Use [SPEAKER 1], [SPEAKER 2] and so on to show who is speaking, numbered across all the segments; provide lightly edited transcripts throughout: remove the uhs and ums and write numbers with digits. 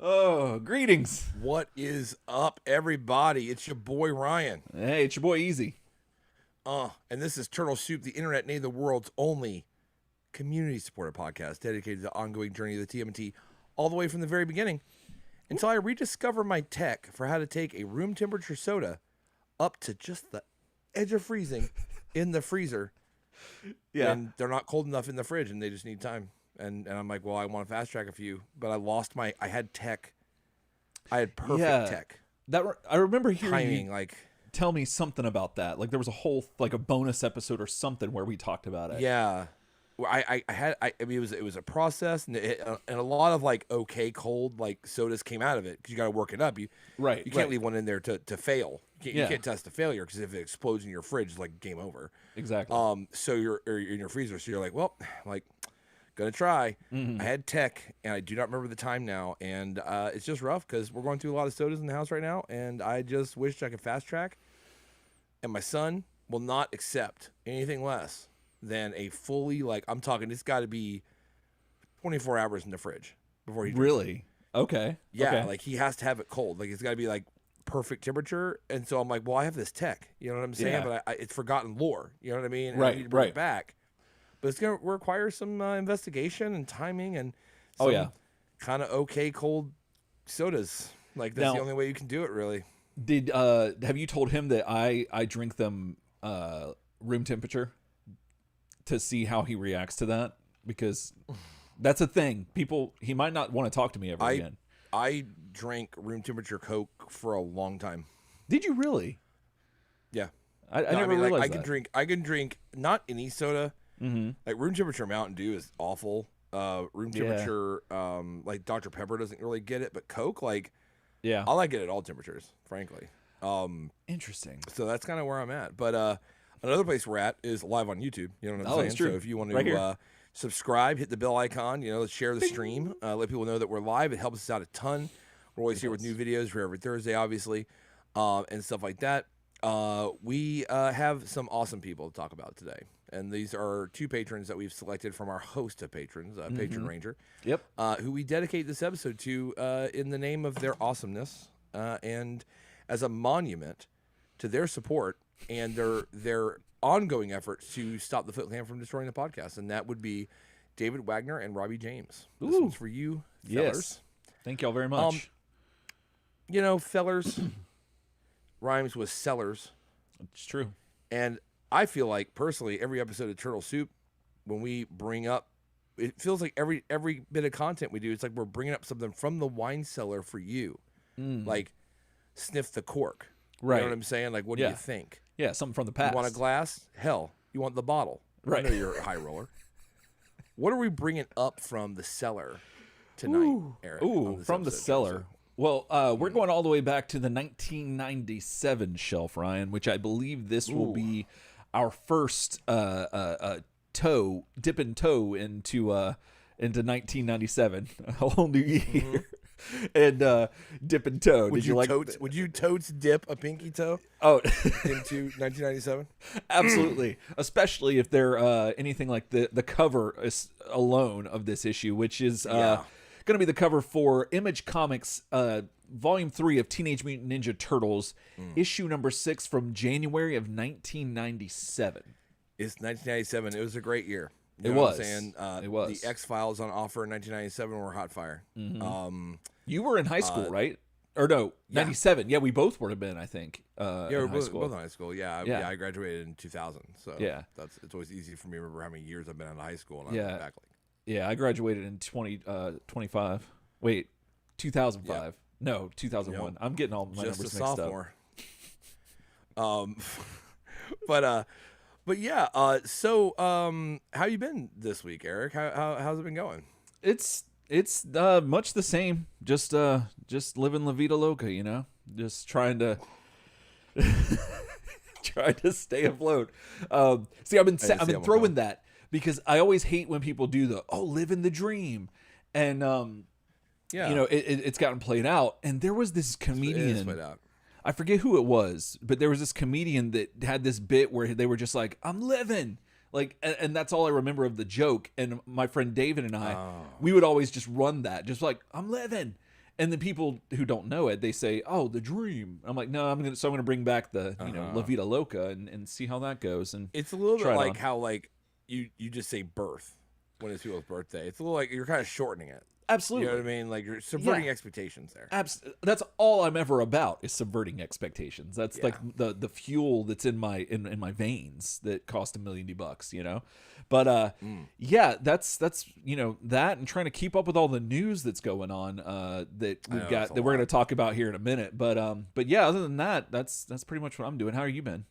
[SPEAKER 1] Oh, greetings.
[SPEAKER 2] What is up, everybody? It's your boy Ryan.
[SPEAKER 1] Hey, it's your boy Easy.
[SPEAKER 2] And this is Turtle Soup, the internet named the world's only community-supported podcast dedicated to the ongoing journey of the TMNT all the way from the very beginning until I rediscover my tech for how to take a room temperature soda up to just the edge of freezing in the freezer.
[SPEAKER 1] Yeah.
[SPEAKER 2] And they're not cold enough in the fridge and they just need time. And I'm like, well, I want to fast track a few, but I had tech. I had perfect tech.
[SPEAKER 1] I remember hearing
[SPEAKER 2] timing,
[SPEAKER 1] you tell me something about that. Like there was a whole, like a bonus episode or something where we talked about it.
[SPEAKER 2] Yeah. Well, I mean, it was a process, and and a lot of like okay cold like sodas came out of it because you got to work it up. You can't leave one in there to fail. You can't test a failure because if it explodes in your fridge, it's like game over.
[SPEAKER 1] Exactly.
[SPEAKER 2] So you're in your freezer, so you're like, well, like gonna try. I had tech, and I do not remember the time now, and it's just rough because we're going through a lot of sodas in the house right now, and I just wish I could fast track. And my son will not accept anything less than a fully, like, I'm talking, it's got to be 24 hours in the fridge before he drinks
[SPEAKER 1] Really?
[SPEAKER 2] it.
[SPEAKER 1] Okay.
[SPEAKER 2] Yeah,
[SPEAKER 1] okay.
[SPEAKER 2] like, he has to have it cold. Like, it's got to be, like, perfect temperature. And so I'm like, well, I have this tech. You know what I'm saying?
[SPEAKER 1] Yeah.
[SPEAKER 2] But it's forgotten lore. You know what I mean? And
[SPEAKER 1] Right,
[SPEAKER 2] I need to bring
[SPEAKER 1] right.
[SPEAKER 2] it back. But it's going to require some investigation and timing and some kind of okay cold sodas. Like, that's the only way you can do it, really.
[SPEAKER 1] Have you told him that I drink them room temperature to see how he reacts to that? Because that's a thing. He might not want to talk to me ever again.
[SPEAKER 2] I drank room temperature Coke for a long time.
[SPEAKER 1] Did you really?
[SPEAKER 2] Yeah.
[SPEAKER 1] I never realized
[SPEAKER 2] that. I can drink not any soda.
[SPEAKER 1] Mm-hmm.
[SPEAKER 2] Like room temperature Mountain Dew is awful. Room temperature, like Dr. Pepper doesn't really get it, but Coke, like, I like it at all temperatures, frankly.
[SPEAKER 1] Interesting.
[SPEAKER 2] So that's kind of where I'm at. But another place we're at is live on YouTube. You know what I'm saying?
[SPEAKER 1] That's true.
[SPEAKER 2] So if you want to subscribe, hit the bell icon. You know, let's share the stream. Let people know that we're live. It helps us out a ton. We're always here with new videos for every Thursday, obviously, and stuff like that. We have some awesome people to talk about today. And these are two patrons that we've selected from our host of patrons, Patron Ranger.
[SPEAKER 1] Yep.
[SPEAKER 2] Who we dedicate this episode to in the name of their awesomeness and as a monument to their support and their ongoing efforts to stop the Foot Clan from destroying the podcast. And that would be David Wagner and Robbie James. This one's for you, fellers.
[SPEAKER 1] Yes. Thank y'all very much.
[SPEAKER 2] You know, fellers rhymes with sellers.
[SPEAKER 1] It's true.
[SPEAKER 2] And I feel like, personally, every episode of Turtle Soup, when we bring up, it feels like every bit of content we do, it's like we're bringing up something from the wine cellar for you. Like, sniff the cork.
[SPEAKER 1] Right.
[SPEAKER 2] You know what I'm saying? Like, what do you think?
[SPEAKER 1] Yeah, something from the past.
[SPEAKER 2] You want a glass? Hell, you want the bottle.
[SPEAKER 1] Right.
[SPEAKER 2] I know you're a high roller. What are we bringing up from the cellar tonight, Eric?
[SPEAKER 1] From the cellar. Well, we're going all the way back to the 1997 shelf, Ryan, which I believe this will be our first dipping toe into 1997, a whole new year, and dipping toe.
[SPEAKER 2] Would you totes dip a pinky toe? Into 1997?
[SPEAKER 1] Absolutely, especially if they're anything like the cover is alone of this issue, which is going to be the cover for Image Comics Volume 3 of Teenage Mutant Ninja Turtles, issue number 6 from January of 1997.
[SPEAKER 2] It's 1997. It was a great year.
[SPEAKER 1] It was. It was.
[SPEAKER 2] The X-Files on offer in 1997 were hot fire.
[SPEAKER 1] You were in high school, right? Or no, 97. Yeah, we both would have been, I think.
[SPEAKER 2] We're both in high school. Yeah, I graduated in 2000. So it's always easy for me to remember how many years I've been out of high school. And I look back
[SPEAKER 1] I graduated in 25. Wait, 2005.
[SPEAKER 2] Yep.
[SPEAKER 1] No, 2001. I'm getting all my numbers mixed up. Just
[SPEAKER 2] a sophomore. But yeah. So how you been this week, Eric? How's it been going?
[SPEAKER 1] It's much the same. Just living la vida loca, you know. Just trying to stay afloat. See, I've been throwing that. Because I always hate when people do living the dream. And, you know, it's gotten played out. And there was this comedian, I forget who it was, but there was this comedian that had this bit where they were just like, I'm living. Like, and that's all I remember of the joke. And my friend David and I, we would always just run that, just like, I'm living. And then people who don't know it, they say, "Oh, the dream." I'm like, "No, I'm gonna bring back the La Vida Loca and see how that goes." And
[SPEAKER 2] it's a little bit like how like you just say birth when it's people's birthday. It's a little like you're kind of shortening it.
[SPEAKER 1] Absolutely.
[SPEAKER 2] You know what I mean? Like you're subverting expectations there.
[SPEAKER 1] That's all I'm ever about is subverting expectations. That's like the fuel that's in my in my veins that cost $1 million, you know? But yeah, that's that and trying to keep up with all the news that's going on that we've got that we're going to talk about here in a minute. But yeah, other than that, that's pretty much what I'm doing. How are you been?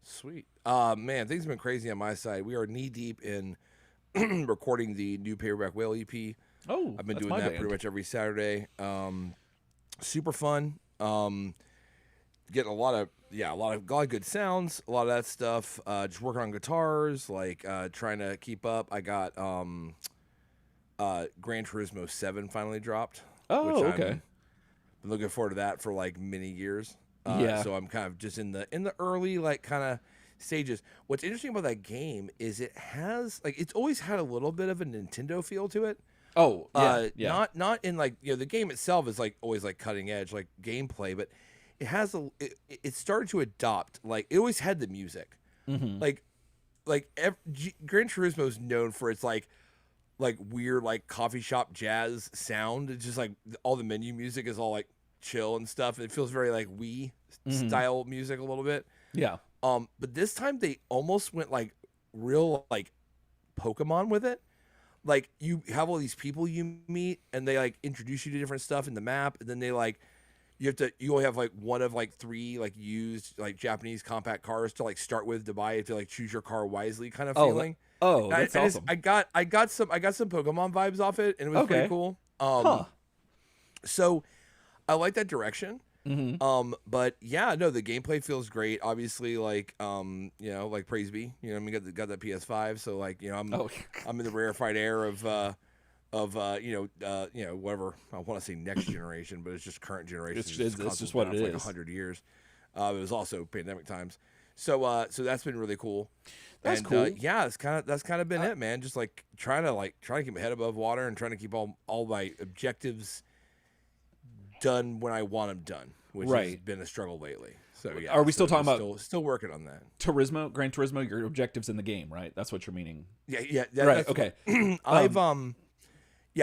[SPEAKER 2] Sweet. Man, things have been crazy on my side. We are knee deep in recording the new Paperback Whale EP.
[SPEAKER 1] Oh,
[SPEAKER 2] I've been doing that pretty much every Saturday. Super fun. Getting a lot of good sounds, a lot of that stuff. Just working on guitars, like trying to keep up. I got Gran Turismo 7 finally dropped.
[SPEAKER 1] Oh,
[SPEAKER 2] which
[SPEAKER 1] okay.
[SPEAKER 2] I've been looking forward to that for like many years. So I'm kind of just in the early like kind of stages. What's interesting about that game is it has like it's always had a little bit of a Nintendo feel to it.
[SPEAKER 1] Oh, yeah.
[SPEAKER 2] Not in like the game itself is like always like cutting edge like gameplay, but it has it started to adopt like it always had the music, like Gran Turismo is known for its like weird like coffee shop jazz sound. It's just like all the menu music is all like chill and stuff. It feels very like Wii style music a little bit.
[SPEAKER 1] Yeah.
[SPEAKER 2] But this time they almost went like real like Pokemon with it. Like you have all these people you meet and they like introduce you to different stuff in the map, and then they like you only have like one of like 3 like used like Japanese compact cars to like start with to buy. You have to like choose your car wisely kind of feeling.
[SPEAKER 1] That's awesome.
[SPEAKER 2] I got some Pokemon vibes off it, and it was pretty cool. So I like that direction. But yeah, no, the gameplay feels great. Obviously, like like praise be. I mean, got that PS5, so like I'm in the rarefied air of whatever I want to say next generation, but it's just current generation.
[SPEAKER 1] It's just what it is.
[SPEAKER 2] Like 100 years. It was also pandemic times, so that's been really cool.
[SPEAKER 1] That's cool.
[SPEAKER 2] Yeah, that's kind of been it, man. Just like trying to keep my head above water and trying to keep all my objectives done when I want them done, which has been a struggle lately. So yeah,
[SPEAKER 1] are we still talking about
[SPEAKER 2] still working on that?
[SPEAKER 1] Gran Turismo, your objectives in the game, right? That's what you're meaning.
[SPEAKER 2] Yeah.
[SPEAKER 1] Right. Okay.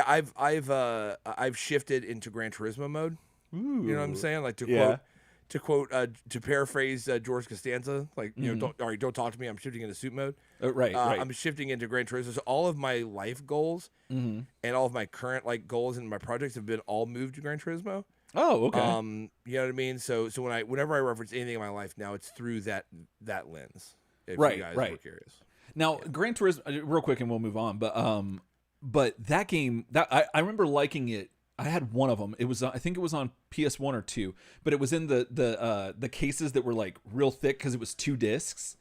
[SPEAKER 2] I've shifted into Gran Turismo mode.
[SPEAKER 1] Ooh.
[SPEAKER 2] You know what I'm saying? Like to paraphrase George Costanza, like don't talk to me. I'm shifting into suit mode.
[SPEAKER 1] Right.
[SPEAKER 2] I'm shifting into Gran Turismo. So all of my life goals and all of my current like goals and my projects have been all moved to Gran Turismo.
[SPEAKER 1] Oh, okay.
[SPEAKER 2] You know what I mean? So whenever I reference anything in my life now, it's through that lens. If
[SPEAKER 1] you
[SPEAKER 2] guys were curious.
[SPEAKER 1] Now, Gran Turismo, real quick, and we'll move on. But that game, I remember liking it. I had one of them. It was I think it was on PS1 or 2, but it was in the cases that were like real thick because it was 2 discs,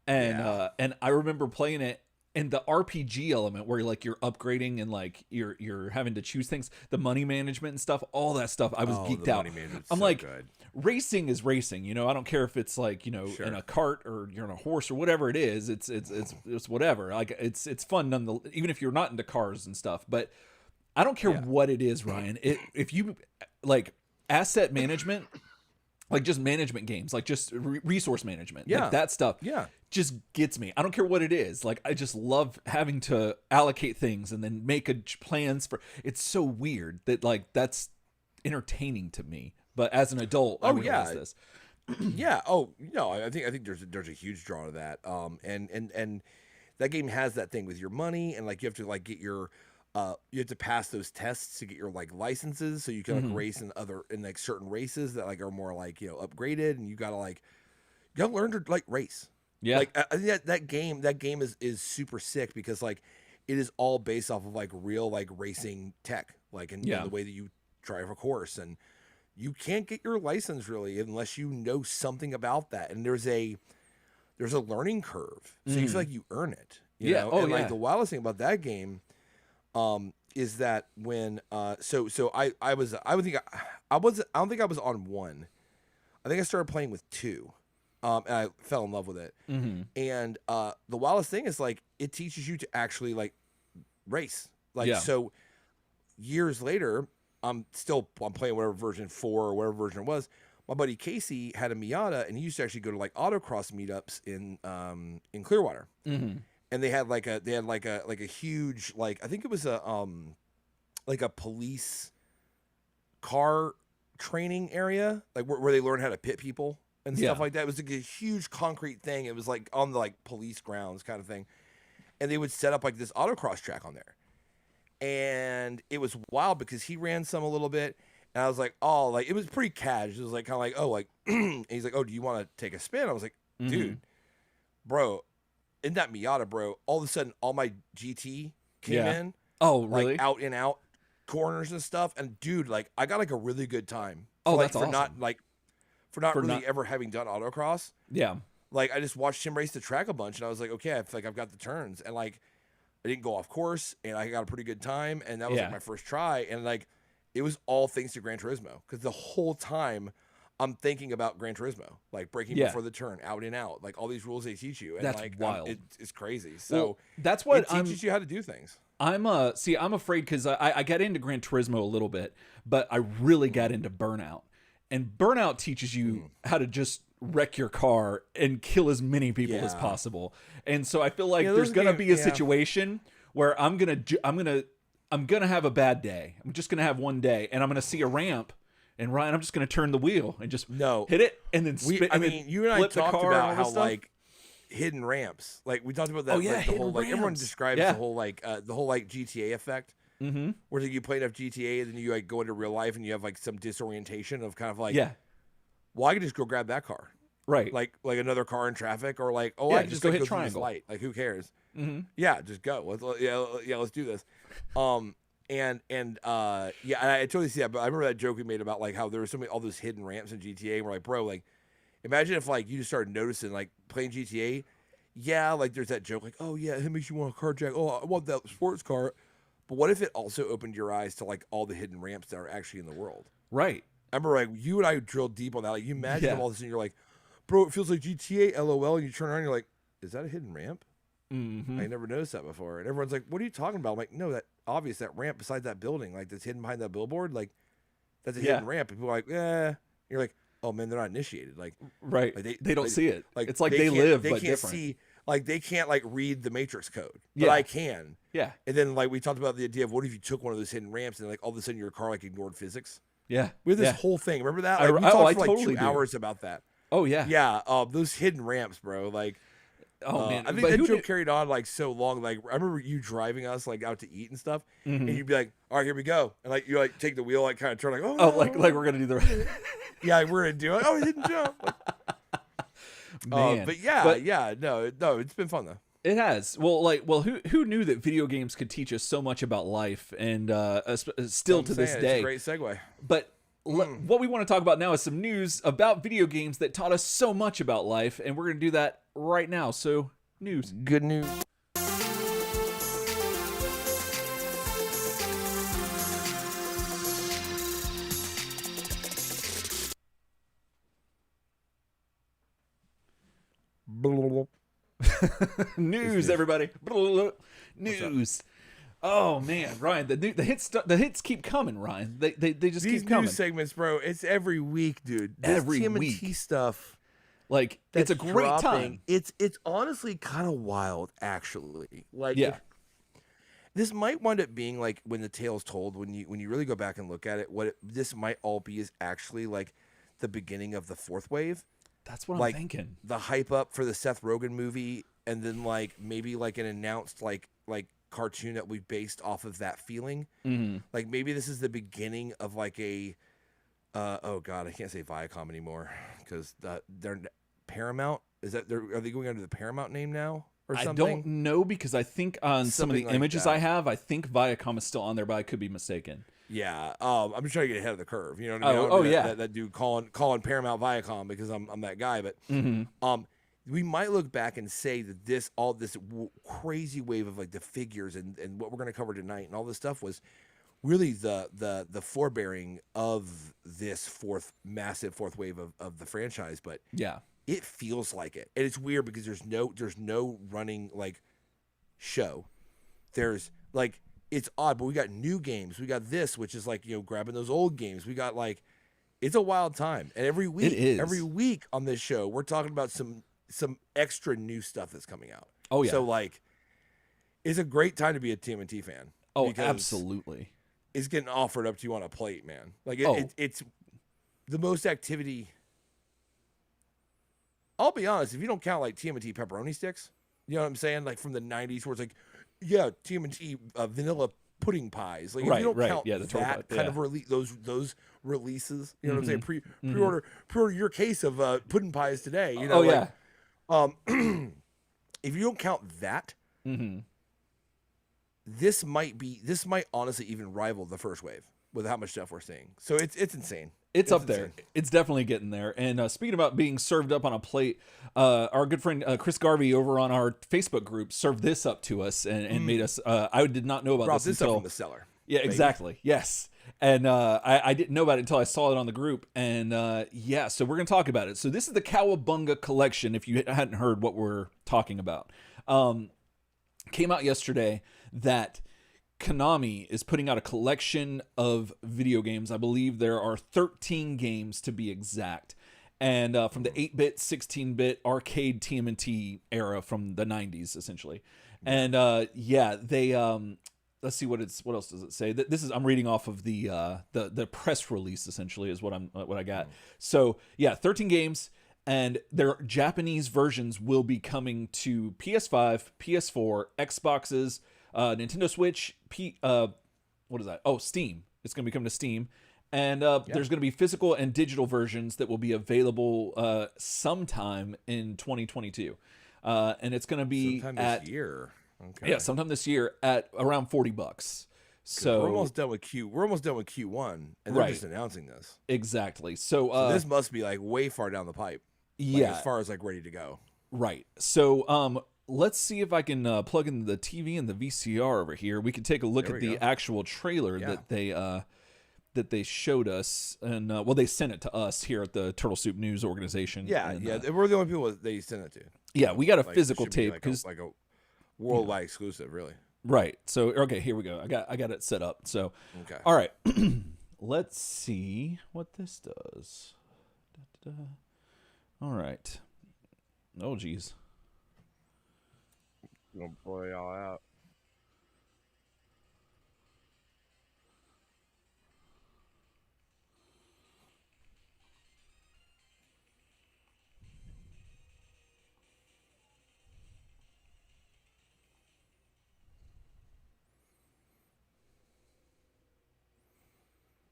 [SPEAKER 1] and I remember playing it. And the RPG element where you're upgrading and like you're having to choose things, the money management and stuff, all that stuff, I was geeked out. I'm like, good. Racing is racing, I don't care if it's like, in a cart or you're on a horse or whatever it is. It's whatever. Like it's fun nonetheless, even if you're not into cars and stuff. But I don't care what it is, Ryan. If you like asset management, like just management games, like just resource management, like that stuff, just gets me. I don't care what it is. Like I just love having to allocate things and then make plans for. It's so weird that like that's entertaining to me. But as an adult, I realize this.
[SPEAKER 2] Yeah. Oh no, I think there's a huge draw to that. And that game has that thing with your money and like you have to like get your. You have to pass those tests to get your like licenses, so you can like race in like certain races that like are more like upgraded, and you gotta learn to like race.
[SPEAKER 1] Yeah,
[SPEAKER 2] like I think that game is super sick because like it is all based off of like real like racing tech, like and the way that you drive a course, and you can't get your license really unless you know something about that, and there's a learning curve, so you feel like you earn it. You know? And like the wildest thing about that game. Is that when I don't think I was on 1. I think I started playing with 2, and I fell in love with it. And the wildest thing is like it teaches you to actually like race. Like so, years later, I'm playing whatever version 4 or whatever version it was. My buddy Casey had a Miata, and he used to actually go to like autocross meetups in Clearwater.
[SPEAKER 1] Mm-hmm.
[SPEAKER 2] And they had like a huge, like, I think it was a police car training area, like where they learn how to pit people and stuff like that. It was like a huge concrete thing. It was like on the like police grounds kind of thing. And they would set up like this autocross track on there. And it was wild because he ran some a little bit. And I was like, oh, like, it was pretty cash. It was like kind of like, oh, like, and he's like, oh, do you want to take a spin? I was like, dude, bro, in that Miata, bro, all of a sudden, all my GT came in.
[SPEAKER 1] Oh, really?
[SPEAKER 2] Like, out and out corners and stuff. And, dude, like, I got, like, a really good time.
[SPEAKER 1] Oh,
[SPEAKER 2] like,
[SPEAKER 1] that's awesome.
[SPEAKER 2] For not really ever having done autocross.
[SPEAKER 1] Yeah.
[SPEAKER 2] Like, I just watched him race the track a bunch, and I was like, okay, I feel like I've got the turns. And, like, I didn't go off course, and I got a pretty good time. And that was, like, my first try. And, like, it was all thanks to Gran Turismo. Because the whole time, I'm thinking about Gran Turismo, like braking before the turn, out and out, like all these rules they teach you. And
[SPEAKER 1] that's
[SPEAKER 2] like,
[SPEAKER 1] wild.
[SPEAKER 2] It's crazy. So
[SPEAKER 1] that's what
[SPEAKER 2] it teaches you how to do things.
[SPEAKER 1] I'm afraid because I got into Gran Turismo a little bit, but I really got into Burnout. And Burnout teaches you how to just wreck your car and kill as many people as possible. And so I feel like there's gonna be a situation where I'm gonna have a bad day. I'm just gonna have one day, and I'm gonna see a ramp. And Ryan, I'm just going to turn the wheel and just hit it and then spin.
[SPEAKER 2] You and I talked about how like hidden ramps. Like we talked about that.
[SPEAKER 1] Oh yeah,
[SPEAKER 2] like, the whole, like everyone describes the whole like GTA effect. Mm-hmm. Where you play enough GTA and then you like go into real life and you have like some disorientation of kind of like well, I could just go grab that car.
[SPEAKER 1] Right.
[SPEAKER 2] Like another car in traffic or like I can
[SPEAKER 1] just go
[SPEAKER 2] like,
[SPEAKER 1] hit
[SPEAKER 2] go
[SPEAKER 1] triangle.
[SPEAKER 2] Light. Like who cares?
[SPEAKER 1] Mm-hmm.
[SPEAKER 2] Yeah, just go. Let's do this. And I totally see that, but I remember that joke we made about like how there was all those hidden ramps in GTA, and we're like, bro, like, imagine if like you just started noticing like playing GTA, like there's that joke like, oh yeah, it makes you want a carjack. Oh, I want that sports car. But what if it also opened your eyes to like all the hidden ramps that are actually in the world?
[SPEAKER 1] Right.
[SPEAKER 2] I remember like you and I drilled deep on that. Like you imagine all this, and you're like, bro, it feels like GTA, LOL, and you turn around, and you're like, is that a hidden ramp?
[SPEAKER 1] Mm-hmm.
[SPEAKER 2] I never noticed that before. And everyone's like, what are you talking about? I'm like, no, that obvious, that ramp beside that building, like that's hidden behind that billboard, like that's a hidden ramp. And people are like, you're like, oh man, they're not initiated. Like,
[SPEAKER 1] right. Like they don't see it. Like it's like they live, but different. See,
[SPEAKER 2] like they can't like read the Matrix code, but I can.
[SPEAKER 1] Yeah.
[SPEAKER 2] And then like we talked about the idea of what if you took one of those hidden ramps and like all of a sudden your car like ignored physics.
[SPEAKER 1] Yeah.
[SPEAKER 2] We had this whole thing. Remember that? Like, we talked for like
[SPEAKER 1] totally
[SPEAKER 2] 2 hours about that.
[SPEAKER 1] Oh yeah.
[SPEAKER 2] Yeah. Those hidden ramps, bro. Like,
[SPEAKER 1] oh man,
[SPEAKER 2] I think that joke carried on like so long. Like I remember you driving us like out to eat and stuff, and you'd be like, "All right, here we go," and like you like take the wheel, like kind of turn, like,
[SPEAKER 1] like we're gonna do the
[SPEAKER 2] yeah, we're gonna do it. Oh, he didn't jump.
[SPEAKER 1] Man,
[SPEAKER 2] but no, it's been fun though.
[SPEAKER 1] It has. Well, who knew that video games could teach us so much about life, and still to this day.
[SPEAKER 2] It's a great segue.
[SPEAKER 1] But what we want to talk about now is some news about video games that taught us so much about life, and we're going to do that right now. So, news.
[SPEAKER 2] Good news.
[SPEAKER 1] News, everybody. News. Oh man, Ryan, the hits keep coming, Ryan. They just
[SPEAKER 2] keep
[SPEAKER 1] coming.
[SPEAKER 2] These news segments, bro. It's every week, dude.
[SPEAKER 1] Every
[SPEAKER 2] TMNT
[SPEAKER 1] week
[SPEAKER 2] stuff.
[SPEAKER 1] Like it's a great time.
[SPEAKER 2] It's honestly kind of wild, actually. Like this might wind up being like when the tale's told. When you really go back and look at it, this might all be is actually like the beginning of the fourth wave.
[SPEAKER 1] That's what I'm thinking.
[SPEAKER 2] The hype up for the Seth Rogen movie, and then like maybe like an announced like cartoon that we based off of that feeling.
[SPEAKER 1] Mm-hmm.
[SPEAKER 2] Like maybe this is the beginning of like a oh god, I can't say Viacom anymore because they're Paramount. Are they going under the Paramount name now or something?
[SPEAKER 1] I don't know because I think on some of the images I have, I think Viacom is still on there, but I could be mistaken.
[SPEAKER 2] Yeah, I'm just trying to get ahead of the curve. You know what I mean? That dude calling Paramount Viacom because I'm that guy. But we might look back and say that all this crazy wave of like the figures and what we're going to cover tonight and all this stuff was really the forebearing of this massive fourth wave of the franchise. But it feels like it, and it's weird because there's no running like show. There's like it's odd, but we got new games. We got this, which is like, grabbing those old games. We got like, it's a wild time. And every week on this show, we're talking about some extra new stuff that's coming out.
[SPEAKER 1] Oh yeah.
[SPEAKER 2] So like, it's a great time to be a TMNT fan.
[SPEAKER 1] Oh, absolutely.
[SPEAKER 2] It's getting offered up to you on a plate, man. Like it's the most activity. I'll be honest, if you don't count like TMNT pepperoni sticks, you know what I'm saying? Like from the 90s where it's like, yeah, TMNT vanilla pudding pies. Like if you don't count that kind of those releases, you know what I'm saying? Pre-order your case of pudding pies today. You know, if you don't count that, this might honestly even rival the first wave with how much stuff we're seeing. So it's insane.
[SPEAKER 1] It's up there. It's definitely getting there. And speaking about being served up on a plate, our good friend Chris Garvey over on our Facebook group served this up to us and made us. I did not know about this until
[SPEAKER 2] up from the cellar.
[SPEAKER 1] Yeah, exactly. Yes. And I didn't know about it until I saw it on the group. And so we're going to talk about it. So this is the Cowabunga Collection, if you hadn't heard what we're talking about. Came out yesterday that Konami is putting out a collection of video games. I believe there are 13 games to be exact. And from the 8-bit, 16-bit arcade TMNT era from the 90s, essentially. And they let's see what else does it say? I'm reading off of the press release, essentially, is what I got. So, 13 games, and their Japanese versions will be coming to PS5, PS4, Xboxes, Nintendo Switch, what is that? Oh, Steam. It's going to be coming to Steam. And there's going to be physical and digital versions that will be available sometime in 2022. And it's going to be
[SPEAKER 2] sometime this year. Okay.
[SPEAKER 1] Yeah, sometime this year at around $40. So
[SPEAKER 2] we're almost done with Q1, and they're just announcing this.
[SPEAKER 1] Exactly. So
[SPEAKER 2] this must be like way far down the pipe. As far as like ready to go.
[SPEAKER 1] Right. So let's see if I can plug in the TV and the VCR over here. We can take a look at the actual trailer that they showed us, and they sent it to us here at the Turtle Soup News organization.
[SPEAKER 2] We're the only people they sent it to.
[SPEAKER 1] Yeah, we got a physical tape because
[SPEAKER 2] like a worldwide exclusive, really.
[SPEAKER 1] Right. So okay, here we go. I got it set up. So
[SPEAKER 2] okay.
[SPEAKER 1] All right. Let's see what this does. All right. Oh geez.
[SPEAKER 2] Gonna blow y'all out.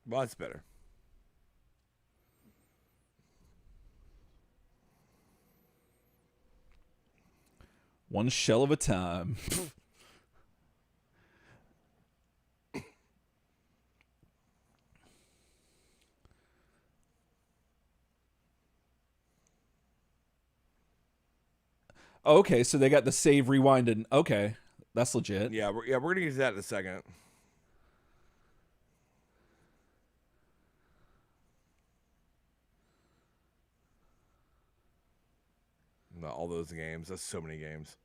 [SPEAKER 2] Well, that's better.
[SPEAKER 1] One shell of a time. Okay, so they got the save, rewind, and okay, that's legit.
[SPEAKER 2] Yeah, we're gonna get to that in a second. All those games. That's so many games.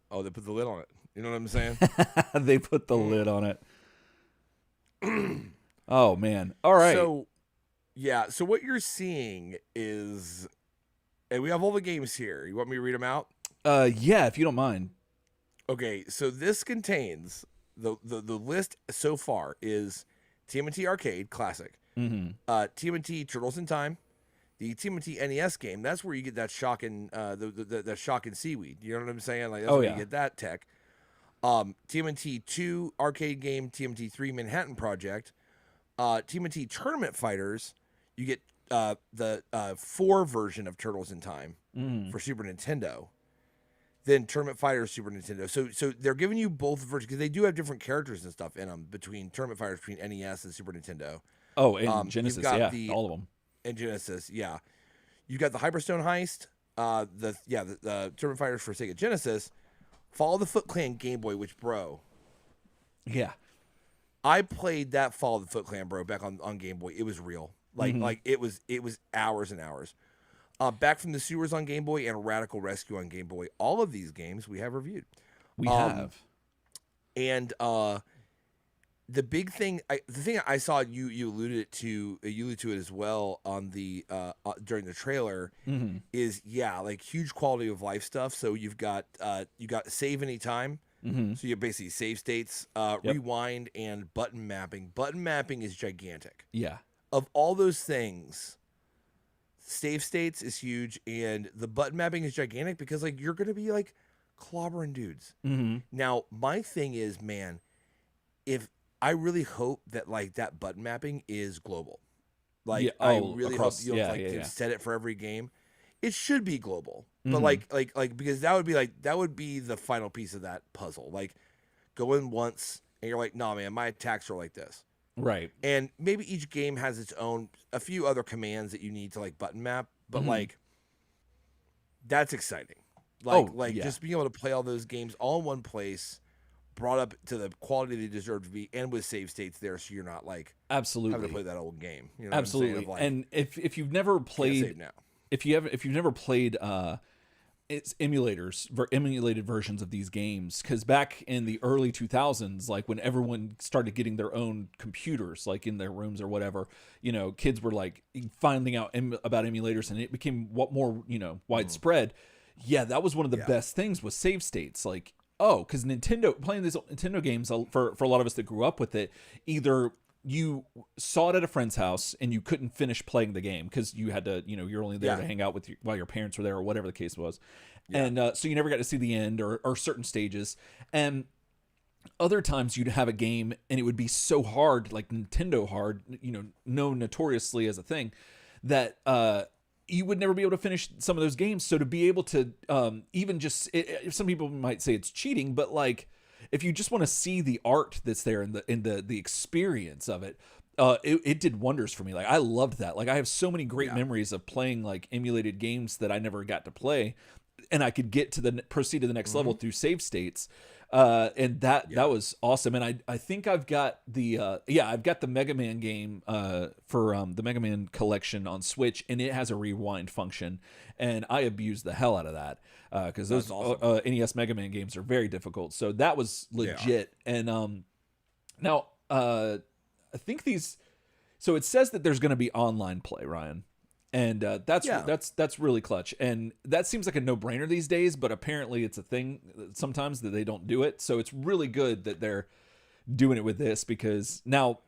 [SPEAKER 2] Oh, they put the lid on it. You know what I'm saying?
[SPEAKER 1] They put the lid on it. Oh, man. All right.
[SPEAKER 2] So what you're seeing is, and we have all the games here. You want me to read them out?
[SPEAKER 1] Yeah, if you don't mind.
[SPEAKER 2] Okay, so this contains, the list so far is TMNT Arcade Classic, TMNT Turtles in Time, the TMNT NES game. That's where you get that shocking, the shocking seaweed. You know what I'm saying? Like that's where you get that tech. TMNT 2 arcade game, TMNT 3 Manhattan Project, TMNT Tournament Fighters. You get the 4 version of Turtles in Time for Super Nintendo. Then Tournament Fighters Super Nintendo. So they're giving you both versions because they do have different characters and stuff in them between Tournament Fighters between NES and Super Nintendo.
[SPEAKER 1] Oh, and Genesis, all of them.
[SPEAKER 2] And Genesis, yeah. You got the Hyperstone Heist, the Tournament Fighters for Sega Genesis, Follow the Foot Clan Game Boy, which
[SPEAKER 1] yeah,
[SPEAKER 2] I played that Follow the Foot Clan, bro, back on Game Boy. It was real, like it was hours and hours. Back from the Sewers on Game Boy and Radical Rescue on Game Boy. All of these games we have reviewed.
[SPEAKER 1] We have.
[SPEAKER 2] And the big thing, the thing I saw you alluded to it as well on the during the trailer is like huge quality of life stuff. So you got save anytime. So you basically save states, rewind, and button mapping. Button mapping is gigantic.
[SPEAKER 1] Yeah.
[SPEAKER 2] Of all those things, save states is huge, and the button mapping is gigantic because like you're gonna be like clobbering dudes. Now my thing is, man, if I really hope that like that button mapping is global. Like I really hope you can set it for every game. It should be global, but like because that would be the final piece of that puzzle. Like go in once and you're like, nah, man, my attacks are like this,
[SPEAKER 1] right?
[SPEAKER 2] And maybe each game has its own a few other commands that you need to like button map, but like that's exciting. Like just being able to play all those games all in one place, brought up to the quality they deserve to be, and with save states there, so you're not like
[SPEAKER 1] absolutely
[SPEAKER 2] having to play that old game. You know
[SPEAKER 1] absolutely.
[SPEAKER 2] Like,
[SPEAKER 1] and if you've never played
[SPEAKER 2] now.
[SPEAKER 1] If you've never played it's emulated versions of these games, because back in the early 2000s, like when everyone started getting their own computers like in their rooms or whatever, kids were like finding out about emulators, and it became more widespread. That was one of the best things was save states. Like because playing these Nintendo games, for a lot of us that grew up with it, either you saw it at a friend's house and you couldn't finish playing the game because you had to, you're only there to hang out with while your parents were there or whatever the case was. And so you never got to see the end or certain stages. And other times you'd have a game and it would be so hard, like Nintendo hard, known notoriously as a thing, that you would never be able to finish some of those games. So to be able to even just, some people might say it's cheating, but like, if you just want to see the art that's there and the experience of it, it did wonders for me. Like I loved that. Like I have so many great memories of playing like emulated games that I never got to play, and I could get to proceed to the next level through save states. And that was awesome. And I think I've got I've got the Mega Man game for the Mega Man collection on Switch, and it has a rewind function, and I abuse the hell out of that because those awesome. NES Mega Man games are very difficult. So that was legit. And now I think so it says that there's going to be online play, Ryan. And that's really clutch, and that seems like a no-brainer these days. But apparently, it's a thing sometimes that they don't do it. So it's really good that they're doing it with this, because now,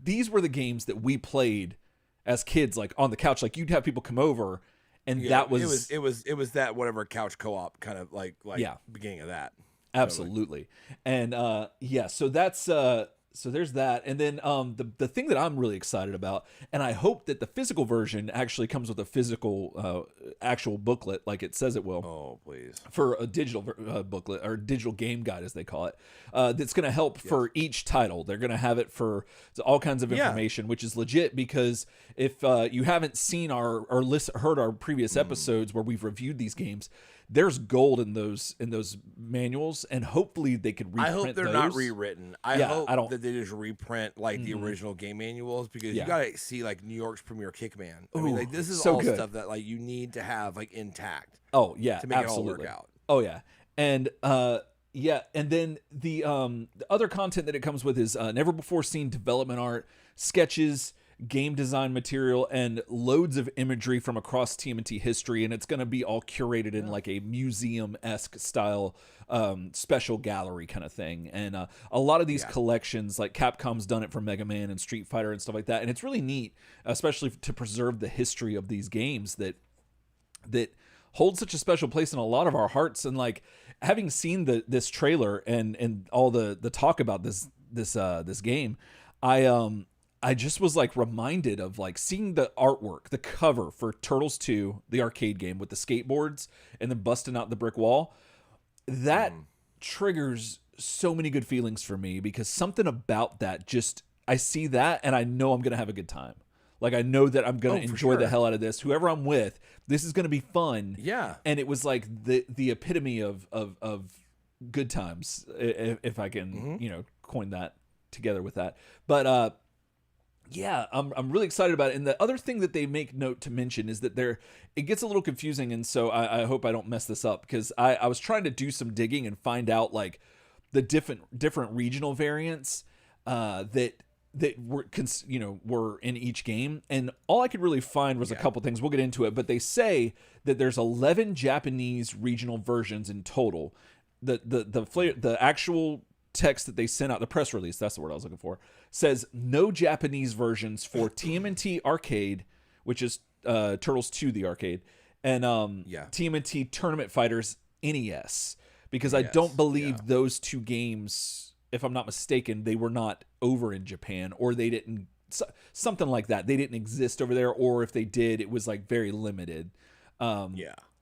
[SPEAKER 1] these were the games that we played as kids, like on the couch. Like you'd have people come over, and that was
[SPEAKER 2] it was that whatever couch co-op kind of like beginning of that.
[SPEAKER 1] Absolutely, totally. And so that's. So there's that. And then the thing that I'm really excited about, and I hope that the physical version actually comes with a physical actual booklet like it says it will.
[SPEAKER 2] Oh, please.
[SPEAKER 1] For a digital booklet, or digital game guide as they call it, that's going to help for each title. They're going to have it for all kinds of information, which is legit, because if you haven't seen or heard our previous episodes where we've reviewed these games, there's gold in those manuals, and hopefully they could reprint those.
[SPEAKER 2] I hope they're not rewritten. I hope that they just reprint like the original game manuals, because you gotta see like New York's Premier Kickman. I mean, like this is
[SPEAKER 1] so
[SPEAKER 2] all
[SPEAKER 1] good.
[SPEAKER 2] Stuff that like you need to have like intact.
[SPEAKER 1] Oh yeah,
[SPEAKER 2] to make
[SPEAKER 1] absolutely.
[SPEAKER 2] it all work out.
[SPEAKER 1] Oh yeah, and and then the other content that it comes with is never before seen development art, sketches, game design material, and loads of imagery from across TMNT history, and it's going to be all curated in like a museum-esque style special gallery kind of thing. And a lot of these collections, like Capcom's done it for Mega Man and Street Fighter and stuff like that, and it's really neat, especially to preserve the history of these games that hold such a special place in a lot of our hearts. And like having seen this trailer and all the talk about this game, I just was like reminded of like seeing the artwork, the cover for Turtles 2, the arcade game with the skateboards and then busting out the brick wall. That triggers so many good feelings for me, because something about that, just I see that and I know I'm going to have a good time. Like I know that I'm going to enjoy the hell out of this. Whoever I'm with, this is going to be fun.
[SPEAKER 2] Yeah.
[SPEAKER 1] And it was like the epitome of good times, if I can, coin that together with that. But Yeah, I'm really excited about it. And the other thing that they make note to mention is that it gets a little confusing, and so I hope I don't mess this up, because I was trying to do some digging and find out like the different regional variants that were were in each game, and all I could really find was a couple things. We'll get into it, but they say that there's 11 Japanese regional versions in total. The actual text that they sent out, the press release, that's the word I was looking for, says no Japanese versions for TMNT Arcade, which is Turtles 2 the arcade, and TMNT Tournament Fighters NES, because I don't believe those two games, if I'm not mistaken, they were not over in Japan, or they didn't, something like that. They didn't exist over there, or if they did, it was like very limited on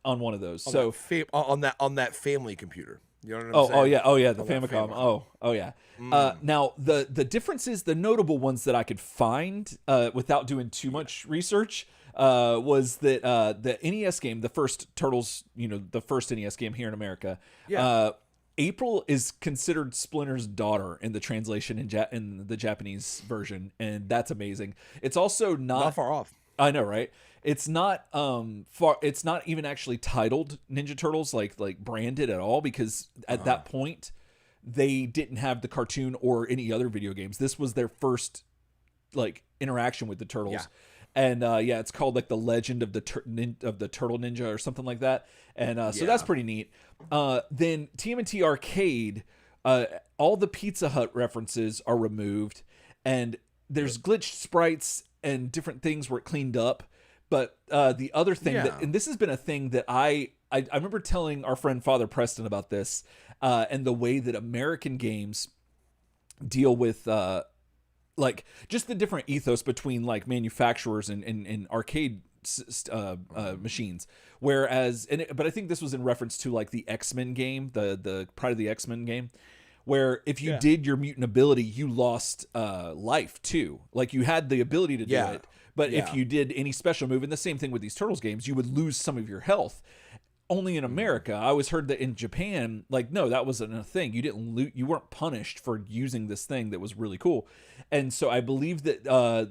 [SPEAKER 1] one of those.
[SPEAKER 2] On that family computer. You know what I'm saying?
[SPEAKER 1] Oh yeah, the Famicom. Oh yeah. Now the differences, the notable ones that I could find without doing too much research, was that the NES game, the first Turtles, the first NES game here in America, April is considered Splinter's daughter in the translation in the Japanese version, and that's amazing. It's also not
[SPEAKER 2] far off.
[SPEAKER 1] I know, right? It's not It's not even actually titled Ninja Turtles, like branded at all, because at that point they didn't have the cartoon or any other video games. This was their first like interaction with the Turtles. And it's called like the Legend of the Turtle Ninja or something like that. And so that's pretty neat. Then TMNT Arcade, all the Pizza Hut references are removed, and there's glitched sprites and different things were cleaned up. But the other thing and this has been a thing that I remember telling our friend Father Preston about this, and the way that American games deal with like just the different ethos between like manufacturers and arcade machines. Whereas, but I think this was in reference to like the X-Men game, the Pride of the X-Men game, where if you did your mutant ability, you lost life too. Like you had the ability to do it, but if you did any special move, and the same thing with these Turtles games, you would lose some of your health. Only in America, I always heard that in Japan, like, no, that wasn't a thing. You didn't you weren't punished for using this thing that was really cool. And so I believe that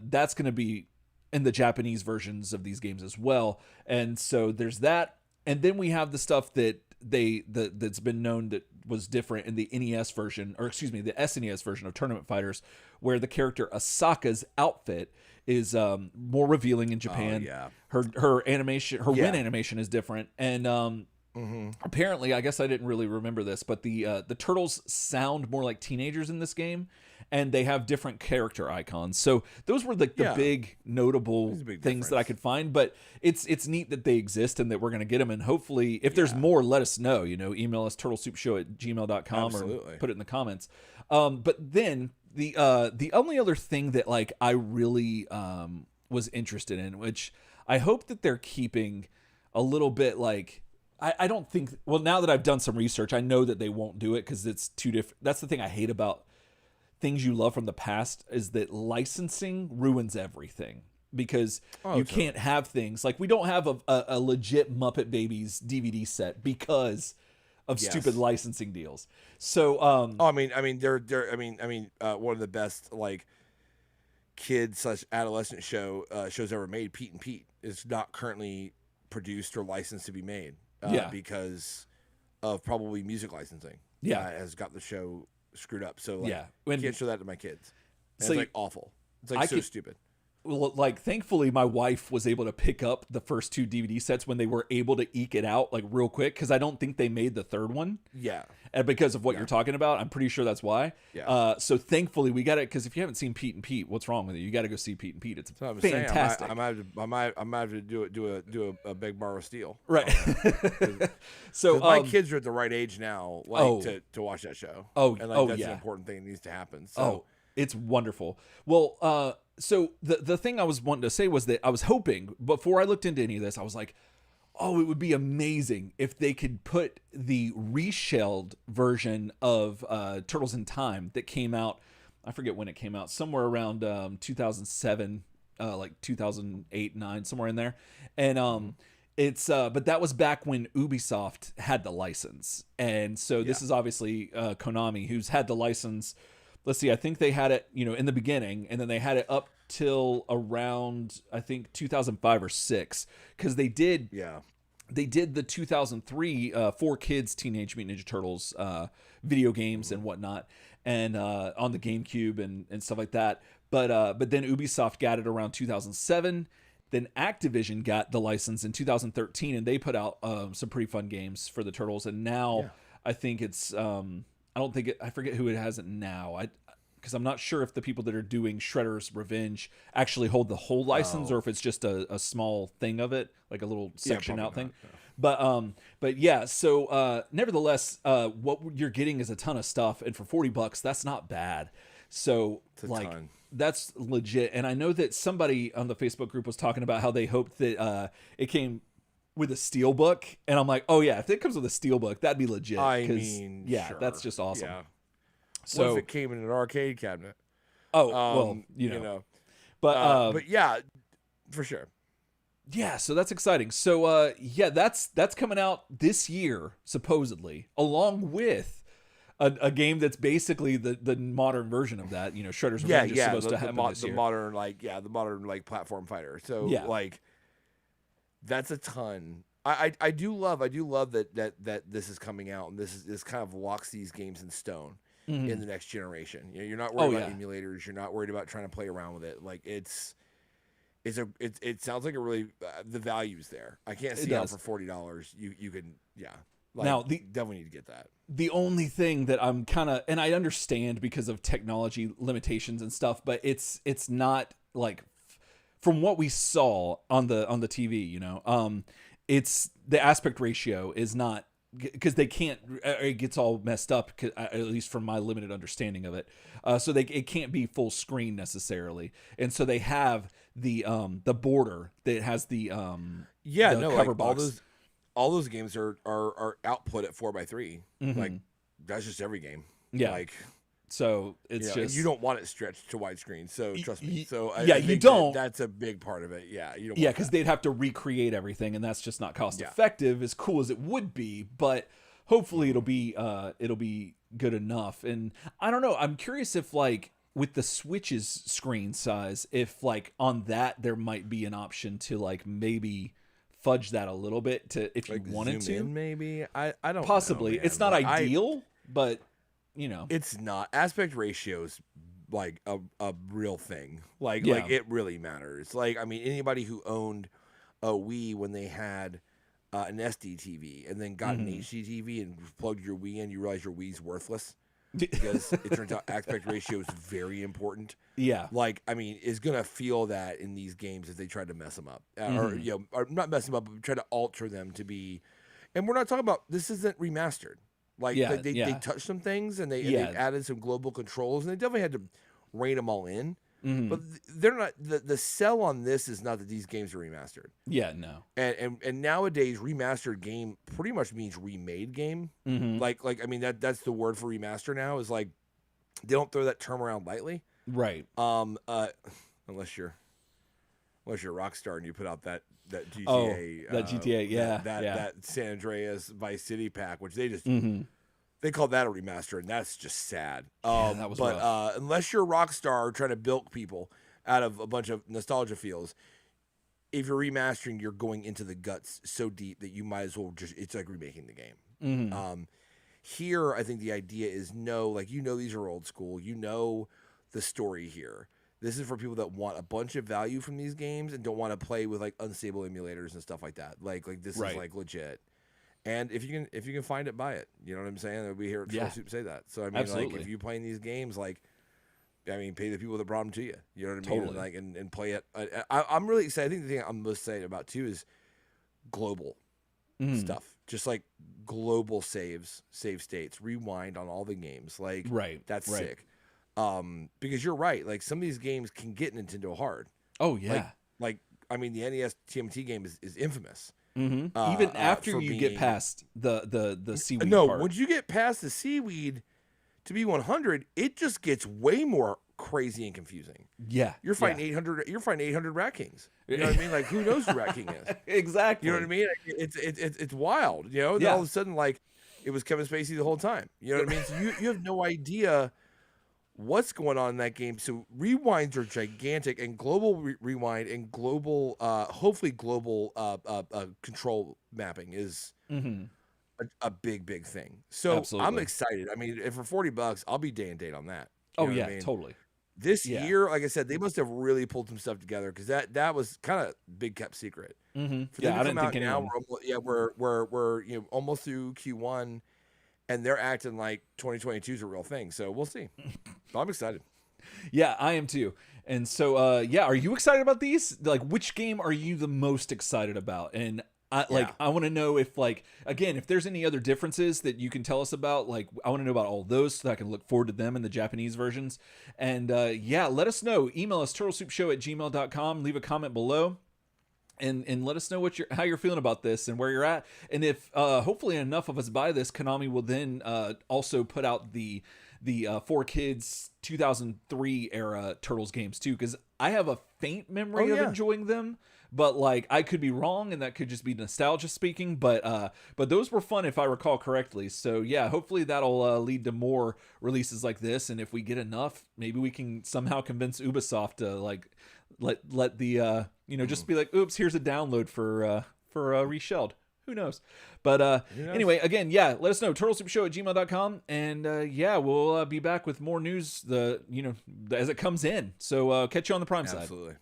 [SPEAKER 1] that's going to be in the Japanese versions of these games as well. And so there's that. And then we have the stuff that's been known that was different in the NES version, or excuse me, the SNES version of Tournament Fighters, where the character Asaka's outfit is more revealing in Japan. Her animation, her win animation is different, and apparently, I guess I didn't really remember this, but the turtles sound more like teenagers in this game, and they have different character icons. So those were like the big notable things that I could find. But it's neat that they exist and that we're gonna get them. And hopefully, if there's more, let us know. Email us turtlesoupshow@gmail.com or put it in the comments. But then the only other thing that like I really was interested in, which I hope that they're keeping a little bit like. I don't think. Well, now that I've done some research, I know that they won't do it because it's too different. That's the thing I hate about things you love from the past, is that licensing ruins everything, because you can't have things like we don't have a legit Muppet Babies DVD set because of stupid licensing deals. So
[SPEAKER 2] they're one of the best like kid/adolescent shows ever made. Pete and Pete is not currently produced or licensed to be made. Because of probably music licensing. Has got the show screwed up. So I can't show that to my kids. And it's like awful. It's like stupid.
[SPEAKER 1] Well, like thankfully my wife was able to pick up the first two DVD sets when they were able to eke it out like real quick, because I don't think they made the third one. And because of what you're talking about, I'm pretty sure that's why. So thankfully we got it, because if you haven't seen Pete and Pete, what's wrong with you? You got to go see Pete and Pete. It's fantastic.
[SPEAKER 2] I might have to do a big borrow steal.
[SPEAKER 1] Right.
[SPEAKER 2] So my kids are at the right age now, like to watch that show. That's an important thing that needs to happen. So
[SPEAKER 1] it's wonderful. Well, so the thing I was wanting to say was that I was hoping, before I looked into any of this, I was like, oh, it would be amazing if they could put the reshelled version of Turtles in Time that came out, I forget when it came out, somewhere around 2007, like 2008, 9, somewhere in there. And it's but that was back when Ubisoft had the license. And so this is obviously Konami, who's had the license let's see, I think they had it, in the beginning, and then they had it up till around, I think, 2005 or 6, because they did the 2003 4Kids Teenage Mutant Ninja Turtles video games and whatnot, and on the GameCube and stuff like that. But then Ubisoft got it around 2007. Then Activision got the license in 2013, and they put out some pretty fun games for the Turtles. And now I think it's I forget who it has it now. Because I'm not sure if the people that are doing Shredder's Revenge actually hold the whole license, or if it's just a small thing of it, like a little section out thing. No. But yeah. So nevertheless, what you're getting is a ton of stuff, and for $40, that's not bad. So ton. That's legit. And I know that somebody on the Facebook group was talking about how they hoped that it came with a steelbook, and I'm like, oh yeah, if it comes with a steelbook, that'd be legit.
[SPEAKER 2] Sure.
[SPEAKER 1] That's just awesome.
[SPEAKER 2] Yeah.
[SPEAKER 1] So
[SPEAKER 2] what if it came in an arcade cabinet?
[SPEAKER 1] Oh, well,
[SPEAKER 2] but yeah, for sure.
[SPEAKER 1] Yeah, so that's exciting. So that's coming out this year supposedly, along with a game that's basically the modern version of that. Shredder's Revenge is supposed to happen this year.
[SPEAKER 2] The modern platform fighter. So that's a ton. I do love that this is coming out, and this kind of locks these games in stone in the next generation. You're not worried about emulators. You're not worried about trying to play around with it. Like it sounds like a really the value's there. I can't see how for $40 you can now definitely need to get that.
[SPEAKER 1] The only thing that I'm kind of, and I understand because of technology limitations and stuff, but it's not like from what we saw on the TV, it's the aspect ratio is not, because they can't, it gets all messed up, at least from my limited understanding of it. So it can't be full screen necessarily. And so they have the border that has the cover box.
[SPEAKER 2] All those games are output at 4:3. Like that's just every game.
[SPEAKER 1] Yeah. So it's just,
[SPEAKER 2] you don't want it stretched to widescreen. So trust me. So I
[SPEAKER 1] you
[SPEAKER 2] think
[SPEAKER 1] don't.
[SPEAKER 2] That's a big part of it. Yeah. You don't.
[SPEAKER 1] Yeah, because they'd have to recreate everything, and that's just not cost effective. As cool as it would be, but hopefully it'll be good enough. And I don't know. I'm curious if with the Switch's screen size, if on that there might be an option to maybe fudge that a little bit to if you wanted to.
[SPEAKER 2] Maybe I don't
[SPEAKER 1] possibly.
[SPEAKER 2] Know,
[SPEAKER 1] it's not ideal, but
[SPEAKER 2] it's not. Aspect ratios a real thing. Like it really matters. Anybody who owned a Wii when they had an SD TV and then got an HD TV and plugged your Wii in, you realize your Wii's worthless. Because it turns out aspect ratio is very important.
[SPEAKER 1] Yeah.
[SPEAKER 2] Is going to feel that in these games if they try to mess them up. Or not mess them up, but try to alter them to be. And we're not talking about, this isn't remastered. They touched some things and they added some global controls, and they definitely had to rein them all in. But they're not, the sell on this is not that these games are remastered.
[SPEAKER 1] Yeah, no.
[SPEAKER 2] And nowadays remastered game pretty much means remade game. That's the word for remaster now, is they don't throw that term around lightly.
[SPEAKER 1] Right.
[SPEAKER 2] Unless you're Rockstar and you put out that GTA,
[SPEAKER 1] that GTA,
[SPEAKER 2] that San Andreas Vice City pack, which they just they call that a remaster, and that's just sad.
[SPEAKER 1] That was rough.
[SPEAKER 2] Unless you're Rockstar trying to bilk people out of a bunch of nostalgia feels, if you're remastering, you're going into the guts so deep that you might as well it's like remaking the game. Here, I think the idea is these are old school. The story here. This is for people that want a bunch of value from these games and don't want to play with unstable emulators and stuff like that. This is legit. And if you can find it, buy it. You know what I'm saying? We hear at Troll Soup say that. So
[SPEAKER 1] Absolutely.
[SPEAKER 2] If you're playing these games, pay the people that brought them to you. You know what I mean?
[SPEAKER 1] Totally.
[SPEAKER 2] And play it. I'm really excited. I think the thing I'm most excited about too is global stuff. Just global save states, rewind on all the games. That's sick. Because you're right. Some of these games can get Nintendo hard.
[SPEAKER 1] Oh yeah.
[SPEAKER 2] The NES TMNT game is infamous.
[SPEAKER 1] Even after you get past the seaweed part.
[SPEAKER 2] Once you get past the seaweed to be 100, it just gets way more crazy and confusing.
[SPEAKER 1] Yeah.
[SPEAKER 2] You're fighting 800. You're fighting 800 Rat Kings. You know what I mean? Who knows who Rat King is?
[SPEAKER 1] Exactly.
[SPEAKER 2] You know what I mean? It's wild. All of a sudden, it was Kevin Spacey the whole time. You know what I mean? So you have no idea what's going on in that game. So rewinds are gigantic, and global rewind and global, hopefully global control mapping is a big thing. So
[SPEAKER 1] Absolutely.
[SPEAKER 2] I'm excited. I mean, if for $40, I'll be day and date on that.
[SPEAKER 1] You know what I mean? Totally.
[SPEAKER 2] This year, like I said, they must have really pulled some stuff together because that was kind of big kept secret.
[SPEAKER 1] Yeah, I didn't think anyone.
[SPEAKER 2] We're almost through Q1, and they're acting like 2022 is a real thing. So we'll see. I'm excited.
[SPEAKER 1] Yeah, I am too. And so, are you excited about these? Like, which game are you the most excited about? And I want to know if, like, again, if there's any other differences that you can tell us about. Like, I want to know about all those so that I can look forward to them in the Japanese versions. And let us know. Email us turtlesoupshow@gmail.com. Leave a comment below. And let us know how you're feeling about this and where you're at. And if hopefully enough of us buy this, Konami will then also put out the 4Kids 2003 era Turtles games too, because I have a faint memory of enjoying them, but like I could be wrong, and that could just be nostalgia speaking. But those were fun if I recall correctly. So yeah, hopefully that'll lead to more releases like this. And if we get enough, maybe we can somehow convince Ubisoft to like let the just be like, oops, here's a download for Reshelled. Who knows? But anyway, again, let us know. turtlesoupshow@gmail.com. And we'll be back with more news as it comes in. So catch you on the Prime side.
[SPEAKER 2] Absolutely.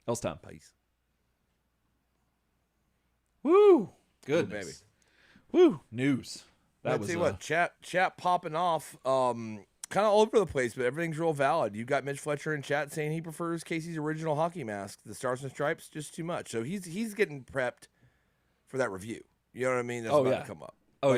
[SPEAKER 1] Elsetime.
[SPEAKER 2] Peace.
[SPEAKER 1] Woo! Goodness.
[SPEAKER 2] Ooh, baby.
[SPEAKER 1] Woo! News.
[SPEAKER 2] That was what chat popping off. Kind of all over the place, but everything's real valid. You got Mitch Fletcher in chat saying he prefers Casey's original hockey mask. The Stars and Stripes just too much. So he's getting prepped for that review. You know what I mean? That's about to come up.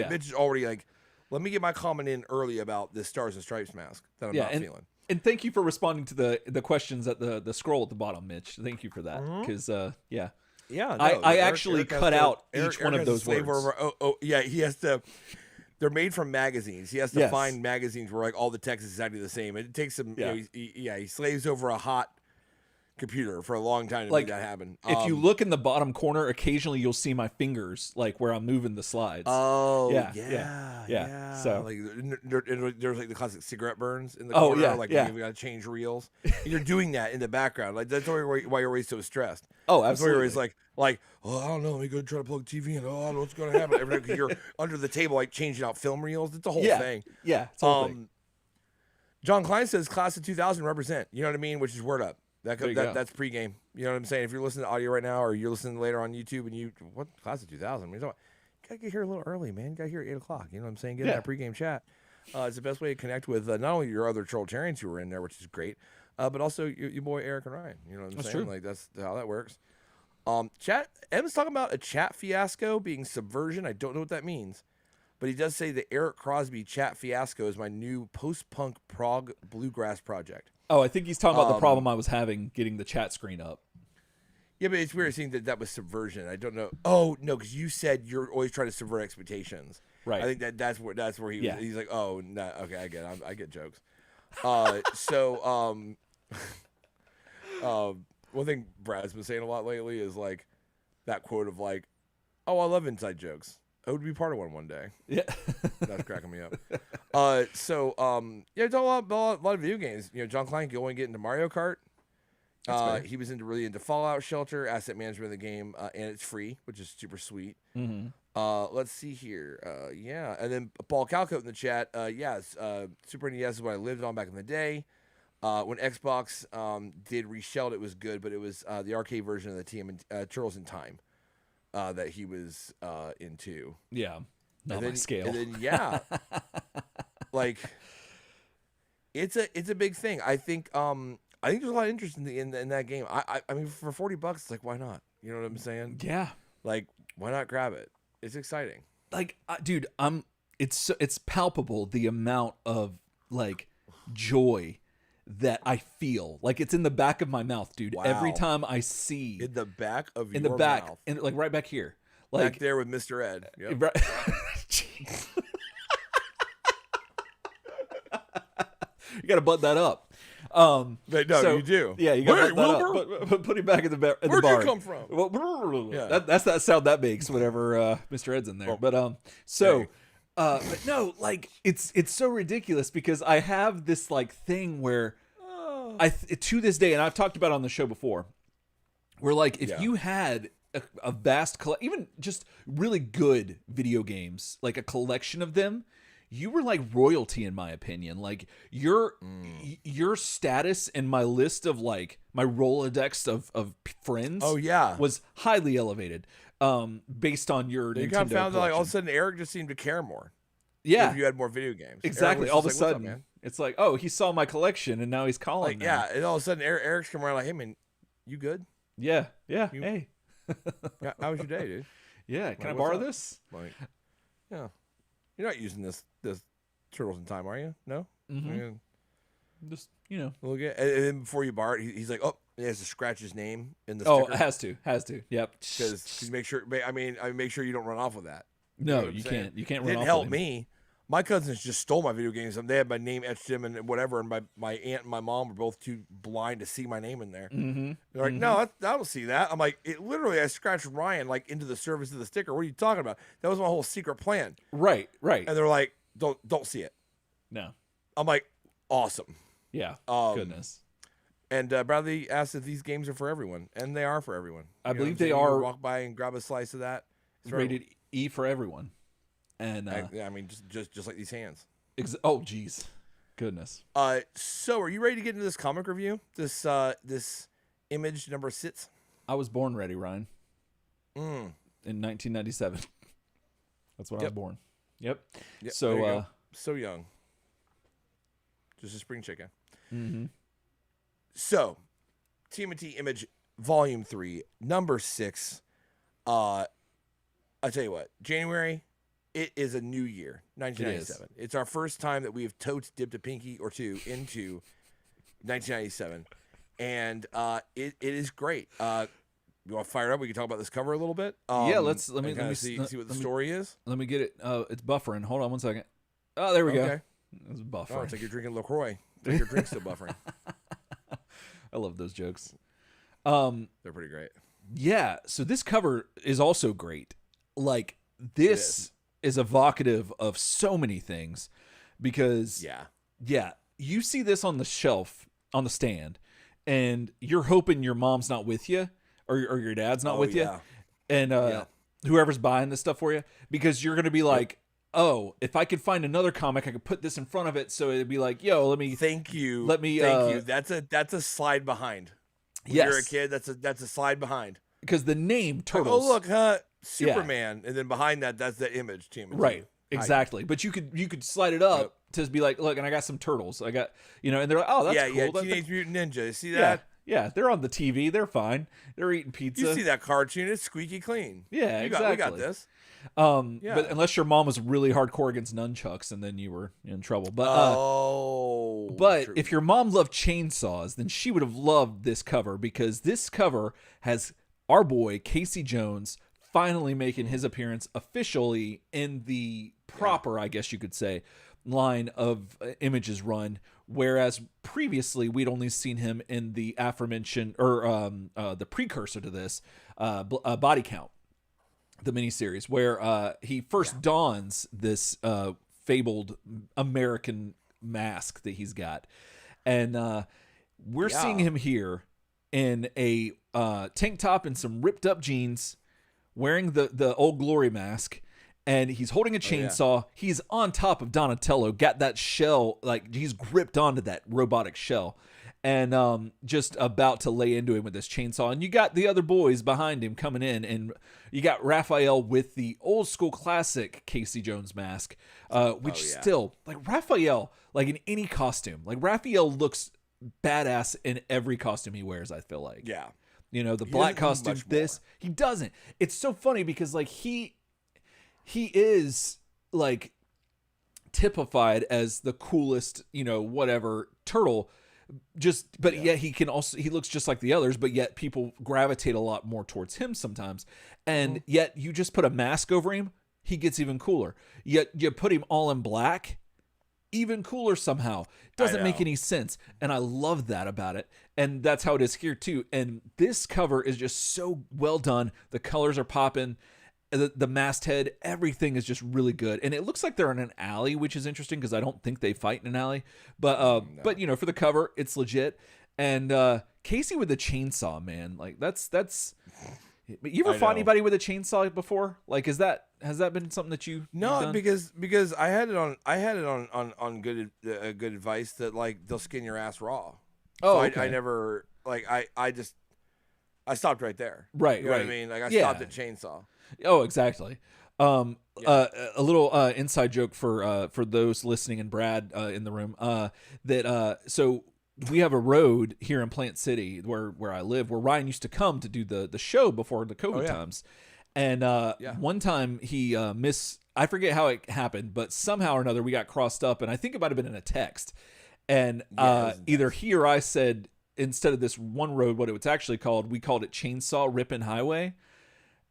[SPEAKER 2] Mitch is already like, let me get my comment in early about this Stars and Stripes mask that I'm not feeling.
[SPEAKER 1] And thank you for responding to the questions at the scroll at the bottom, Mitch. Thank you for that. Because I actually cut out each one of those words.
[SPEAKER 2] He has to. They're made from magazines. He has to find magazines where like all the text is exactly the same. It takes him. He slaves over a hot computer for a long time to make that happen.
[SPEAKER 1] If you look in the bottom corner, occasionally you'll see my fingers like where I'm moving the slides.
[SPEAKER 2] Oh,
[SPEAKER 1] yeah. So
[SPEAKER 2] like there's like the classic cigarette burns in the corner. You got to change reels. And you're doing that in the background. Like that's why you're always so stressed.
[SPEAKER 1] Oh, absolutely. That's why
[SPEAKER 2] you're always like, oh, I don't know. Let me go try to plug the TV in. Oh, I don't know what's going to happen. Because you're under the table, like changing out film reels. It's a whole thing.
[SPEAKER 1] Yeah. It's a whole thing.
[SPEAKER 2] John Klein says class of 2000 represent. You know what I mean? Which is word up. That's pregame. You know what I'm saying? If you're listening to audio right now, or you're listening later on YouTube, and what class of 2000? You gotta get here a little early, man. You gotta hear at 8:00. You know what I'm saying? Get in that pregame chat. It's the best way to connect with not only your other Turtletarians who are in there, which is great, but also your boy Eric and Ryan. You know what I'm saying?
[SPEAKER 1] True.
[SPEAKER 2] Like that's how that works. Chat. M's talking about a chat fiasco being subversion. I don't know what that means, but he does say the Eric Crosby chat fiasco is my new post-punk prog bluegrass project.
[SPEAKER 1] Oh, I think he's talking about the problem I was having getting the chat screen up.
[SPEAKER 2] Yeah, but it's weird seeing that was subversion. I don't know. Oh no, because you said you're always trying to subvert expectations.
[SPEAKER 1] Right.
[SPEAKER 2] I think that's where he was. He's like, oh no, okay, I get it. I get jokes. One thing Brad's been saying a lot lately is like that quote of like, oh, I love inside jokes. I would be part of one day.
[SPEAKER 1] Yeah.
[SPEAKER 2] That's cracking me up. It's a lot of video games. You know, John Klein can only get into Mario Kart. He was really into Fallout Shelter, asset management of the game, and it's free, which is super sweet.
[SPEAKER 1] Mm-hmm.
[SPEAKER 2] Let's see here. And then Paul Calcote in the chat. Super NES is what I lived on back in the day. When Xbox did Reshelled, it was good, but it was the arcade version of the TMNT Turtles in Time that he was into.
[SPEAKER 1] Yeah, not my scale.
[SPEAKER 2] And then like it's a big thing. I think there's a lot of interest in that game. I mean, for $40, it's like, why not? You know what I'm saying?
[SPEAKER 1] Yeah.
[SPEAKER 2] Like, why not grab it? It's exciting.
[SPEAKER 1] Like, dude, it's palpable the amount of like joy that I feel. Like it's in the back of my mouth, dude. Wow. Every time I see
[SPEAKER 2] in the back of
[SPEAKER 1] your
[SPEAKER 2] mouth,
[SPEAKER 1] and like right back here, like
[SPEAKER 2] back there with Mr. Ed. Yep.
[SPEAKER 1] Right. You got to button that up.
[SPEAKER 2] You do.
[SPEAKER 1] Yeah, you got to button that up. Put him back in the bar.
[SPEAKER 2] Where'd you come from?
[SPEAKER 1] Well, that's that sound that makes whenever Mr. Ed's in there. But But no, like it's so ridiculous because I have this like thing where to this day, and I've talked about it on the show before, where like if you had a vast even just really good video games, like a collection of them, you were like royalty in my opinion. Like your status in my list of like my Rolodex of friends was highly elevated based on your Nintendo
[SPEAKER 2] kind of found that like all of a
[SPEAKER 1] collection.
[SPEAKER 2] sudden Eric just seemed to care more.
[SPEAKER 1] Yeah.
[SPEAKER 2] If you had more video games.
[SPEAKER 1] Exactly. All of a
[SPEAKER 2] like, "What's up,
[SPEAKER 1] sudden,
[SPEAKER 2] man?"
[SPEAKER 1] it's like, oh, he saw my collection and now he's calling.
[SPEAKER 2] Like, yeah, and all of a sudden Eric's coming around like, "Hey man, you good?
[SPEAKER 1] Yeah. Hey.
[SPEAKER 2] How was your day, dude?
[SPEAKER 1] Yeah. Can I borrow this?
[SPEAKER 2] Like, yeah. You're not using this Turtles in Time, are you? No?
[SPEAKER 1] Mm-hmm. Just,
[SPEAKER 2] Look at, and then before you borrow it, he's like, oh, he has to scratch his name in the
[SPEAKER 1] sticker.
[SPEAKER 2] sticker.
[SPEAKER 1] Has to. Yep.
[SPEAKER 2] Because make sure you don't run off with that.
[SPEAKER 1] No, you can't. You can't run off with it.
[SPEAKER 2] Didn't help me. My cousins just stole my video games. They had my name etched in and whatever, and my aunt and my mom were both too blind to see my name in there.
[SPEAKER 1] Mm-hmm.
[SPEAKER 2] They're like, no, I don't see that. I'm like, I scratched Ryan like into the surface of the sticker. What are you talking about? That was my whole secret plan.
[SPEAKER 1] Right.
[SPEAKER 2] And they're like, don't see it.
[SPEAKER 1] No.
[SPEAKER 2] I'm like, awesome.
[SPEAKER 1] Yeah. Goodness.
[SPEAKER 2] And Bradley asked if these games are for everyone, and they are for everyone.
[SPEAKER 1] I believe they are.
[SPEAKER 2] Walk by and grab a slice of that.
[SPEAKER 1] It's rated E for everyone. And
[SPEAKER 2] I mean, just like these hands.
[SPEAKER 1] Oh, geez, goodness.
[SPEAKER 2] So are you ready to get into this comic review? This Image number 6.
[SPEAKER 1] I was born ready, Ryan. In 1997. That's when I was born. Yep. So
[SPEAKER 2] so young. Just a spring chicken.
[SPEAKER 1] Mm-hmm.
[SPEAKER 2] So, TMNT Image Volume 3, number 6. I'll tell you what, January. It is a new year, 1997. It's our first time that we have totes dipped a pinky or two into 1997, and it is great. You want to fire it up? We can talk about this cover a little bit.
[SPEAKER 1] Yeah, let me
[SPEAKER 2] see what the story is.
[SPEAKER 1] Let me get it. It's buffering. Hold on one second. Oh, there we go. It's buffering.
[SPEAKER 2] Oh, it's like you're drinking LaCroix. It's like your drink's still buffering.
[SPEAKER 1] I love those jokes.
[SPEAKER 2] They're pretty great.
[SPEAKER 1] Yeah. So this cover is also great. Like this is evocative of so many things because you see this on the shelf on the stand and you're hoping your mom's not with you or your dad's not with you and whoever's buying this stuff for you, because you're going to be like, oh, if I could find another comic, I could put this in front of it. So it'd be like, yo, let me
[SPEAKER 2] thank you. That's a slide behind. When you're a kid, that's a slide behind.
[SPEAKER 1] Because the name Turtles.
[SPEAKER 2] Like, oh, look, Superman, and then behind that's the Image team.
[SPEAKER 1] Right, exactly. But you could slide it up to be like, look, and I got some turtles. I got, and they're like, oh, that's cool.
[SPEAKER 2] Yeah, Teenage Mutant Ninja. You see that?
[SPEAKER 1] Yeah, they're on the TV. They're fine. They're eating pizza.
[SPEAKER 2] You see that cartoon? It's squeaky clean.
[SPEAKER 1] Yeah, exactly.
[SPEAKER 2] We got this.
[SPEAKER 1] But unless your mom was really hardcore against nunchucks, and then you were in trouble. But if your mom loved chainsaws, then she would have loved this cover, because this cover has our boy Casey Jones finally making his appearance officially in the proper, I guess you could say, line of Images run, whereas previously we'd only seen him in the aforementioned, or the precursor to this, Body Count, the miniseries, where he first dons this fabled American mask that he's got, and we're seeing him here in a tank top and some ripped up jeans, wearing the Old Glory mask, and he's holding a chainsaw. He's on top of Donatello, got that shell, like he's gripped onto that robotic shell, and just about to lay into him with this chainsaw. And you got the other boys behind him coming in, and you got Raphael with the old school classic Casey Jones mask, which still, like, Raphael, like in any costume, like Raphael looks badass in every costume he wears, I feel like.
[SPEAKER 2] Yeah.
[SPEAKER 1] The black costume, he doesn't. It's so funny because like he is like typified as the coolest, whatever turtle, yet he looks just like the others, but yet people gravitate a lot more towards him sometimes. And yet you just put a mask over him, he gets even cooler. Yet you put him all in black, even cooler somehow. Doesn't make any sense. And I love that about it. And that's how it is here too. And this cover is just so well done. The colors are popping. the masthead, everything is just really good. And it looks like they're in an alley, which is interesting because I don't think they fight in an alley. But
[SPEAKER 2] No.
[SPEAKER 1] but you know, for the cover, it's legit. And Casey with the chainsaw, man, like that's. You ever fought anybody with a chainsaw before? Like, has that been something that you've done?
[SPEAKER 2] because I had it on good advice that like they'll skin your ass raw.
[SPEAKER 1] Oh,
[SPEAKER 2] so
[SPEAKER 1] okay.
[SPEAKER 2] I never like I stopped right there.
[SPEAKER 1] Right,
[SPEAKER 2] you know what I mean? Like I stopped at chainsaw.
[SPEAKER 1] Oh, exactly. A little inside joke for those listening and Brad in the room. So we have a road here in Plant City where I live, where Ryan used to come to do the show before the COVID times. And one time he I forget how it happened, but somehow or another we got crossed up, and I think it might have been in a text. And either he or I said, instead of this one road, what it was actually called, we called it Chainsaw Rippin' Highway.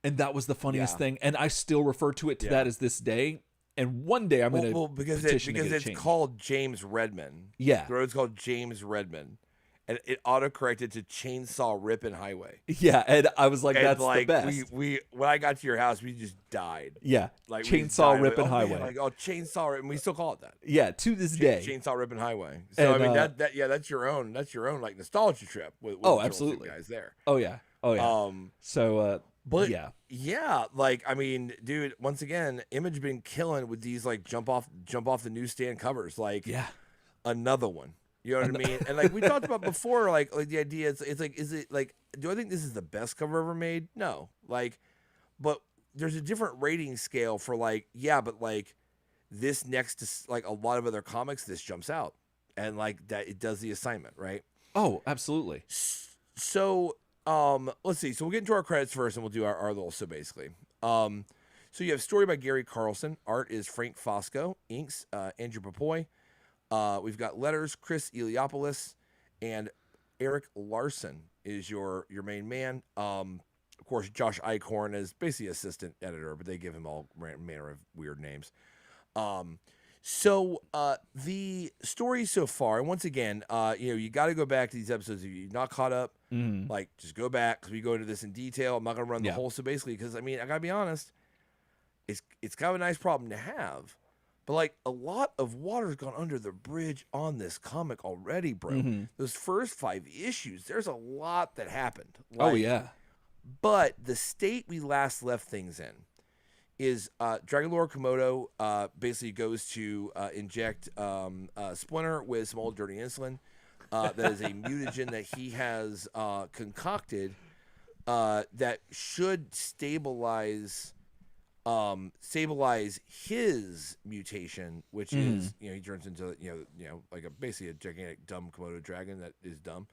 [SPEAKER 1] And that was the funniest thing. And I still refer to it to that as this day. And one day I'm going to
[SPEAKER 2] because it's called James Redman.
[SPEAKER 1] Yeah.
[SPEAKER 2] The road's called James Redman. And it autocorrected to Chainsaw Rippin' Highway.
[SPEAKER 1] Yeah, and I was like, that's
[SPEAKER 2] like,
[SPEAKER 1] the best.
[SPEAKER 2] We when I got to your house, we just died.
[SPEAKER 1] Yeah,
[SPEAKER 2] like
[SPEAKER 1] Chainsaw Rippin' Highway.
[SPEAKER 2] Man, like, Chainsaw, and we still call it that.
[SPEAKER 1] Yeah, to this day.
[SPEAKER 2] Chainsaw Rippin' Highway. So,
[SPEAKER 1] and,
[SPEAKER 2] I mean, that's your own like nostalgia trip with
[SPEAKER 1] absolutely,
[SPEAKER 2] guys there.
[SPEAKER 1] Oh yeah.
[SPEAKER 2] But yeah, like, I mean, dude, once again, Image been killing with these like jump off the newsstand covers, like another one. You know what I mean? And like we talked about before, like the idea it's like, is it like, do I think this is the best cover ever made? No. Like, but there's a different rating scale for like, but like this next to like a lot of other comics, this jumps out. And like that it does the assignment, right?
[SPEAKER 1] Oh, absolutely.
[SPEAKER 2] So let's see. So we'll get into our credits first and we'll do our little basically. So you have story by Gary Carlson, art is Frank Fosco, inks Andrew Papoy. We've got letters, Chris Eliopoulos, and Eric Larson is your main man. Of course, Josh Eichhorn is basically assistant editor, but they give him all manner of weird names. So the story so far, and once again, you got to go back to these episodes if you're not caught up. Like, just go back because we go into this in detail. I'm not going to run the whole basically because I mean I got to be honest, it's kind of a nice problem to have. But, like, a lot of water's gone under the bridge on this comic already, bro. Those first 5 issues, there's a lot that happened.
[SPEAKER 1] Like, oh, yeah.
[SPEAKER 2] But the state we last left things in is Dragon Lord Komodo basically goes to inject Splinter with some old dirty insulin. That is a mutagen that he has concocted that should stabilize his mutation, which is, he turns into, like basically a gigantic dumb Komodo dragon that is dumb.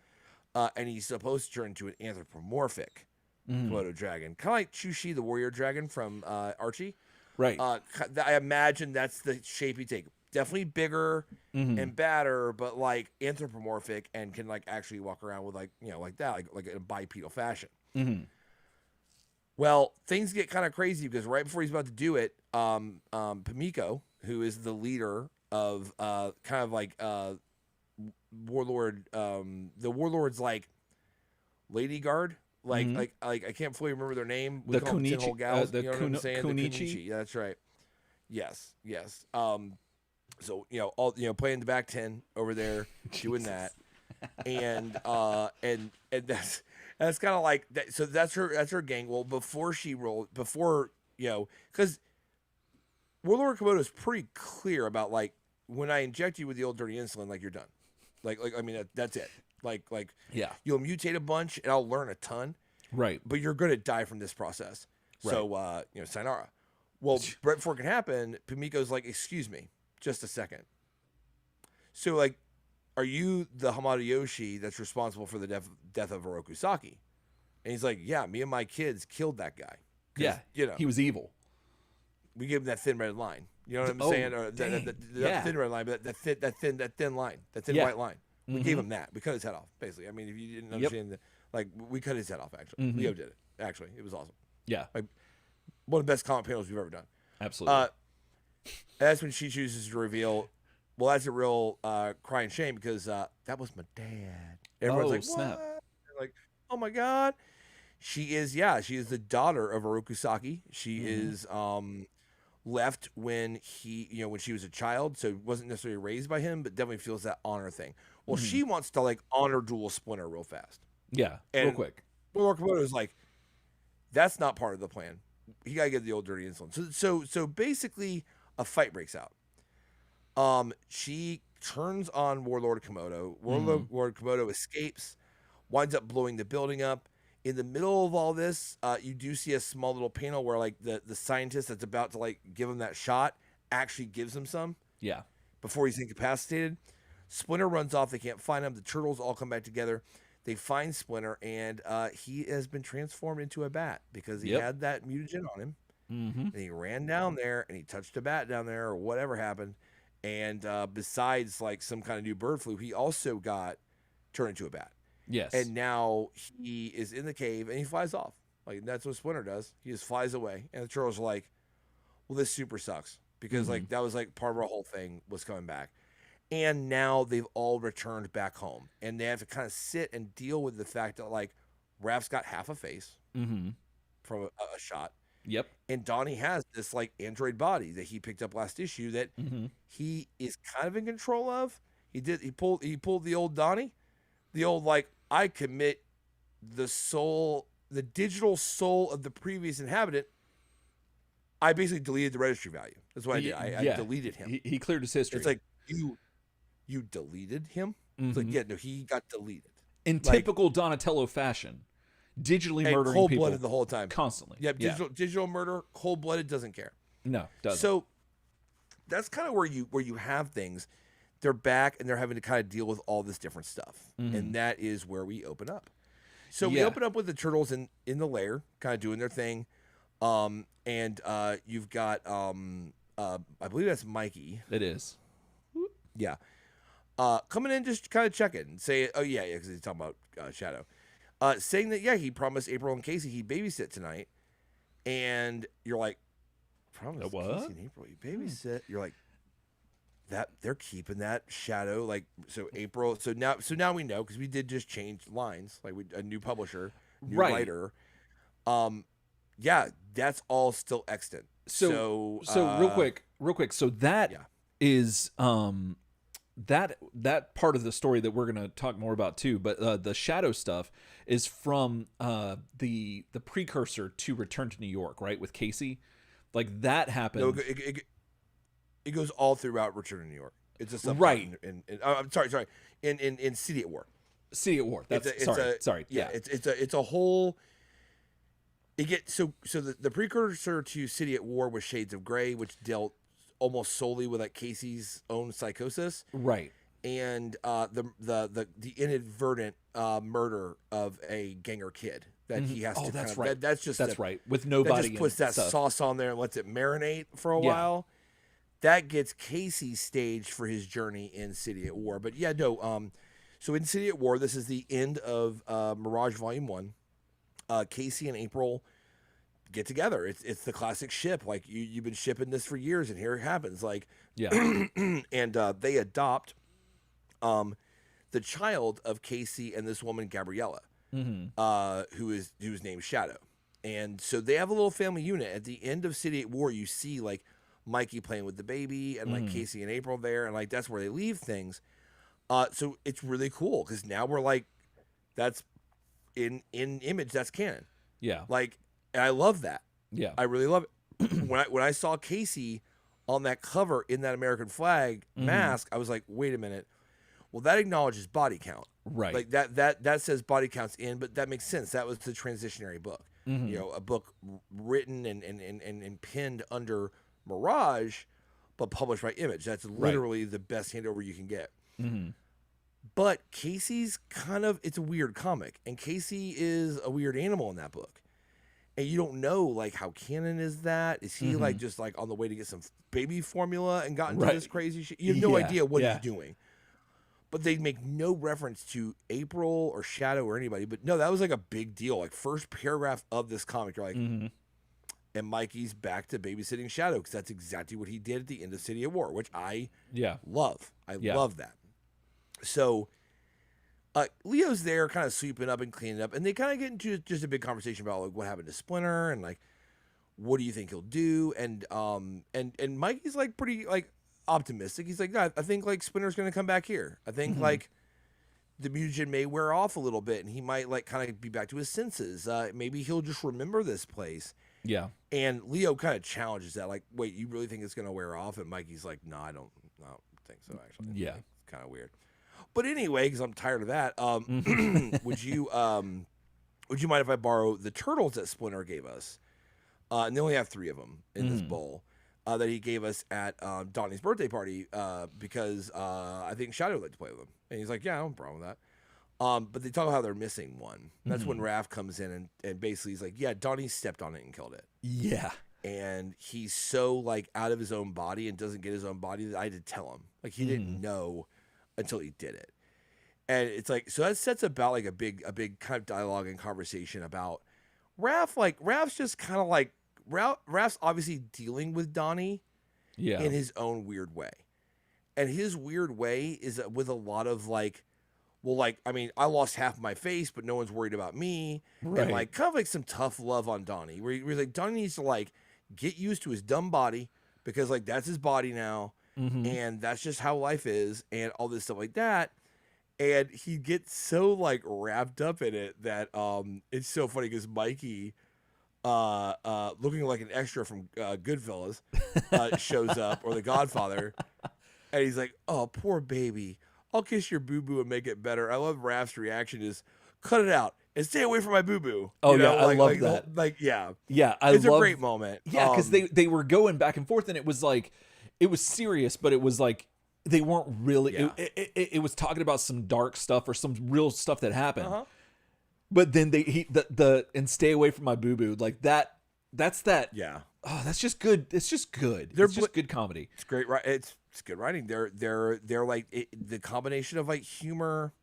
[SPEAKER 2] And he's supposed to turn into an anthropomorphic Komodo dragon. Kind of like Chushi, the warrior dragon from Archie.
[SPEAKER 1] Right.
[SPEAKER 2] I imagine that's the shape he take. Definitely bigger and badder, but like anthropomorphic and can like actually walk around with like that, like in a bipedal fashion. Well, things get kind of crazy because right before he's about to do it, Pimiko, who is the leader of kind of like Warlord, the Warlord's like lady guard, like I can't fully remember their name. We call them Tin-Hole Gals. You know what I'm saying?
[SPEAKER 1] Kunichi.
[SPEAKER 2] Yeah, that's right. Yes. So all playing the back 10 over there, doing that, and that's kind of like that. So that's her gang. Well, because Warlord Komodo is pretty clear about like when I inject you with the old dirty insulin, like you're done. Like I mean that's it. Like you'll mutate a bunch and I'll learn a ton.
[SPEAKER 1] Right.
[SPEAKER 2] But you're gonna die from this process. Right. So sayonara. Well, right before it can happen, Pimiko's like, excuse me, just a second. So like, are you the Hamada Yoshi that's responsible for the death of Oroku Saki? And he's like, yeah, me and my kids killed that guy.
[SPEAKER 1] Yeah, he was evil.
[SPEAKER 2] We gave him that thin red line. You know what I'm saying? Or the thin red line, but that thin line, that thin white line. We gave him that. We cut his head off, basically. I mean, if you didn't understand, we cut his head off, actually. Leo did it, actually. It was awesome.
[SPEAKER 1] Yeah.
[SPEAKER 2] Like, one of the best comic panels we've ever done.
[SPEAKER 1] Absolutely.
[SPEAKER 2] That's when she chooses to reveal, well, that's a real crying shame because that was my dad. Everyone's like,
[SPEAKER 1] snap.
[SPEAKER 2] What? Like, oh my God. She is the daughter of Orokusaki. She is left when when she was a child, so wasn't necessarily raised by him, but definitely feels that honor thing. Well, she wants to like honor duel Splinter real fast.
[SPEAKER 1] Yeah,
[SPEAKER 2] and
[SPEAKER 1] real quick.
[SPEAKER 2] Well, Komodo's like, that's not part of the plan. You gotta get the old dirty insulin. So basically, a fight breaks out. She turns on Warlord Komodo. Warlord Komodo escapes, winds up blowing the building up. In the middle of all this, you do see a small little panel where like the scientist that's about to like give him that shot actually gives him some.
[SPEAKER 1] Yeah.
[SPEAKER 2] Before he's incapacitated. Splinter runs off. They can't find him. The turtles all come back together. They find Splinter, and he has been transformed into a bat because he had that mutagen on him. And he ran down there, and he touched a bat down there, or whatever happened. And besides like some kind of new bird flu, he also got turned into a bat.
[SPEAKER 1] Yes.
[SPEAKER 2] And now he is in the cave, and he flies off. Like, that's what Splinter does. He just flies away. And the turtles are like, well, this super sucks. Because, like, that was, like, part of our whole thing was coming back. And now they've all returned back home. And they have to kind of sit and deal with the fact that, like, Raph's got half a face from a shot.
[SPEAKER 1] Yep.
[SPEAKER 2] And Donnie has this, like, android body that he picked up last issue that he is kind of in control of. He pulled the old Donnie. The old, like, I commit the digital soul of the previous inhabitant. I basically deleted the registry value. That's what I did. I deleted him.
[SPEAKER 1] He cleared his history.
[SPEAKER 2] It's like, you deleted him? It's like, yeah, no, he got deleted.
[SPEAKER 1] In typical Donatello fashion, digitally murdering
[SPEAKER 2] cold-blooded
[SPEAKER 1] people
[SPEAKER 2] the whole time.
[SPEAKER 1] Constantly.
[SPEAKER 2] Yep, digital murder, cold-blooded, doesn't care.
[SPEAKER 1] No, doesn't.
[SPEAKER 2] So that's kind of where you have things. They're back, and they're having to kind of deal with all this different stuff. And that is where we open up. So we open up with the turtles in the lair, kind of doing their thing. And you've got, I believe that's Mikey.
[SPEAKER 1] It is.
[SPEAKER 2] Yeah. Coming in, just kind of checking and say, oh, yeah, because he's talking about Shadow. Saying that, he promised April and Casey he'd babysit tonight. And you're like, promised Casey and April he'd babysit? You're like, that they're keeping that Shadow, like, so April. So now we know, because we did just change lines, like a new publisher, new writer. Yeah, that's all still extant. So
[SPEAKER 1] real quick. So that is that part of the story that we're going to talk more about too. But the Shadow stuff is from the precursor to Return to New York, right? With Casey, like that happened.
[SPEAKER 2] No, it goes all throughout Return to New York. It's a subplot
[SPEAKER 1] right.
[SPEAKER 2] I'm sorry. In City at War.
[SPEAKER 1] City at War. That's sorry.
[SPEAKER 2] Yeah, it's a whole. It gets so the precursor to City at War was Shades of Grey, which dealt almost solely with like Casey's own psychosis,
[SPEAKER 1] right?
[SPEAKER 2] And the inadvertent murder of a ganger kid that he has to.
[SPEAKER 1] That's
[SPEAKER 2] right. That's
[SPEAKER 1] right. With nobody,
[SPEAKER 2] that just puts that sauce on there and lets it marinate for a while. That gets Casey staged for his journey in City at War. But so in City at War, this is the end of Mirage Volume 1. Casey and April get together. It's the classic ship. Like you've been shipping this for years, and here it happens. Like, and they adopt the child of Casey and this woman Gabriella, who's named Shadow. And so they have a little family unit. At the end of City at War, you see like Mikey playing with the baby, and like Casey and April there, and like that's where they leave things. So it's really cool because now we're like, that's in Image, that's canon.
[SPEAKER 1] Yeah.
[SPEAKER 2] Like, and I love that.
[SPEAKER 1] Yeah.
[SPEAKER 2] I really love it. when I saw Casey on that cover in that American flag mask, I was like, wait a minute. Well, that acknowledges body count.
[SPEAKER 1] Right.
[SPEAKER 2] Like that says body counts in, but that makes sense. That was the transitionary book. You know, a book written and pinned under Mirage, but published by Image. That's literally the best handover you can get. But Casey's it's a weird comic, and Casey is a weird animal in that book. And you don't know, like, how canon is that? Is he, like, just, like, on the way to get some baby formula and got into this crazy shit? You have no idea what he's doing. But they make no reference to April or Shadow or anybody. But, no, that was, like, a big deal. Like, first paragraph of this comic, you're like, and Mikey's back to babysitting Shadow, because that's exactly what he did at the end of City of War, which I love. I love that. So Leo's there kind of sweeping up and cleaning up, and they kind of get into just a big conversation about like what happened to Splinter and like what do you think he'll do, and Mikey's like pretty like optimistic. He's like, I think like Splinter's gonna come back here. I think like the mutagen may wear off a little bit and he might like kind of be back to his senses. Maybe he'll just remember this place.
[SPEAKER 1] Yeah.
[SPEAKER 2] And Leo kind of challenges that, like, wait, you really think it's gonna wear off? And Mikey's like, no, I don't think so actually.
[SPEAKER 1] Yeah.
[SPEAKER 2] It's kind of weird. But anyway, because I'm tired of that, would you mind if I borrow the turtles that Splinter gave us? And they only have 3 of them in this bowl that he gave us at Donnie's birthday party because I think Shadow would like to play with them. And he's like, yeah, I don't have a problem with that. But they talk about how they're missing one. That's when Raph comes in and basically he's like, yeah, Donnie stepped on it and killed it.
[SPEAKER 1] Yeah.
[SPEAKER 2] And he's so like out of his own body and doesn't get his own body that I had to tell him. Like he didn't know until he did it. And it's like, so that sets about like a big kind of dialogue and conversation about Raph. Like Raph's just kind of like, Raph's obviously dealing with Donnie in his own weird way. And his weird way is with a lot of like, well, like, I mean, I lost half my face, but no one's worried about me. Right. And like kind of like some tough love on Donnie where he's like, Donnie needs to like get used to his dumb body because like that's his body now. And that's just how life is and all this stuff like that. And he gets so like wrapped up in it that it's so funny because Mikey, looking like an extra from Goodfellas, shows up, or The Godfather, and he's like, "Oh, poor baby, I'll kiss your boo boo and make it better." I love Raph's reaction is, "Cut it out and stay away from my boo boo."
[SPEAKER 1] Oh yeah, I love that.
[SPEAKER 2] Yeah, it's a great moment.
[SPEAKER 1] Yeah, because they were going back and forth, and it was like, it was serious, but it was like they weren't really. Yeah. It was talking about some dark stuff or some real stuff that happened. But then and stay away from my boo boo, like that. That's that.
[SPEAKER 2] Yeah.
[SPEAKER 1] Oh, that's just good. It's just good. It's just good comedy.
[SPEAKER 2] It's great. Right. It's good writing. They're like the combination of like humor,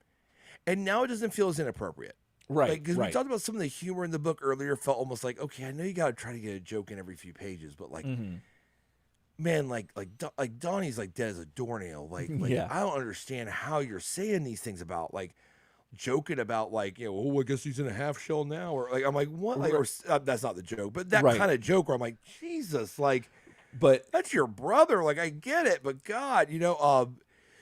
[SPEAKER 2] and now it doesn't feel as inappropriate.
[SPEAKER 1] Right.
[SPEAKER 2] Because we talked about some of the humor in the book earlier. Felt almost like, okay, I know you got to try to get a joke in every few pages, but like, man, like Donnie's like dead as a doornail. Like I don't understand how you're saying these things about like. Joking about like, I guess he's in a half shell now, or like I'm like what, like, or that's not the joke, but that kind of joke where I'm like, Jesus, like,
[SPEAKER 1] but
[SPEAKER 2] that's your brother, like I get it, but God,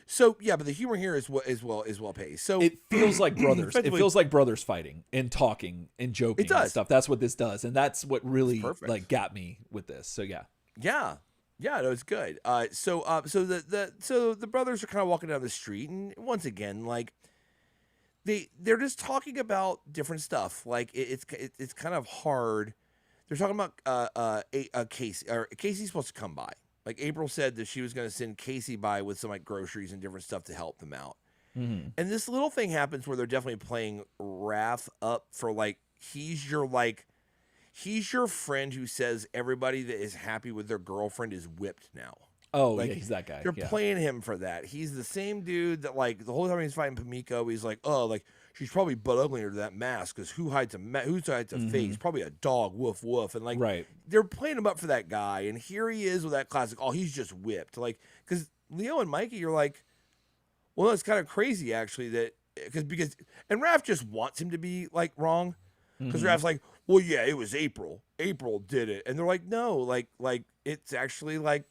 [SPEAKER 2] so yeah, but the humor here is well paced. So
[SPEAKER 1] it feels like brothers. It feels like brothers fighting and talking and joking and stuff. That's what this does, and that's what really like got me with this. So yeah, no, it's good. So the brothers are kind of walking down the street, and once again, like. They're just talking about different stuff. Like it's kind of hard. They're talking about Casey. Or Casey's supposed to come by. Like April said that she was going to send Casey by with some like groceries and different stuff to help them out. And this little thing happens where they're definitely playing Raph up for like he's your friend who says everybody that is happy with their girlfriend is whipped now. Oh, like, yeah, he's that guy.
[SPEAKER 2] They're playing him for that. He's the same dude that, like, the whole time he's fighting Pamiko, he's like, oh, like, she's probably butt ugly under that mask because who hides a face? Probably a dog, woof, woof. And, like, they're playing him up for that guy. And here he is with that classic, oh, he's just whipped. Like, because Leo and Mikey, you're like, well, it's kind of crazy, actually, that, because, and Raph just wants him to be, like, wrong. Because Raph's like, well, yeah, it was April. April did it. And they're like, no, like, it's actually, like,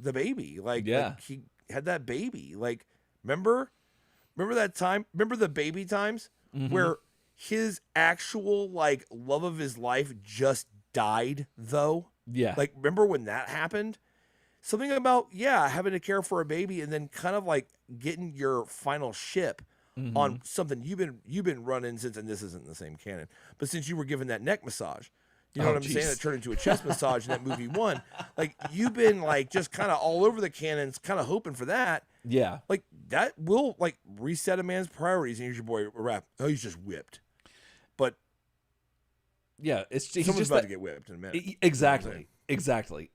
[SPEAKER 2] the baby, like he had that baby. Like, remember that time? Remember the baby times where his actual like love of his life just died, though. Yeah, like remember when that happened? Something about having to care for a baby and then kind of like getting your final ship on something you've been running since, and this isn't the same canon, but since you were given that neck massage. You know what I'm saying? It turned into a chest massage in that movie 1. Like, you've been, like, just kind of all over the canons, kind of hoping for that. Yeah. Like, that will, like, reset a man's priorities. And here's your boy, Raph. Oh, he's just whipped. But,
[SPEAKER 1] yeah,
[SPEAKER 2] someone's just about to get whipped in a minute.
[SPEAKER 1] Exactly.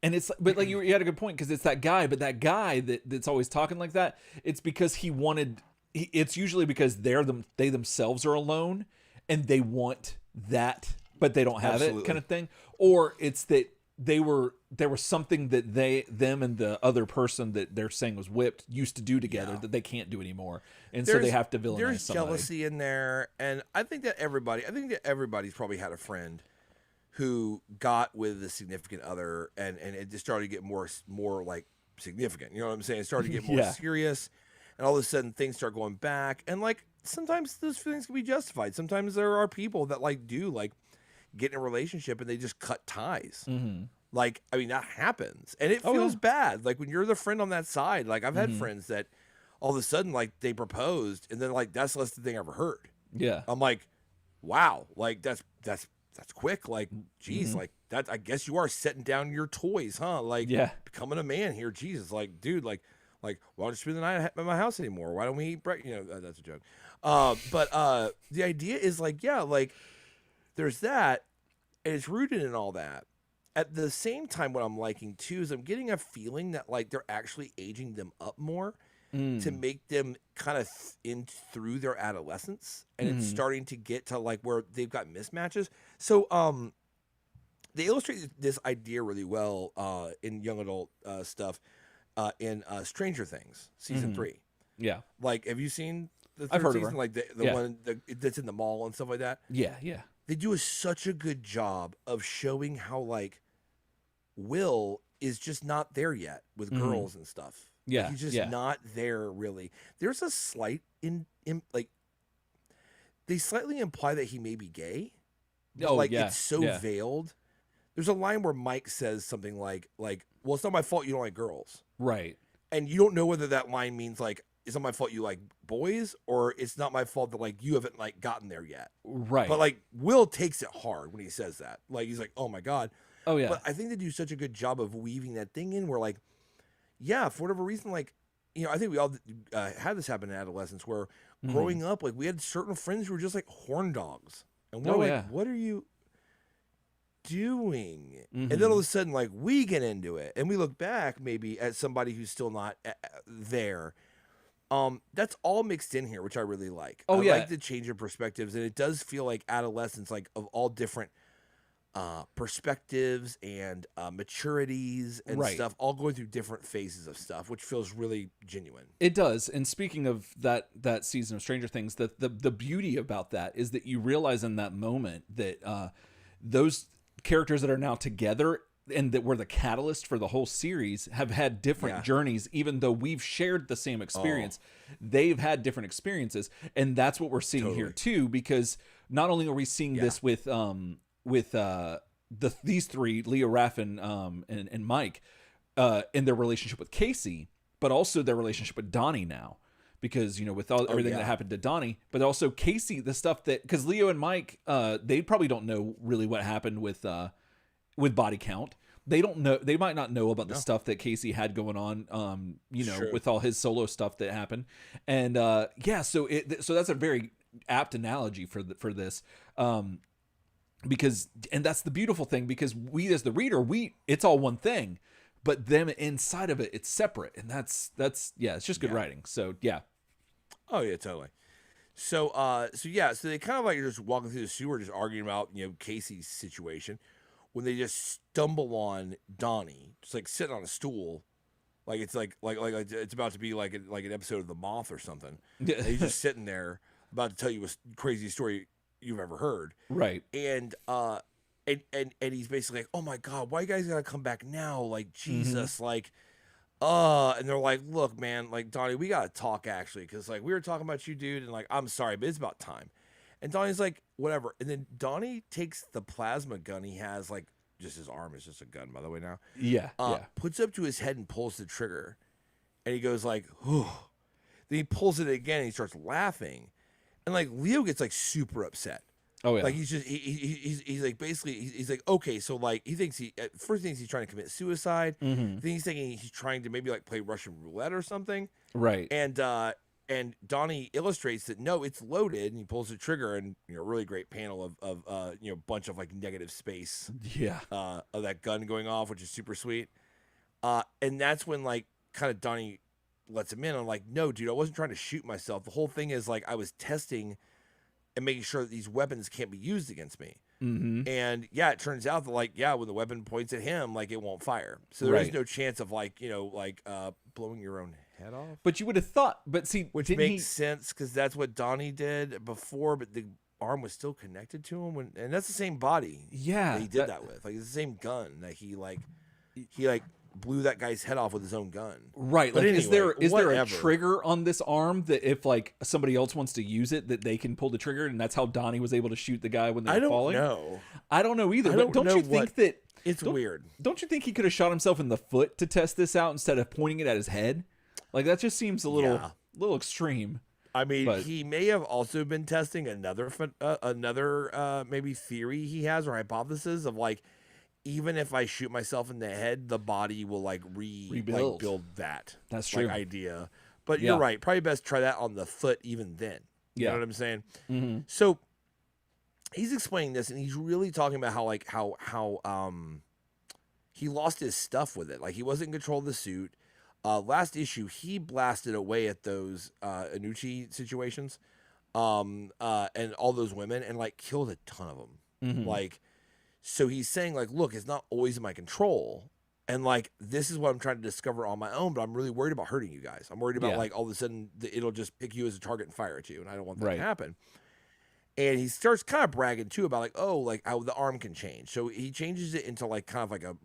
[SPEAKER 1] And it's, but, like, you had a good point, because it's that guy, but that guy that's always talking like that, it's because it's usually because they themselves are alone, and they want that, but they don't have it kind of thing. Or it's that there was something that them and the other person that they're saying was whipped used to do together that they can't do anymore, and so they have to villainize
[SPEAKER 2] There's
[SPEAKER 1] somebody.
[SPEAKER 2] jealousy in there, and I think that everybody's probably had a friend who got with a significant other, and it just started to get more like significant. You know what I'm saying? It started to get more serious, and all of a sudden things start going back, and like sometimes those feelings can be justified. Sometimes there are people that like do like get in a relationship and they just cut ties. Like, I mean, that happens, and it feels bad. Like when you're the friend on that side. Like I've had friends that all of a sudden like they proposed, and then like that's the last thing I ever heard.
[SPEAKER 1] Yeah,
[SPEAKER 2] I'm like, wow, like that's quick. Like, geez, like that. I guess you are setting down your toys, huh? Like, becoming a man here. Jesus, like, dude, like, why don't you spend the night at my house anymore? Why don't we eat breakfast? You know, that's a joke. But the idea is like, yeah, like there's that, and it's rooted in all that. At the same time, what I'm liking too is I'm getting a feeling that like they're actually aging them up more to make them kind of in through their adolescence, and it's starting to get to like where they've got mismatches. So they illustrate this idea really well in young adult stuff in Stranger Things season 3.
[SPEAKER 1] Yeah,
[SPEAKER 2] like have you seen the
[SPEAKER 1] I've heard
[SPEAKER 2] season?
[SPEAKER 1] of her.
[SPEAKER 2] Like the one that's in the mall and stuff like that.
[SPEAKER 1] Yeah.
[SPEAKER 2] They do such a good job of showing how like Will is just not there yet with girls and stuff.
[SPEAKER 1] Yeah,
[SPEAKER 2] like, he's just not there really. There's a slight in like they slightly imply that he may be gay. But it's so veiled. There's a line where Mike says something like, well, it's not my fault you don't like girls.
[SPEAKER 1] Right.
[SPEAKER 2] And you don't know whether that line means like it's not my fault you like boys, or it's not my fault that like you haven't like gotten there yet.
[SPEAKER 1] Right.
[SPEAKER 2] But like Will takes it hard when he says that. Like he's like, oh my God.
[SPEAKER 1] Oh yeah.
[SPEAKER 2] But I think they do such a good job of weaving that thing in where like, yeah, for whatever reason, like, you know, I think we all had this happen in adolescence where growing up, like we had certain friends who were just like horn dogs. And we're like, what are you doing? And then all of a sudden, like we get into it and we look back maybe at somebody who's still not there. That's all mixed in here, which I really like. I like the change of perspectives, and it does feel like adolescence, like of all different perspectives and maturities and stuff, all going through different phases of stuff, which feels really genuine.
[SPEAKER 1] It does. And speaking of that season of Stranger Things, the beauty about that is that you realize in that moment that those characters that are now together and that were the catalyst for the whole series have had different journeys. Even though we've shared the same experience, they've had different experiences, and that's what we're seeing here too. Because not only are we seeing this with these three, Leo, Raph, and Mike, in their relationship with Casey, but also their relationship with Donnie now, because you know with everything that happened to Donnie, but also Casey, the stuff that because Leo and Mike, they probably don't know really what happened with Body Count. They don't know. They might not know about the stuff that Casey had going on. With all his solo stuff that happened, and so that's a very apt analogy for this. Because that's the beautiful thing, because we as the reader, it's all one thing, but them inside of it, it's separate, and that's it's just good writing. So
[SPEAKER 2] oh yeah, totally. So they kind of like are just walking through the sewer, just arguing about Casey's situation, when they just stumble on Donnie, just like sitting on a stool, like it's like it's about to be like an episode of The Moth or something. And he's just sitting there about to tell you a crazy story you've ever heard,
[SPEAKER 1] right?
[SPEAKER 2] And he's basically like, oh my God, why you guys gotta come back now? Like Jesus, and they're like, look, man, like Donnie, we gotta talk actually, because like we were talking about you, dude, and like I'm sorry, but it's about time. And Donnie's like, whatever. And then Donnie takes the plasma gun he has, like just his arm is just a gun, by the way now. Puts it up to his head and pulls the trigger, and he goes like, whew. Then he pulls it again and he starts laughing. And like Leo gets like super upset.
[SPEAKER 1] Oh yeah.
[SPEAKER 2] Like he's just he's like basically he's like, okay, so like he thinks first thinks he's trying to commit suicide. Then he's thinking he's trying to maybe like play Russian roulette or something.
[SPEAKER 1] Right.
[SPEAKER 2] And Donnie illustrates that no, it's loaded, and he pulls the trigger, and really great panel of bunch of like negative space.
[SPEAKER 1] Yeah.
[SPEAKER 2] Of that gun going off, which is super sweet. And that's when like kind of Donnie lets him in. I'm like, no, dude, I wasn't trying to shoot myself. The whole thing is like I was testing and making sure that these weapons can't be used against me. And yeah, it turns out that like when the weapon points at him, like it won't fire. So there is no chance of like blowing your own head off.
[SPEAKER 1] But you would have thought. But see,
[SPEAKER 2] which makes sense because that's what Donnie did before. But the arm was still connected to him, and that's the same body.
[SPEAKER 1] Yeah,
[SPEAKER 2] that he did that with. Like it's the same gun that he blew that guy's head off with his own gun.
[SPEAKER 1] Right. But like, anyway, is there a trigger on this arm that if like somebody else wants to use it, that they can pull the trigger, and that's how Donnie was able to shoot the guy when they were falling? I don't know either. But don't you think that
[SPEAKER 2] it's weird?
[SPEAKER 1] Don't you think he could have shot himself in the foot to test this out instead of pointing it at his head? Like that just seems a little extreme.
[SPEAKER 2] I mean, he may have also been testing another maybe theory he has or hypothesis of like, even if I shoot myself in the head, the body will like rebuild build that.
[SPEAKER 1] That's true.
[SPEAKER 2] Idea. But you're right. Probably best try that on the foot even then. You know what I'm saying?
[SPEAKER 1] Mm-hmm.
[SPEAKER 2] So he's explaining this, and he's really talking about how he lost his stuff with it. Like he wasn't in control of the suit. Last issue, he blasted away at those Anuchi situations, and all those women, and like killed a ton of them.
[SPEAKER 1] Mm-hmm.
[SPEAKER 2] Like. So he's saying, like, look, it's not always in my control. And, like, this is what I'm trying to discover on my own, but I'm really worried about hurting you guys. I'm worried about, like, all of a sudden it'll just pick you as a target and fire at you, and I don't want that to happen. And he starts kind of bragging, too, about, like, how the arm can change. So he changes it into, like, kind of like a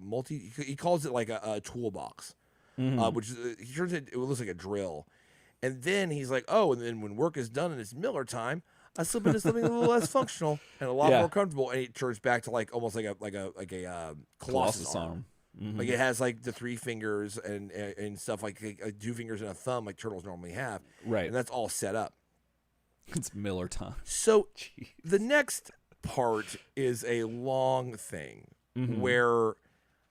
[SPEAKER 2] he calls it, like, a toolbox, which is, he turns it looks like a drill. And then he's like, and then when work is done and it's Miller time, I slip into something a little less functional and a lot more comfortable, and it turns back to like almost like a Colossus arm.
[SPEAKER 1] Mm-hmm.
[SPEAKER 2] Like it has like the 3 fingers and stuff like 2 fingers and a thumb like turtles normally have.
[SPEAKER 1] Right,
[SPEAKER 2] and that's all set up.
[SPEAKER 1] It's Miller time.
[SPEAKER 2] So the next part is a long thing where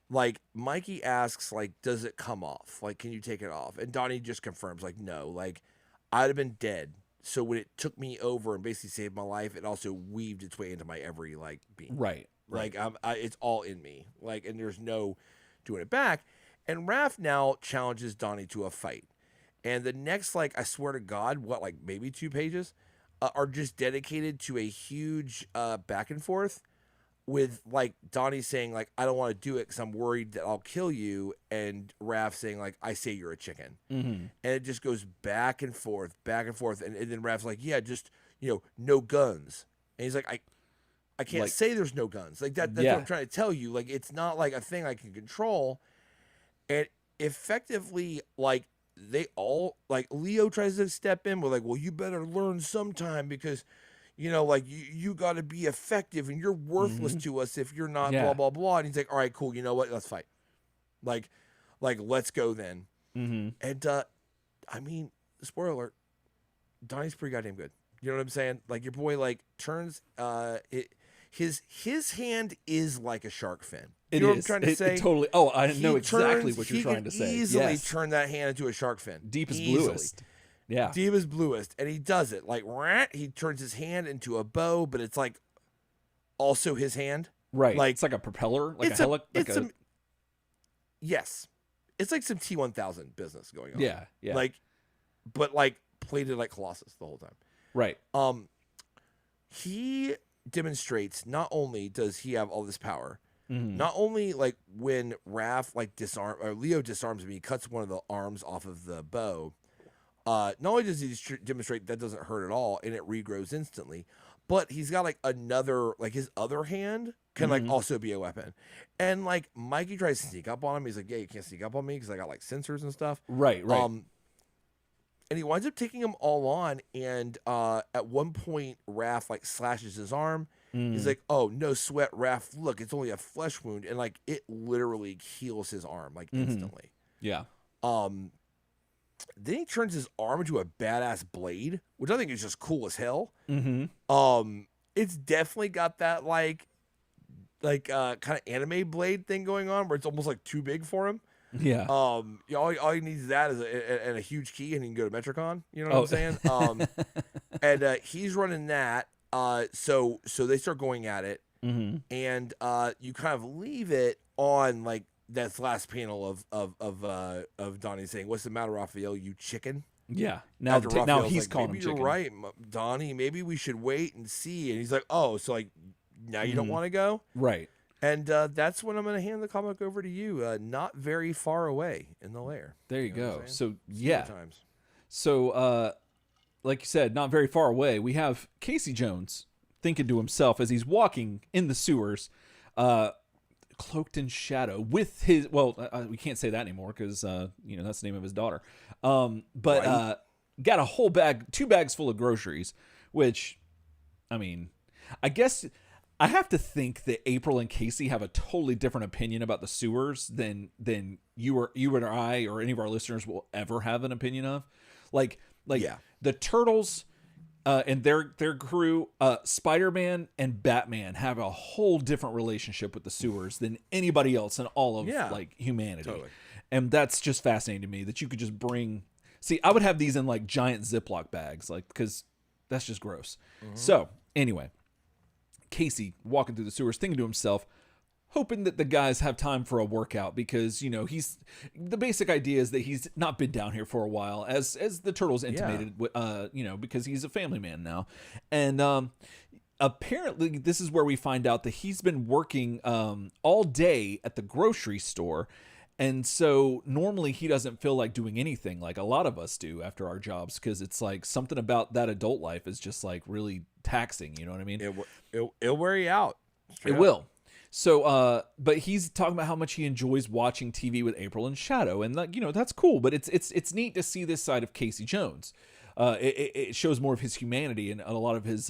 [SPEAKER 2] like Mikey asks like, does it come off? Like, can you take it off? And Donnie just confirms like, no. Like I'd have been dead. So when it took me over and basically saved my life, it also weaved its way into my every like being.
[SPEAKER 1] Right.
[SPEAKER 2] Like it's all in me. Like, and there's no doing it back. And Raph now challenges Donnie to a fight. And the next, like, I swear to God, like maybe 2 pages are just dedicated to a huge back and forth with like Donnie saying like, I don't want to do it because I'm worried that I'll kill you, and Raph saying like, I say you're a chicken. And it just goes back and forth, and then Raph's like, yeah, just no guns. And he's like, I can't like, say there's no guns. Like that's what I'm trying to tell you. Like it's not like a thing I can control. And effectively, like they all like Leo tries to step in with like, well, you better learn sometime because like you got to be effective, and you're worthless to us if you're not blah, blah, blah. And he's like, all right, cool. You know what? Let's fight. Like let's go then. And, I mean, spoiler alert, Donnie's pretty goddamn good. You know what I'm saying? Like your boy, like turns, his hand is like a shark fin. You know what I'm trying to say?
[SPEAKER 1] Totally. Oh, I know exactly what you're trying to say.
[SPEAKER 2] He can easily turn that hand into a shark fin.
[SPEAKER 1] Deepest, bluest. Yeah.
[SPEAKER 2] Deepest, bluest. And he does it. Like, he turns his hand into a bow, but it's like also his hand.
[SPEAKER 1] Right.
[SPEAKER 2] Like,
[SPEAKER 1] it's like a propeller,
[SPEAKER 2] yes. It's like some T-1000 business going on.
[SPEAKER 1] Yeah.
[SPEAKER 2] Like, but like plated like Colossus the whole time.
[SPEAKER 1] Right.
[SPEAKER 2] He demonstrates not only does he have all this power, not only like when Raph like Leo disarms him, he cuts one of the arms off of the bow. Not only does he demonstrate that doesn't hurt at all and it regrows instantly, but he's got like another, like his other hand can like also be a weapon. And like Mikey tries to sneak up on him. He's like, yeah, you can't sneak up on me because I got like sensors and stuff.
[SPEAKER 1] Right.
[SPEAKER 2] And he winds up taking them all on. And at one point, Raph like slashes his arm. He's like, oh, no sweat, Raph. Look, it's only a flesh wound. And like it literally heals his arm like instantly.
[SPEAKER 1] Yeah.
[SPEAKER 2] Then he turns his arm into a badass blade, which I think is just cool as hell. It's definitely got that like kind of anime blade thing going on where it's almost like too big for him.
[SPEAKER 1] Yeah.
[SPEAKER 2] All he needs is that and a huge key, and he can go to Metricon. You know what I'm saying? And he's running that. So they start going at it, and you kind of leave it on like that last panel of Donnie saying, "What's the matter, Raphael? You chicken?"
[SPEAKER 1] Yeah. Now he's
[SPEAKER 2] like,
[SPEAKER 1] calling
[SPEAKER 2] maybe
[SPEAKER 1] him chicken.
[SPEAKER 2] You're right, Donnie. Maybe we should wait and see. And he's like, "Oh, so like now you don't want to go.
[SPEAKER 1] Right.
[SPEAKER 2] And that's when I'm going to hand the comic over to you. Not very far away in the lair.
[SPEAKER 1] There you go. So
[SPEAKER 2] Times.
[SPEAKER 1] So like you said, not very far away, we have Casey Jones thinking to himself as he's walking in the sewers, cloaked in shadow with his, we can't say that anymore because, that's the name of his daughter. Got a whole bag, 2 bags full of groceries, which, I mean, I guess I have to think that April and Casey have a totally different opinion about the sewers than you and I or any of our listeners will ever have an opinion of. The Turtles and their crew, Spider-Man and Batman have a whole different relationship with the sewers than anybody else in all of humanity. Totally. And that's just fascinating to me that you could just bring. See, I would have these in like giant Ziploc bags, because that's just gross. Mm-hmm. So anyway, Casey walking through the sewers, thinking to himself, hoping that the guys have time for a workout because, the basic idea is that he's not been down here for a while, as the Turtles intimated, because he's a family man now. And apparently this is where we find out that he's been working all day at the grocery store. And so normally he doesn't feel like doing anything like a lot of us do after our jobs, because it's like something about that adult life is just like really taxing. You know what I mean?
[SPEAKER 2] It'll wear you out.
[SPEAKER 1] It will. So, but he's talking about how much he enjoys watching TV with April and Shadow, and that's cool. But it's neat to see this side of Casey Jones. It shows more of his humanity, and a lot of his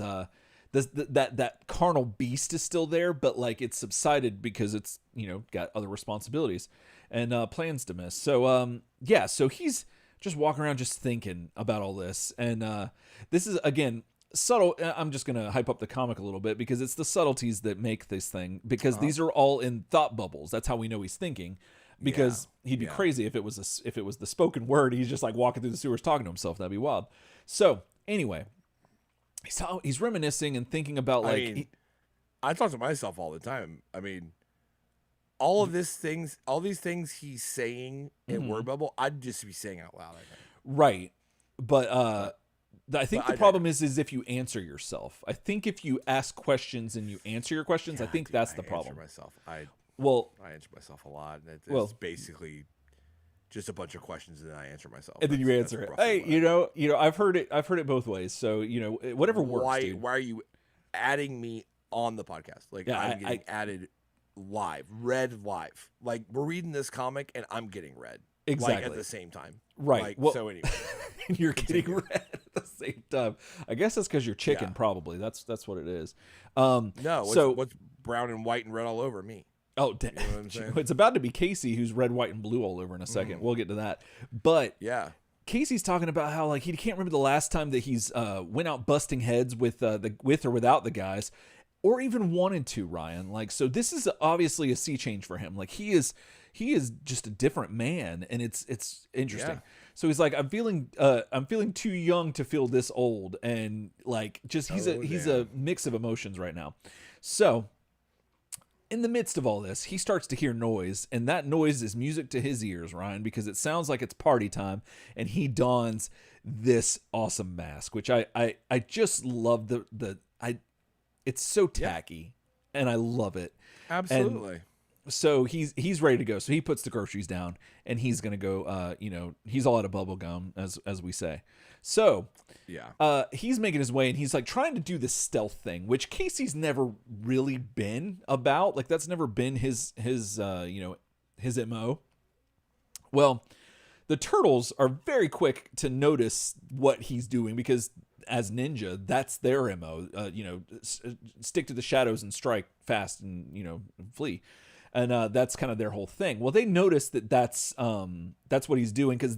[SPEAKER 1] that carnal beast is still there, but like it's subsided because it's got other responsibilities and plans to miss. So so he's just walking around just thinking about all this, and this is again subtle. I'm just gonna hype up the comic a little bit because it's the subtleties that make this thing, because these are all in thought bubbles. That's how we know he's thinking, because he'd be crazy if it was the spoken word. He's just like walking through the sewers talking to himself. That'd be wild. So anyway, he's reminiscing and thinking about
[SPEAKER 2] I talk to myself all the time. I mean, all these things he's saying in word bubble, I'd just be saying out loud. I think.
[SPEAKER 1] Right, but I think the problem is if you answer yourself. I think if you ask questions and you answer your questions, I think that's the problem.
[SPEAKER 2] I answer myself a lot. It's basically just a bunch of questions and then I answer myself.
[SPEAKER 1] And then you answer it. Hey, I've heard it both ways. So, whatever works, dude.
[SPEAKER 2] Why are you adding me on the podcast? Like, I'm getting added live, read live. Like, we're reading this comic and I'm getting read.
[SPEAKER 1] Exactly.
[SPEAKER 2] Like, at the same time.
[SPEAKER 1] Right.
[SPEAKER 2] So anyway.
[SPEAKER 1] You're getting read at the same time. I guess that's because you're chicken, probably. That's what it is.
[SPEAKER 2] What's brown and white and red all over me?
[SPEAKER 1] Oh, damn. You know what I'm saying? It's about to be Casey, who's red, white, and blue all over in a second. We'll get to that. But Casey's talking about how he can't remember the last time that he's went out busting heads with or without the guys, or even wanted to, Ryan. So this is obviously a sea change for him. He is just a different man, and it's interesting. Yeah. So he's like, I'm feeling too young to feel this old, and he's a mix of emotions right now. So in the midst of all this, he starts to hear noise, and that noise is music to his ears, Ryan, because it sounds like it's party time, and he dons this awesome mask, which I just love it's so tacky, and I love it.
[SPEAKER 2] Absolutely.
[SPEAKER 1] And so he's ready to go. So he puts the groceries down and he's going to go, he's all out of bubble gum, as we say. So he's making his way and he's trying to do this stealth thing, which Casey's never really been about. That's never been his MO. Well, the Turtles are very quick to notice what he's doing because as ninja, that's their MO, stick to the shadows and strike fast and, flee. And that's kind of their whole thing. Well, they notice that's what he's doing because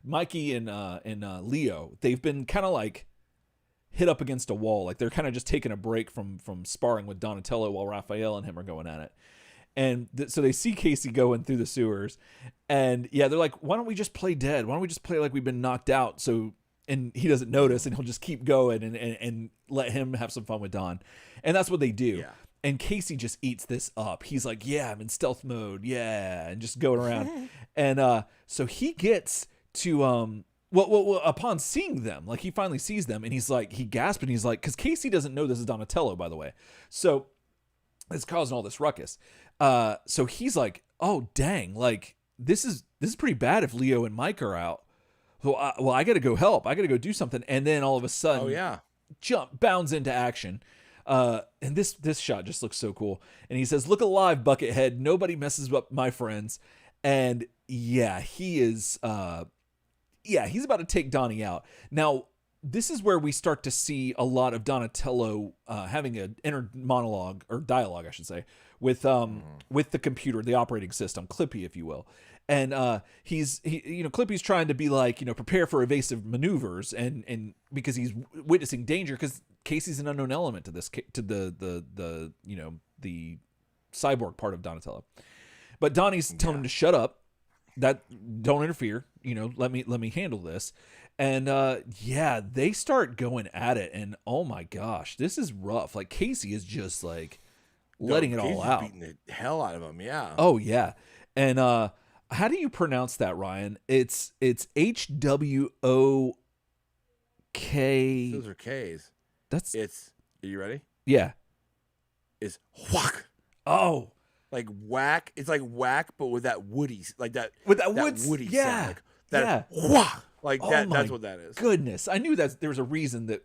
[SPEAKER 1] Mikey and Leo, they've been kind of hit up against a wall. They're kind of just taking a break from sparring with Donatello while Raphael and him are going at it. And so they see Casey going through the sewers, and they're like, "Why don't we just play dead? Why don't we just play like we've been knocked out?" And he doesn't notice, and he'll just keep going and let him have some fun with Don. And that's what they do. Yeah. And Casey just eats this up. He's like, yeah, I'm in stealth mode. Yeah. And just going around. And so he gets to, upon seeing them, he finally sees them and he's like, he gasps and he's like, because Casey doesn't know this is Donatello, by the way. So It's causing all this ruckus. So he's like, oh dang, like this is pretty bad if Leo and Mike are out. Well, I got to go help. I got to go do something. And then all of a sudden, bounds into action. And this shot just looks so cool. And he says, "Look alive, Buckethead. Nobody messes up my friends." And yeah, he is. He's about to take Donnie out. Now, this is where we start to see a lot of Donatello having an inner monologue, or dialogue, I should say, with the computer, the operating system, Clippy, if you will. And Clippy's trying to be like, prepare for evasive maneuvers, and because he's witnessing danger, because Casey's an unknown element to this, to the cyborg part of Donatello. But Donnie's telling him to shut up. That don't interfere. Let me handle this. And they start going at it, and oh my gosh, this is rough. Like Casey is just like letting it all out,
[SPEAKER 2] beating the hell out of him. Yeah.
[SPEAKER 1] Oh yeah. And how do you pronounce that, Ryan? It's HWOK.
[SPEAKER 2] Those are K's. Are you ready?
[SPEAKER 1] Yeah.
[SPEAKER 2] It's whack.
[SPEAKER 1] Oh.
[SPEAKER 2] Like whack. It's like whack, but with that woody, like that.
[SPEAKER 1] With that
[SPEAKER 2] woody
[SPEAKER 1] yeah.
[SPEAKER 2] sound. Like that. Whack. Like that.
[SPEAKER 1] Oh
[SPEAKER 2] that's what that is.
[SPEAKER 1] Goodness, I knew that there was a reason that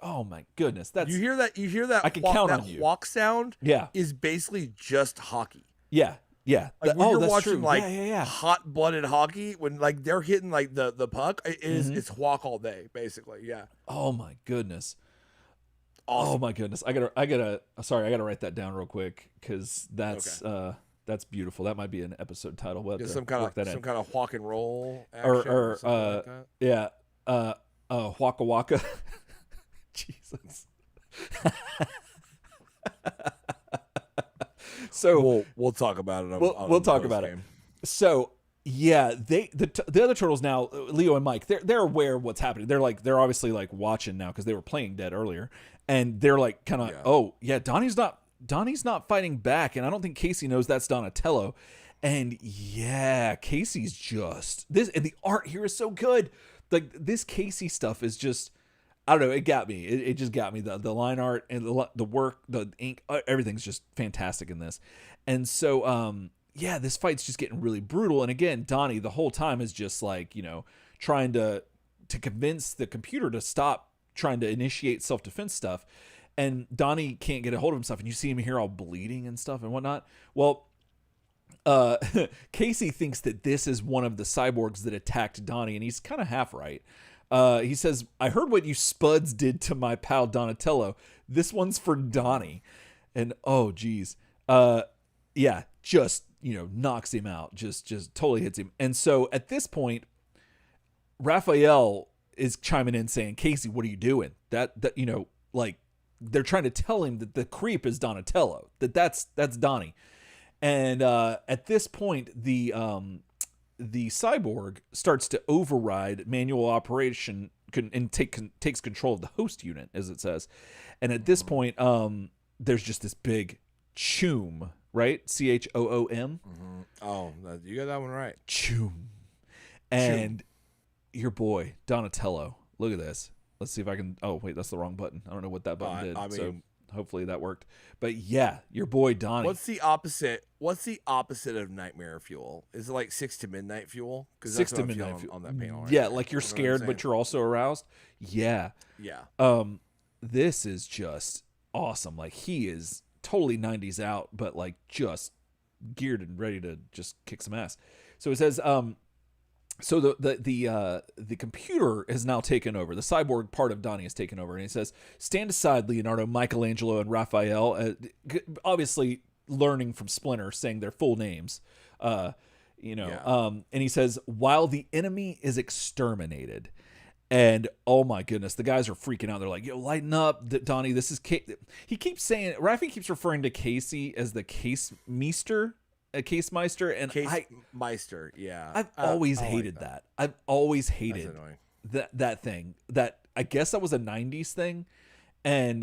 [SPEAKER 1] Oh my goodness, that's.
[SPEAKER 2] You hear that?
[SPEAKER 1] I can count on you.
[SPEAKER 2] Walk sound.
[SPEAKER 1] Yeah.
[SPEAKER 2] Is basically just hockey.
[SPEAKER 1] Yeah. Yeah.
[SPEAKER 2] Like when you're watching
[SPEAKER 1] true.
[SPEAKER 2] like hot-blooded hockey, when like they're hitting like the puck, it's walk all day basically. Yeah.
[SPEAKER 1] Oh my goodness.
[SPEAKER 2] Awesome.
[SPEAKER 1] Oh my goodness. I gotta write that down real quick, because that's beautiful. That might be an episode title. We'll
[SPEAKER 2] some kind of walk and roll action or something like that.
[SPEAKER 1] Waka Waka. Jesus. So
[SPEAKER 2] we'll talk about it.
[SPEAKER 1] We'll talk about it. So yeah, the other turtles now, Leo and Mike, they're aware of what's happening. They're obviously like watching now, because they were playing dead earlier, and they're like kind of Donnie's not fighting back, and I don't think Casey knows that's Donatello. And yeah, Casey's just this, and the art here is so good. Like this Casey stuff is just, I don't know, it got me. It just got me. The line art and the work, the ink, everything's just fantastic in this. And so this fight's just getting really brutal. And again, Donnie the whole time is just like, trying to convince the computer to stop trying to initiate self-defense stuff. And Donnie can't get a hold of himself, and you see him here all bleeding and stuff and whatnot. Well, Casey thinks that this is one of the cyborgs that attacked Donnie, and he's kind of half right. He says, "I heard what you spuds did to my pal Donatello. This one's for Donnie." And oh geez. Just, knocks him out, just totally hits him. And so at this point, Raphael is chiming in saying, "Casey, what are you doing?" That like they're trying to tell him that the creep is Donatello, that's Donnie. And at this point, the cyborg starts to override manual operation and takes control of the host unit, as it says. And at this point, there's just this big choom, right? CHOOM.
[SPEAKER 2] Mm-hmm. Oh, you got that one right.
[SPEAKER 1] Choom. And your boy Donatello. Look at this. Let's see if I can. Oh wait, that's the wrong button. I don't know what that button did. So hopefully that worked. But yeah, your boy Donnie.
[SPEAKER 2] What's the opposite of nightmare fuel? Is it like 6 to midnight fuel? Because
[SPEAKER 1] 6 to midnight fuel
[SPEAKER 2] on that panel. Right?
[SPEAKER 1] Yeah, like you're scared, but you're also aroused. Yeah.
[SPEAKER 2] Yeah.
[SPEAKER 1] This is just awesome. Like he is totally 90s out, but like just geared and ready to just kick some ass. So it says, so the computer has now taken over. The cyborg part of Donnie has taken over, and he says, "Stand aside, Leonardo, Michelangelo, and Raphael." Obviously, learning from Splinter, saying their full names. And he says, "While the enemy is exterminated." And oh my goodness, the guys are freaking out. They're like, "Yo, lighten up, Donnie. This is He keeps saying, Rafi keeps referring to Casey as the Case Meister. A Case Meister, and
[SPEAKER 2] Meister, yeah.
[SPEAKER 1] I've always hated that. I've always hated that thing. That I guess that was a 90s thing, and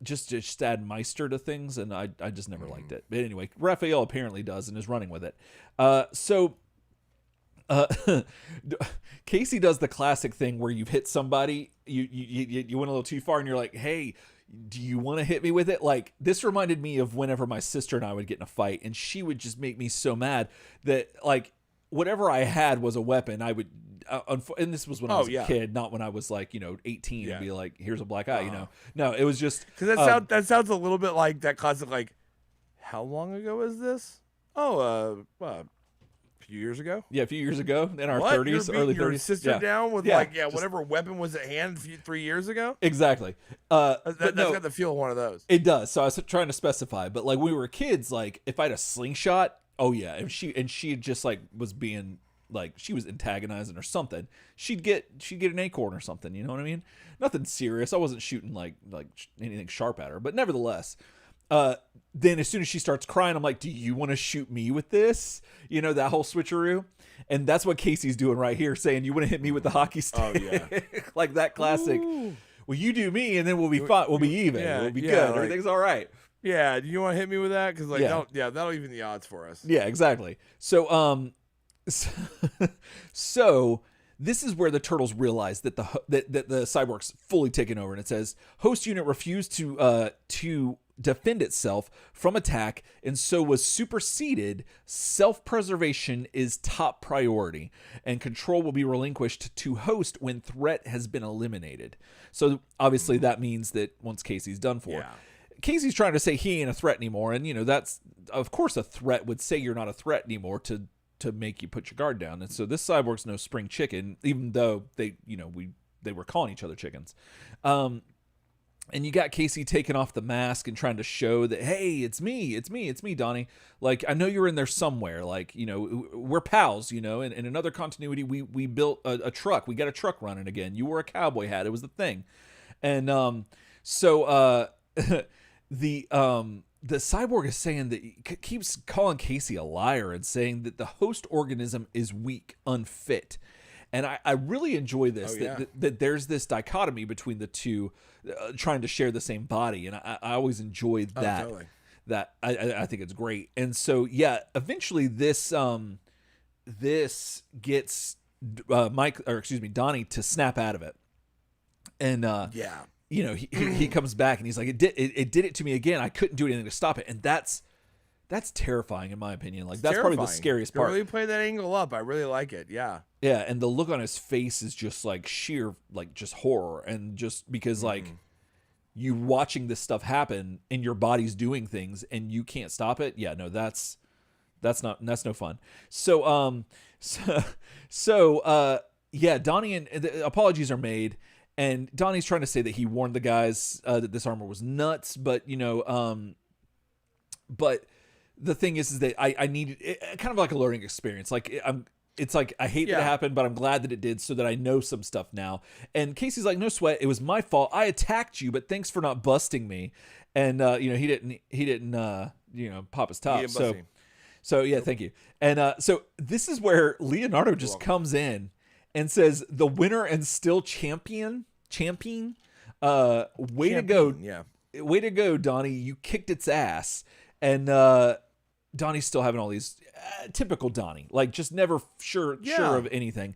[SPEAKER 1] just add Meister to things, and I just never liked it. But anyway, Raphael apparently does and is running with it. Casey does the classic thing where you've hit somebody, you went a little too far, and you're like, "Hey, do you want to hit me with it? Like, this reminded me of whenever my sister and I would get in a fight, and she would just make me so mad that, like, whatever I had was a weapon. I would, and this was when I was a kid, not when I was like, 18 and be like, here's a black eye, No, it was just.
[SPEAKER 2] Because that sounds a little bit like that classic, like, how long ago is this? Oh, a few years ago?
[SPEAKER 1] Yeah, a few years ago in our 30s, early 30s.
[SPEAKER 2] Your sister down with whatever weapon was at hand 3 years ago?
[SPEAKER 1] Exactly.
[SPEAKER 2] That's got the feel of one of those.
[SPEAKER 1] It does. So I was trying to specify, but like when we were kids, like if I had a slingshot, oh yeah, and she just like was being like she was antagonizing or something, she'd get an acorn or something. You know what I mean? Nothing serious. I wasn't shooting like anything sharp at her, but nevertheless. Then as soon as she starts crying, I'm like, do you want to shoot me with this? That whole switcheroo. And that's what Casey's doing right here, saying, you want to hit me with the hockey stick? Oh, yeah. Like that classic. Ooh. Well, you do me, and then we'll be fine. We'll be even. Yeah, we'll be good. Like, everything's all right.
[SPEAKER 2] Yeah. Do you want to hit me with that? Because that'll even the odds for us.
[SPEAKER 1] Yeah, exactly. So, so this is where the Turtles realize that the cyborg's fully taken over, and it says host unit refused to defend itself from attack and so was superseded. Self-preservation is top priority, and control will be relinquished to host when threat has been eliminated. So obviously that means that once Casey's done for. Yeah. Casey's trying to say he ain't a threat anymore, and that's of course a threat would say you're not a threat anymore to make you put your guard down. And so this cyborg's no spring chicken, even though they were calling each other chickens. And you got Casey taking off the mask and trying to show that, hey, it's me, Donnie. Like, I know you're in there somewhere. Like, we're pals, In another continuity, we built a truck. We got a truck running again. You wore a cowboy hat. It was the thing. And so the cyborg is saying that keeps calling Casey a liar and saying that the host organism is weak, unfit. And I really enjoy this, that there's this dichotomy between the two trying to share the same body. And I always enjoy that. Totally. That I think it's great. And so, eventually this gets Donnie to snap out of it. And, he comes back and he's like, it did it to me again. I couldn't do anything to stop it. And that's terrifying in my opinion. Like, that's probably the scariest part.
[SPEAKER 2] Really play that angle up. I really like it. Yeah.
[SPEAKER 1] Yeah. And the look on his face is just like sheer, like just horror. And just because like you watching this stuff happen and your body's doing things and you can't stop it. Yeah, no, that's no fun. So, Donnie and the apologies are made. And Donnie's trying to say that he warned the guys that this armor was nuts, but but the thing is that I needed it, kind of like a learning experience. Like it's like I hate that it happened, but I'm glad that it did, so that I know some stuff now. And Casey's like, no sweat, it was my fault. I attacked you, but thanks for not busting me. And he didn't pop his top. So yeah, thank you. And so this is where Leonardo just comes in and says, the winner and still champion. Way to go, Donnie. You kicked its ass. And Donnie's still having all these typical Donnie, like just never sure of anything.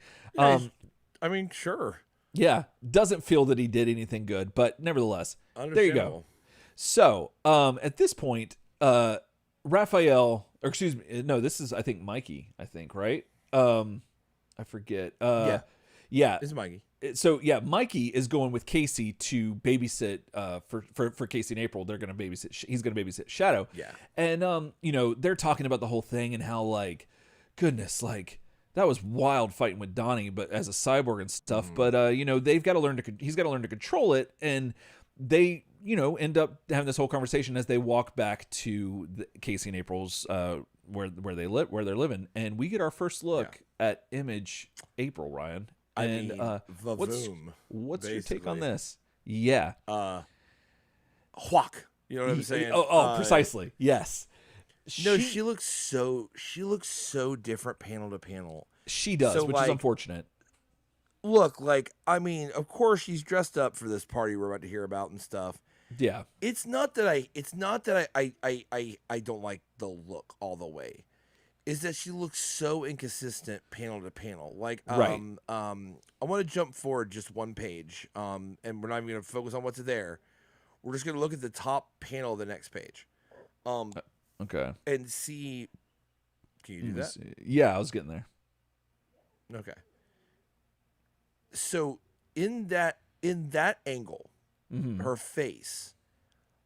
[SPEAKER 2] Sure.
[SPEAKER 1] Yeah, doesn't feel that he did anything good, but nevertheless, there you go. So at this point, Raphael, or excuse me, no, this is I think Mikey. I think right. I forget. Yeah,
[SPEAKER 2] this is Mikey.
[SPEAKER 1] So Mikey is going with Casey to babysit for Casey and April. They're going to babysit. He's going to babysit Shadow.
[SPEAKER 2] Yeah.
[SPEAKER 1] And they're talking about the whole thing and how like, goodness, like that was wild fighting with Donnie, but as a cyborg and stuff. But they've got to learn to. He's got to learn to control it, and they end up having this whole conversation as they walk back to Casey and April's where they're living, and we get our first look at Image April, Ryan. And what's your take on this? Yeah.
[SPEAKER 2] Hwak. You know what I'm saying?
[SPEAKER 1] Precisely. Yes.
[SPEAKER 2] She looks so different panel to panel.
[SPEAKER 1] She does, which is unfortunate.
[SPEAKER 2] Look, of course she's dressed up for this party we're about to hear about and stuff.
[SPEAKER 1] Yeah.
[SPEAKER 2] It's not that I don't like the look all the way. Is that she looks so inconsistent panel to panel. Like,
[SPEAKER 1] right.
[SPEAKER 2] I want to jump forward just one page, and we're not even going to focus on what's there. we're just gonna look at the top panel of the next page,
[SPEAKER 1] okay,
[SPEAKER 2] and see. Can you do that?
[SPEAKER 1] See. Yeah, I was getting there.
[SPEAKER 2] Okay. So in that angle, her face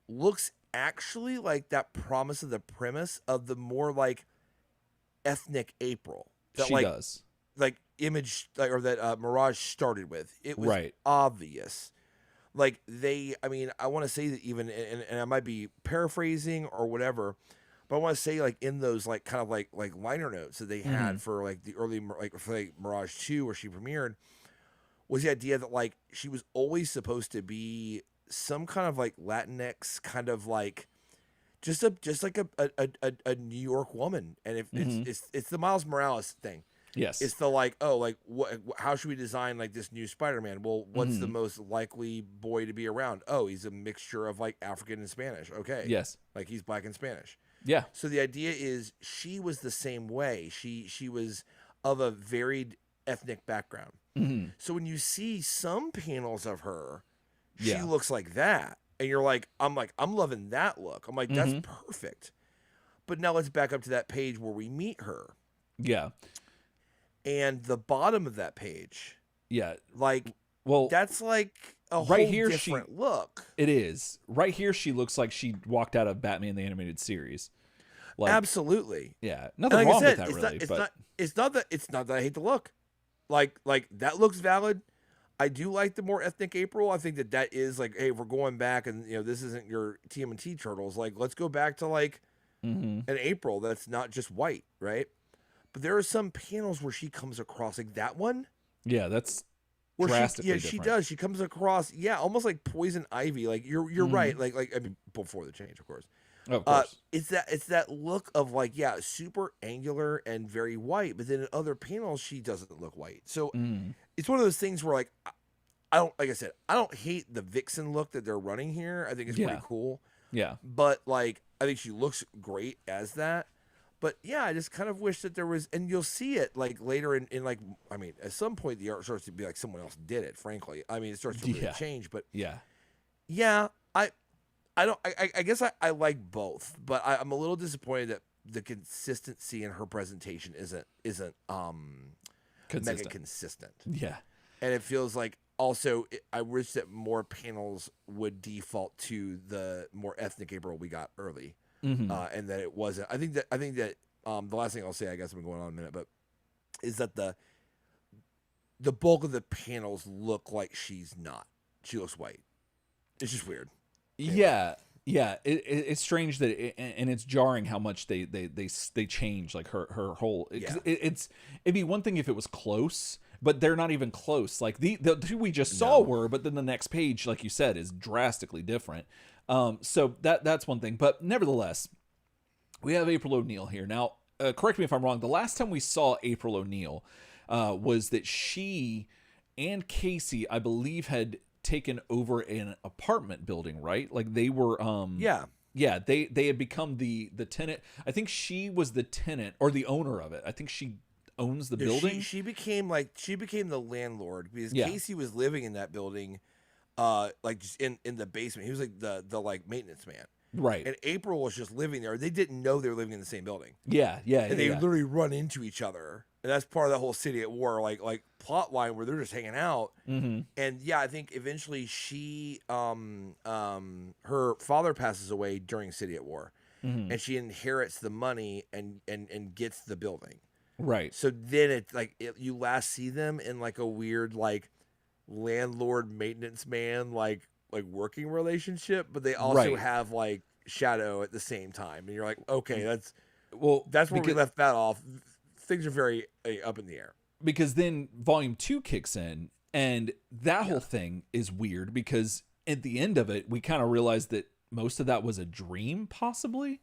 [SPEAKER 2] looks actually like that promise of the premise of the more like ethnic April that
[SPEAKER 1] She does.
[SPEAKER 2] like image like, or that Mirage started with. It was
[SPEAKER 1] Right.
[SPEAKER 2] obvious. Like I mean, I want to say that even, and I might be paraphrasing or whatever, but I want to say like in those like kind of like liner notes that they had for like the early like for like Mirage 2 where she premiered, was the idea that like she was always supposed to be some kind of like Latinx kind of like just like a New York woman, and if it's the Miles Morales thing.
[SPEAKER 1] Yes.
[SPEAKER 2] It's the like, oh, like how should we design like this new Spider-Man? Well, what's the most likely boy to be around? Oh, he's a mixture of like African and Spanish. Okay.
[SPEAKER 1] Yes.
[SPEAKER 2] Like he's black and Spanish.
[SPEAKER 1] Yeah.
[SPEAKER 2] So the idea is she was the same way. She was of a varied ethnic background. So when you see some panels of her, she looks like that. And you're like, I'm loving that look. I'm like, that's perfect. But now let's back up to that page where we meet her.
[SPEAKER 1] Yeah.
[SPEAKER 2] And the bottom of that page.
[SPEAKER 1] Yeah.
[SPEAKER 2] Like,
[SPEAKER 1] well,
[SPEAKER 2] that's like a
[SPEAKER 1] right
[SPEAKER 2] whole
[SPEAKER 1] here
[SPEAKER 2] different look.
[SPEAKER 1] It is. Right here she looks like she walked out of Batman the Animated Series. Like,
[SPEAKER 2] absolutely.
[SPEAKER 1] Yeah. Nothing wrong with that, really.
[SPEAKER 2] It's not that I hate the look. Like that looks valid. I do like the more ethnic April. I think that is like, hey, we're going back, and this isn't your TMNT Turtles. Like, let's go back to like an April that's not just white, right? But there are some panels where she comes across like that one.
[SPEAKER 1] Yeah, that's drastically different.
[SPEAKER 2] She does. She comes across, almost like Poison Ivy. Like you're right. Like I mean, before the change, of course.
[SPEAKER 1] Of course.
[SPEAKER 2] It's that look of like, super angular and very white, but then in other panels she doesn't look white. So it's one of those things where like I don't hate the Vixen look that they're running here. I think it's pretty cool.
[SPEAKER 1] Yeah.
[SPEAKER 2] But like I think she looks great as that. But yeah, I just kind of wish that there was, and you'll see it like later in like, I mean, at some point the art starts to be like someone else did it, frankly. I mean, it starts to really change, but I guess I like both, but I'm a little disappointed that the consistency in her presentation isn't mega consistent.
[SPEAKER 1] Yeah.
[SPEAKER 2] And it feels like also I wish that more panels would default to the more ethnic April we got early. And that it wasn't. I think that the last thing I'll say, I guess I've been going on a minute, but is that the bulk of the panels look like she's not. She looks white. It's just weird.
[SPEAKER 1] Yeah. It's strange that and it's jarring how much they change like her whole. It'd be one thing if it was close, but they're not even close. Like the two we just saw were, but then the next page, like you said, is drastically different. So that's one thing, but nevertheless, we have April O'Neil here. Now, correct me if I'm wrong. The last time we saw April O'Neil was that she and Casey, I believe, had taken over an apartment building, right? Like they were, they had become the tenant. I think she was the tenant or the owner of it. I think she owns the building.
[SPEAKER 2] She became the landlord because Casey was living in that building. Like just in the basement. He was like the like maintenance man.
[SPEAKER 1] Right.
[SPEAKER 2] And April was just living there. They didn't know they were living in the same building.
[SPEAKER 1] Yeah.
[SPEAKER 2] And they literally run into each other. And that's part of that whole City at War, like plot line where they're just hanging out. And I think eventually she her father passes away during City at War. And she inherits the money and gets the building.
[SPEAKER 1] Right.
[SPEAKER 2] So then it's like you last see them in like a weird like landlord maintenance man like working relationship, but they also have like Shadow at the same time, and you're like, okay, that's where we left that off. Things are very up in the air
[SPEAKER 1] because then Volume 2 kicks in, and that whole thing is weird because at the end of it we kind of realized that most of that was a dream, possibly.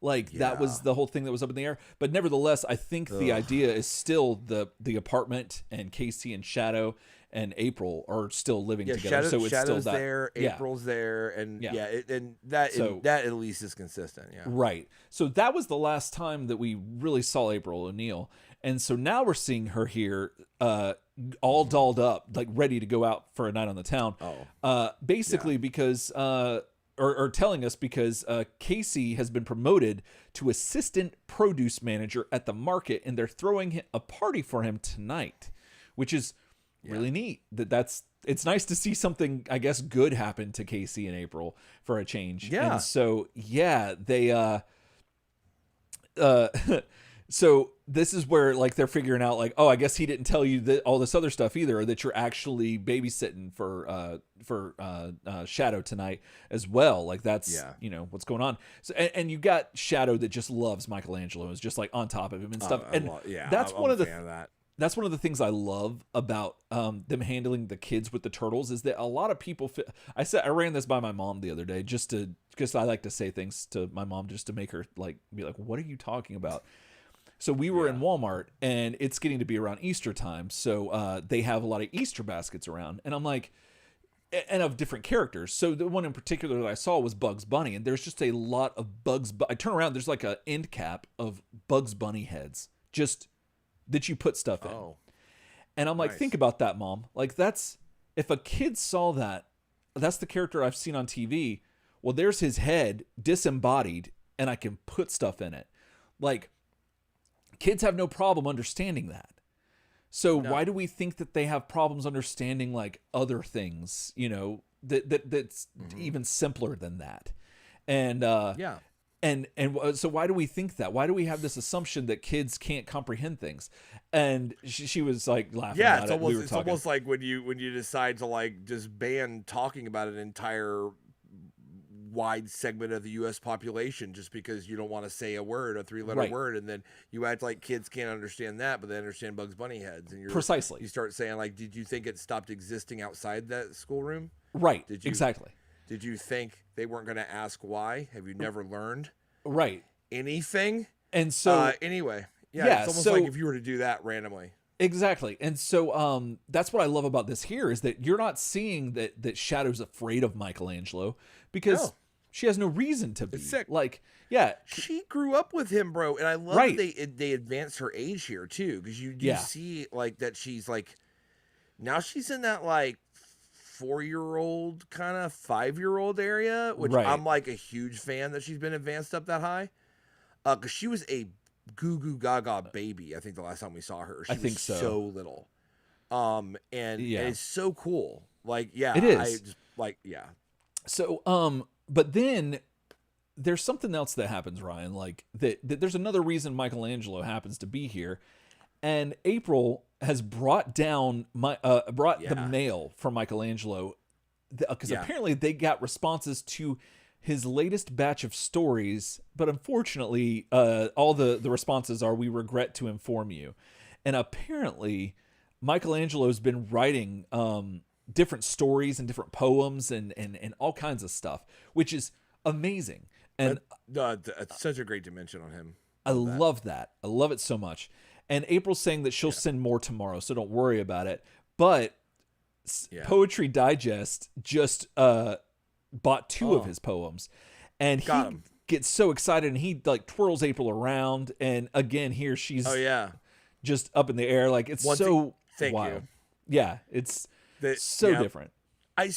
[SPEAKER 1] Like that was the whole thing that was up in the air. But nevertheless, I think the idea is still the apartment and Casey and Shadow and April are still living together. So it's
[SPEAKER 2] Shadow's
[SPEAKER 1] still that,
[SPEAKER 2] there, April's there, and that at least is consistent. Yeah.
[SPEAKER 1] Right. So that was the last time that we really saw April O'Neil. And so now we're seeing her here all dolled up, like ready to go out for a night on the town. Basically because or telling us because Casey has been promoted to assistant produce manager at the market, and they're throwing a party for him tonight, which is really neat. It's nice to see something, I guess, good happen to Casey in April for a change.
[SPEAKER 2] Yeah.
[SPEAKER 1] And so, they so this is where like they're figuring out like, oh, I guess he didn't tell you that all this other stuff either, or that you're actually babysitting for Shadow tonight as well. Like that's what's going on. So and you got Shadow that just loves Michelangelo, is just like on top of him and stuff. That's one of the things I love about them handling the kids with the turtles, is that a lot of people I ran this by my mom the other day because I like to say things to my mom just to make her like be like, what are you talking about? So we were in Walmart, and it's getting to be around Easter time. So they have a lot of Easter baskets around, and I'm like, and of different characters. So the one in particular that I saw was Bugs Bunny, and there's just a lot of I turn around, there's like an end cap of Bugs Bunny heads, just that you put stuff in. Oh, and I'm like, think about that, Mom. Like if a kid saw that, that's the character I've seen on TV. Well, there's his head disembodied, and I can put stuff in it. Like, kids have no problem understanding that. So why do we think that they have problems understanding like other things, that's even simpler than that? And so why do we think that? Why do we have this assumption that kids can't comprehend things? And she was like laughing about it.
[SPEAKER 2] It's almost like when you decide to like just ban talking about an entire wide segment of the U.S. population just because you don't want to say a word, a 3-letter word, and then you act like kids can't understand that, but they understand Bugs Bunny heads, and you start saying like, did you think it stopped existing outside that schoolroom?
[SPEAKER 1] Right. Exactly.
[SPEAKER 2] Did you think they weren't going to ask why? Have you never learned anything?
[SPEAKER 1] And so
[SPEAKER 2] anyway, it's almost like if you were to do that randomly.
[SPEAKER 1] Exactly. And so that's what I love about this here, is that you're not seeing that Shadow's afraid of Michelangelo, because she has no reason to be.
[SPEAKER 2] It's sick.
[SPEAKER 1] Like,
[SPEAKER 2] she grew up with him, bro, and I love that they advanced her age here too, because you see like that she's like, now she's in that like 4-year-old kind of 5-year-old area, which I'm like a huge fan that she's been advanced up that high, because she was a goo goo gaga baby. I think the last time we saw her, she was so little, and it's so cool. Like,
[SPEAKER 1] it is.
[SPEAKER 2] I just like,
[SPEAKER 1] So, but then there's something else that happens, Ryan. Like that there's another reason Michelangelo happens to be here, and April has brought down the mail for Michelangelo, because apparently they got responses to his latest batch of stories, but unfortunately, all the responses are, "We regret to inform you," and apparently, Michelangelo's been writing different stories and different poems and all kinds of stuff, which is amazing. And
[SPEAKER 2] it's such a great dimension on him.
[SPEAKER 1] I love that. I love it so much. And April's saying that she'll send more tomorrow, so don't worry about it. But Poetry Digest just bought 2 of his poems, and he gets so excited, and he like twirls April around, and again here she's just up in the air, like it's wild. Yeah, it's different.
[SPEAKER 2] I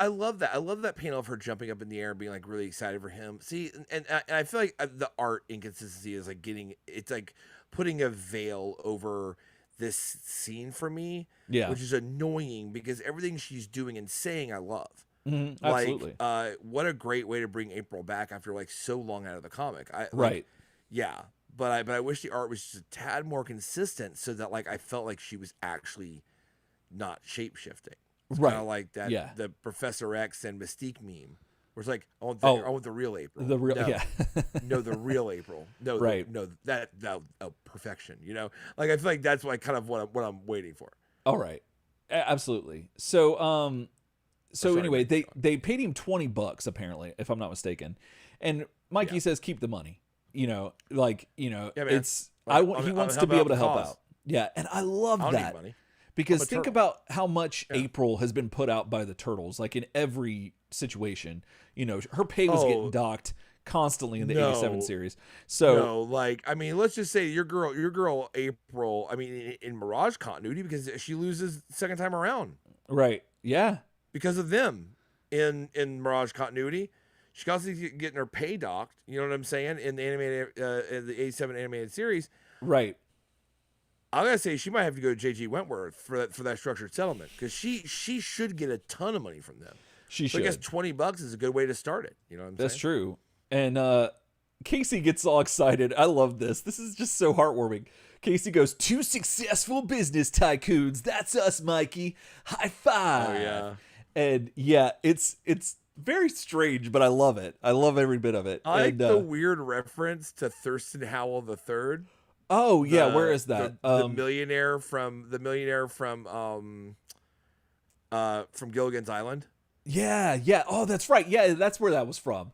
[SPEAKER 2] love that. I love that panel of her jumping up in the air and being like really excited for him. See, and I feel like the art inconsistency is like it's like putting a veil over this scene for me, which is annoying, because everything she's doing and saying I love.
[SPEAKER 1] Mm-hmm, absolutely.
[SPEAKER 2] What a great way to bring April back after like so long out of the comic. But I wish the art was just a tad more consistent, so that like I felt like she was actually not shape shifting. Kind of like that the Professor X and Mystique meme, where it's like, I want the real April.
[SPEAKER 1] The real,
[SPEAKER 2] no, the real April. No, that perfection. Like I feel like that's what I'm waiting for.
[SPEAKER 1] All right, absolutely. So anyway, they paid him $20 apparently, if I'm not mistaken, and Mikey says keep the money. He wants to be able to help out. Yeah, and I love that. Because think about how much April has been put out by the Turtles, like in every situation. Her pay was getting docked constantly in the 87 series. So
[SPEAKER 2] let's just say your girl April, in Mirage continuity, because she loses the second time around.
[SPEAKER 1] Right. Yeah.
[SPEAKER 2] Because of them in Mirage continuity, She constantly getting her pay docked. You know what I'm saying? In the animated, in the 87 animated series.
[SPEAKER 1] Right.
[SPEAKER 2] I gotta say, she might have to go to J.G. Wentworth for that structured settlement, because she should get a ton of money from them.
[SPEAKER 1] She should.
[SPEAKER 2] I guess $20 is a good way to start it. You know what I'm saying?
[SPEAKER 1] That's true. And Casey gets all excited. I love this. This is just so heartwarming. Casey goes, 2 successful business tycoons. That's us, Mikey. High five.
[SPEAKER 2] Oh, yeah.
[SPEAKER 1] And yeah, it's very strange, but I love it. I love every bit of it.
[SPEAKER 2] I like the weird reference to Thurston Howell III.
[SPEAKER 1] Oh yeah, where is that?
[SPEAKER 2] The millionaire from Gilligan's Island.
[SPEAKER 1] Yeah. Oh, that's right. Yeah, that's where that was from.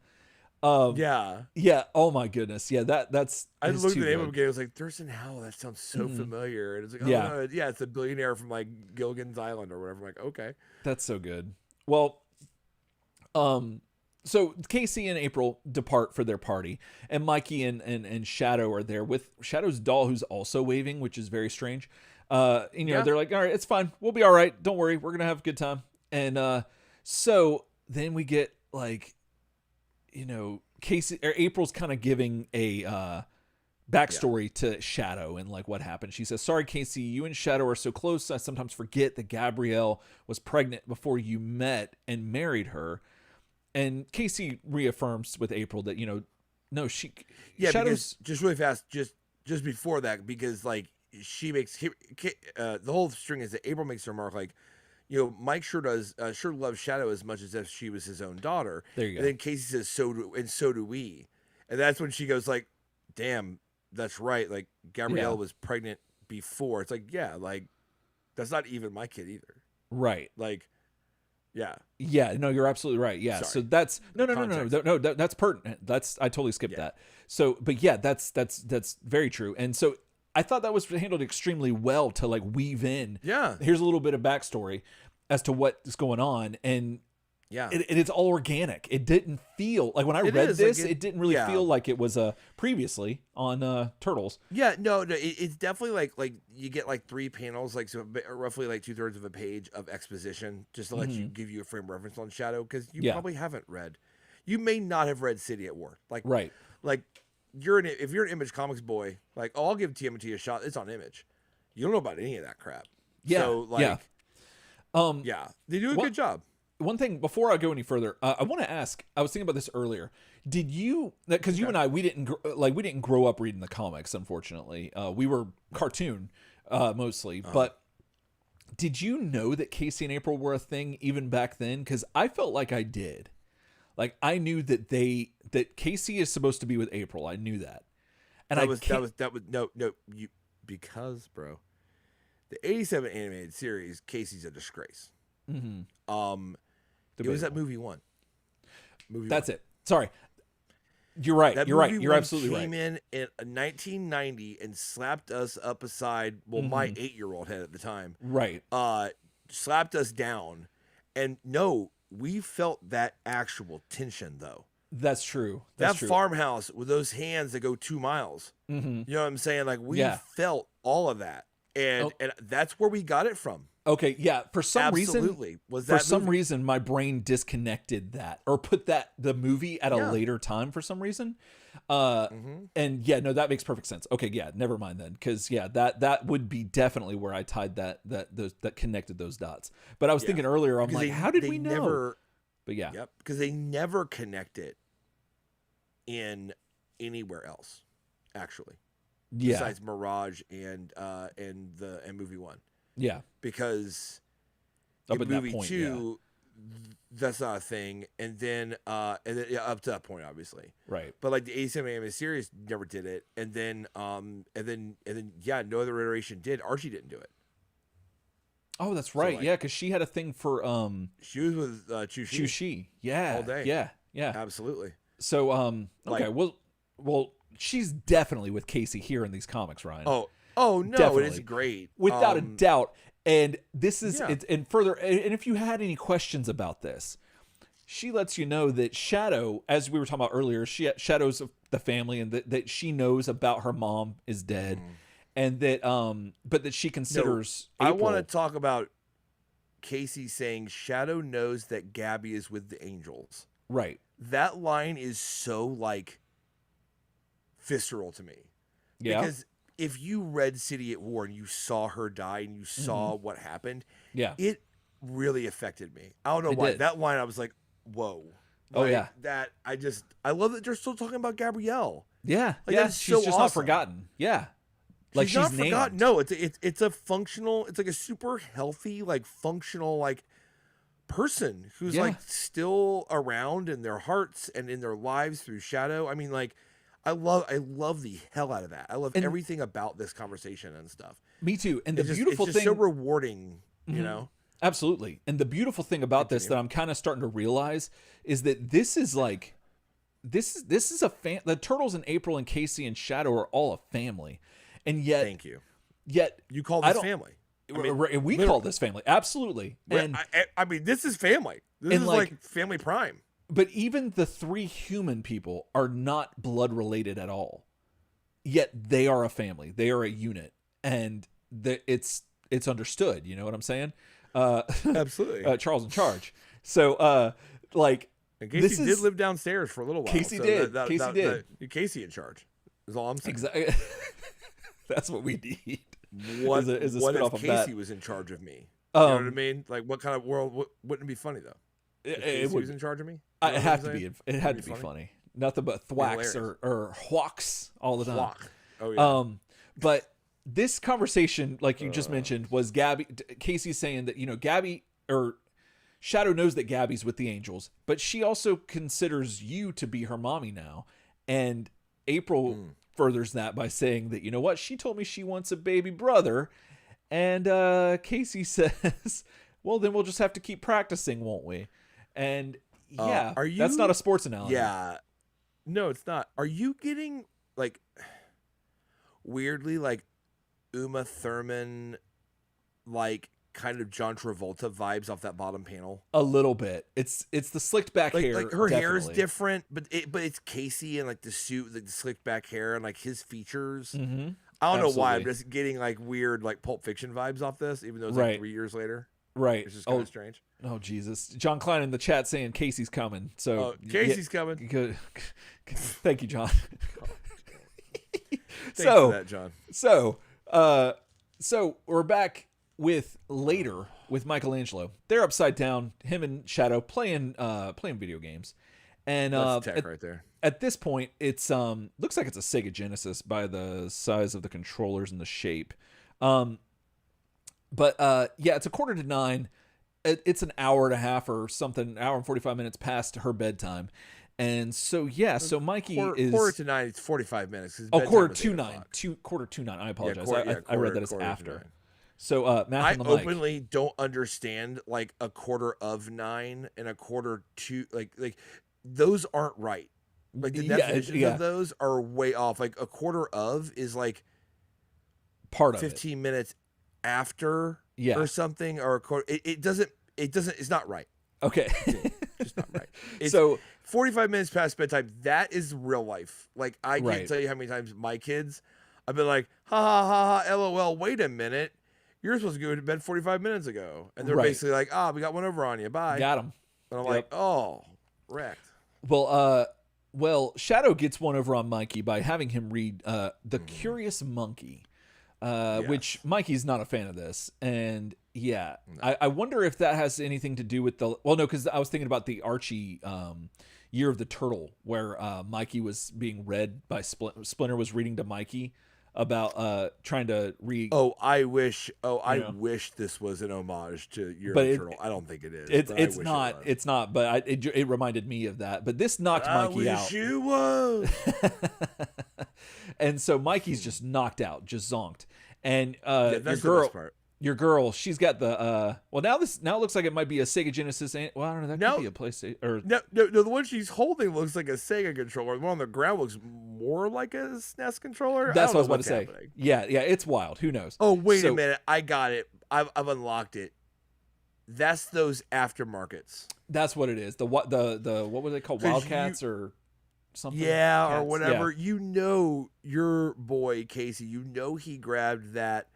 [SPEAKER 1] Yeah. Oh my goodness. Yeah, that's.
[SPEAKER 2] I looked at the name of it again. I was like, Thurston Howell. That sounds so familiar. And it's like, no, it's a billionaire from like Gilligan's Island or whatever. I'm like, okay,
[SPEAKER 1] that's so good. Well, so Casey and April depart for their party, and Mikey and Shadow are there with Shadow's doll, who's also waving, which is very strange. And, you know, they're like, all right, it's fine. We'll be all right. Don't worry. We're going to have a good time. And so then we get like, you know, Casey or April's kind of giving a backstory to Shadow and like what happened. She says, sorry, Casey, you and Shadow are so close. I sometimes forget that Gabrielle was pregnant before you met and married her. And Casey reaffirms with April that, you know, no,
[SPEAKER 2] Shadow's just really fast, just before that, because like she makes the whole string is that April makes the remark like, you know, Mike sure loves Shadow as much as if she was his own daughter.
[SPEAKER 1] There you go.
[SPEAKER 2] And then Casey says, so do we. And that's when she goes like, damn, that's right. Like Gabrielle was pregnant before. It's like, yeah, like that's not even my kid either.
[SPEAKER 1] Right.
[SPEAKER 2] Like, yeah.
[SPEAKER 1] Yeah, no, you're absolutely right. Yeah.
[SPEAKER 2] Sorry.
[SPEAKER 1] So that's no, that's pertinent. I totally skipped that. So, but yeah, that's very true. And so I thought that was handled extremely well to like weave in.
[SPEAKER 2] Yeah.
[SPEAKER 1] Here's a little bit of backstory as to what's going on. And it's all organic. It didn't feel like when I read this, like it didn't really feel like it was previously on Turtles.
[SPEAKER 2] Yeah, no, it's definitely like you get like 3 panels, like so roughly like 2/3 of a page of exposition, just to let you give you a frame reference on Shadow, because you probably haven't read. You may not have read City at War, like
[SPEAKER 1] right,
[SPEAKER 2] like if you're an Image Comics boy, like I'll give TMNT a shot. It's on Image. You don't know about any of that crap.
[SPEAKER 1] Yeah,
[SPEAKER 2] so like, they do a good job.
[SPEAKER 1] One thing before I go any further, I want to ask. I was thinking about this earlier. Did you? Because you and I, we didn't grow up reading the comics. Unfortunately, we were cartoon mostly. But did you know that Casey and April were a thing even back then? Because I felt like I did. Like I knew that Casey is supposed to be with April. I knew that, and
[SPEAKER 2] because bro, the 87 animated series, Casey's a disgrace.
[SPEAKER 1] Mm-hmm.
[SPEAKER 2] It was that movie one.
[SPEAKER 1] That's it. Sorry. You're right. You're right. You're absolutely right.
[SPEAKER 2] Came in 1990 and slapped us up aside. Well, my 8-year-old head at the time.
[SPEAKER 1] Right.
[SPEAKER 2] Slapped us down. And no, we felt that actual tension though.
[SPEAKER 1] That's true.
[SPEAKER 2] That farmhouse with those hands that go 2 miles.
[SPEAKER 1] Mm-hmm.
[SPEAKER 2] You know what I'm saying? Like we felt all of that. And that's where we got it from.
[SPEAKER 1] Okay, yeah. For some reason, my brain disconnected that or put the movie at a later time for some reason. And yeah, no, that makes perfect sense. Okay, yeah, never mind then, because that would be definitely where I tied that connected those dots. But I was thinking earlier, I'm like, how did we know? But yeah,
[SPEAKER 2] because they never connect it in anywhere else, actually.
[SPEAKER 1] Yeah.
[SPEAKER 2] Besides Mirage and movie 1.
[SPEAKER 1] Yeah.
[SPEAKER 2] Because
[SPEAKER 1] up
[SPEAKER 2] in
[SPEAKER 1] at
[SPEAKER 2] movie
[SPEAKER 1] that point,
[SPEAKER 2] 2, that's not a up to that point, obviously.
[SPEAKER 1] Right.
[SPEAKER 2] But like the 87 animated series never did it, and then no other iteration did. Archie didn't do it.
[SPEAKER 1] Oh, that's right. So, because she had a thing for
[SPEAKER 2] she was with Chu-Chi.
[SPEAKER 1] Yeah.
[SPEAKER 2] All day.
[SPEAKER 1] Yeah.
[SPEAKER 2] Absolutely.
[SPEAKER 1] So okay, well, she's definitely with Casey here in these comics, Ryan.
[SPEAKER 2] Oh no, definitely. It is great.
[SPEAKER 1] Without a doubt. And this is and further, and if you had any questions about this, she lets you know that Shadow, as we were talking about earlier, Shadow's the family, and that she knows about her mom is dead, and that but that she considers April.
[SPEAKER 2] I want to talk about Casey saying Shadow knows that Gabby is with the angels.
[SPEAKER 1] Right.
[SPEAKER 2] that line is so like visceral to me.
[SPEAKER 1] Yeah.
[SPEAKER 2] Because if you read City at War and you saw her die and you saw what happened, it really affected me. I don't know why. That line, I was like, whoa.
[SPEAKER 1] Oh, yeah.
[SPEAKER 2] That I love that they're still talking about Gabrielle.
[SPEAKER 1] Yeah.
[SPEAKER 2] Like,
[SPEAKER 1] yeah.
[SPEAKER 2] She's
[SPEAKER 1] so
[SPEAKER 2] just
[SPEAKER 1] awesome.
[SPEAKER 2] not
[SPEAKER 1] forgotten. Yeah. Like
[SPEAKER 2] she's not
[SPEAKER 1] named.
[SPEAKER 2] forgotten. No, it's a functional, it's like a super healthy, like functional, like person who's like still around in their hearts and in their lives through Shadow. I mean, like, I love the hell out of that. I love everything about this conversation and stuff.
[SPEAKER 1] Me too. And the beautiful
[SPEAKER 2] it's
[SPEAKER 1] thing,
[SPEAKER 2] so rewarding, you know?
[SPEAKER 1] Absolutely. And the beautiful thing about this that I'm kind of starting to realize is that this is like, this is the Turtles and April and Casey and Shadow are all a family. And yet,
[SPEAKER 2] thank you.
[SPEAKER 1] Yet
[SPEAKER 2] you call this family.
[SPEAKER 1] I mean, we call this family. Absolutely. And
[SPEAKER 2] I mean, this is family. This is like family prime.
[SPEAKER 1] But even the three human people are not blood related at all. Yet they are a family. They are a unit. And it's understood. You know what I'm saying?
[SPEAKER 2] Absolutely.
[SPEAKER 1] Charles in charge. So, like,
[SPEAKER 2] and Casey did live downstairs for a little while.
[SPEAKER 1] Casey did.
[SPEAKER 2] Casey in charge is all I'm saying.
[SPEAKER 1] Exactly. That's what we need.
[SPEAKER 2] What
[SPEAKER 1] is a
[SPEAKER 2] what
[SPEAKER 1] spin-off
[SPEAKER 2] if
[SPEAKER 1] of
[SPEAKER 2] Casey
[SPEAKER 1] that.
[SPEAKER 2] was in charge of me? You know what I mean? Like, what kind of world wouldn't it be funny though? If Casey was in charge of me?
[SPEAKER 1] It had to be. It had to be funny. Nothing but thwacks or hwalks all the time.
[SPEAKER 2] Thwack. Oh yeah.
[SPEAKER 1] But this conversation, like you just mentioned, was Casey saying that, you know, Gabby or Shadow knows that Gabby's with the Angels, but she also considers you to be her mommy now. And April furthers that by saying that, you know what, she told me she wants a baby brother. And Casey says, well, then we'll just have to keep practicing, won't we? And yeah, that's not a sports analogy.
[SPEAKER 2] Yeah. No, it's not. Are you getting like weirdly like Uma Thurman, like kind of John Travolta vibes off that bottom panel?
[SPEAKER 1] A little bit. It's the slicked back hair.
[SPEAKER 2] Like her hair is different, but it's Casey and like the suit, like the slicked back hair and like his features.
[SPEAKER 1] Mm-hmm.
[SPEAKER 2] I don't know why. I'm just getting like weird like Pulp Fiction vibes off this, even though it's like 3 years later.
[SPEAKER 1] Right.
[SPEAKER 2] It's just kind of strange.
[SPEAKER 1] Oh Jesus! John Klein in the chat saying Casey's coming. So
[SPEAKER 2] Casey's coming.
[SPEAKER 1] Good. Thank you, John.
[SPEAKER 2] Thanks for that, John.
[SPEAKER 1] So we're back with later with Michelangelo. They're upside down. Him and Shadow playing video games, and
[SPEAKER 2] that's tech right there.
[SPEAKER 1] At this point, it's looks like it's a Sega Genesis by the size of the controllers and the shape. But yeah, it's 8:45. It's an hour and a half or something, hour and 45 minutes past her bedtime. And so, yeah, so Mikey is...
[SPEAKER 2] 8:45, it's 45 minutes.
[SPEAKER 1] Oh, 8:45. 8:45. I apologize. I read that as after. So, math on the mic.
[SPEAKER 2] I openly don't understand, like, 9:15 and 8:45. Like those aren't right. Like, the definitions of those are way off. Like, 1/4 is, like...
[SPEAKER 1] part of
[SPEAKER 2] 15 minutes after or something, or a quarter. It doesn't, it's not right.
[SPEAKER 1] Okay.
[SPEAKER 2] It's not right. So 45 minutes past bedtime, that is real life. Like, I can't tell you how many times my kids, I've been like, ha ha ha ha, LOL, wait a minute. You're supposed to go to bed 45 minutes ago. And they're basically like, we got one over on you. Bye.
[SPEAKER 1] Got him.
[SPEAKER 2] And I'm like, oh, wrecked.
[SPEAKER 1] Well, Shadow gets one over on Mikey by having him read The Curious Monkey. Which Mikey's not a fan of this. And yeah, no. I wonder if that has anything to do with because I was thinking about the Archie Year of the Turtle, where Mikey was being read by Splinter was reading to Mikey about trying to read.
[SPEAKER 2] I wish this was an homage to Year of the Turtle. I don't think it is.
[SPEAKER 1] It's not. It's not. But it reminded me of that. But this knocked Mikey out.
[SPEAKER 2] I wish you was.
[SPEAKER 1] And so Mikey's just knocked out, just zonked. And your girl, she's got the now it looks like it might be a Sega Genesis. Well, I don't know, that could be a PlayStation or
[SPEAKER 2] no, the one she's holding looks like a Sega controller. The one on the ground looks more like a SNES controller.
[SPEAKER 1] That's what I was about to say. Yeah, it's wild. Who knows?
[SPEAKER 2] Oh, wait a minute. I got it. I've unlocked it. That's those aftermarkets.
[SPEAKER 1] That's what it is. The what were they called? Wildcats or something?
[SPEAKER 2] Yeah, Cats, or whatever. Yeah. You know, your boy Casey, he grabbed that.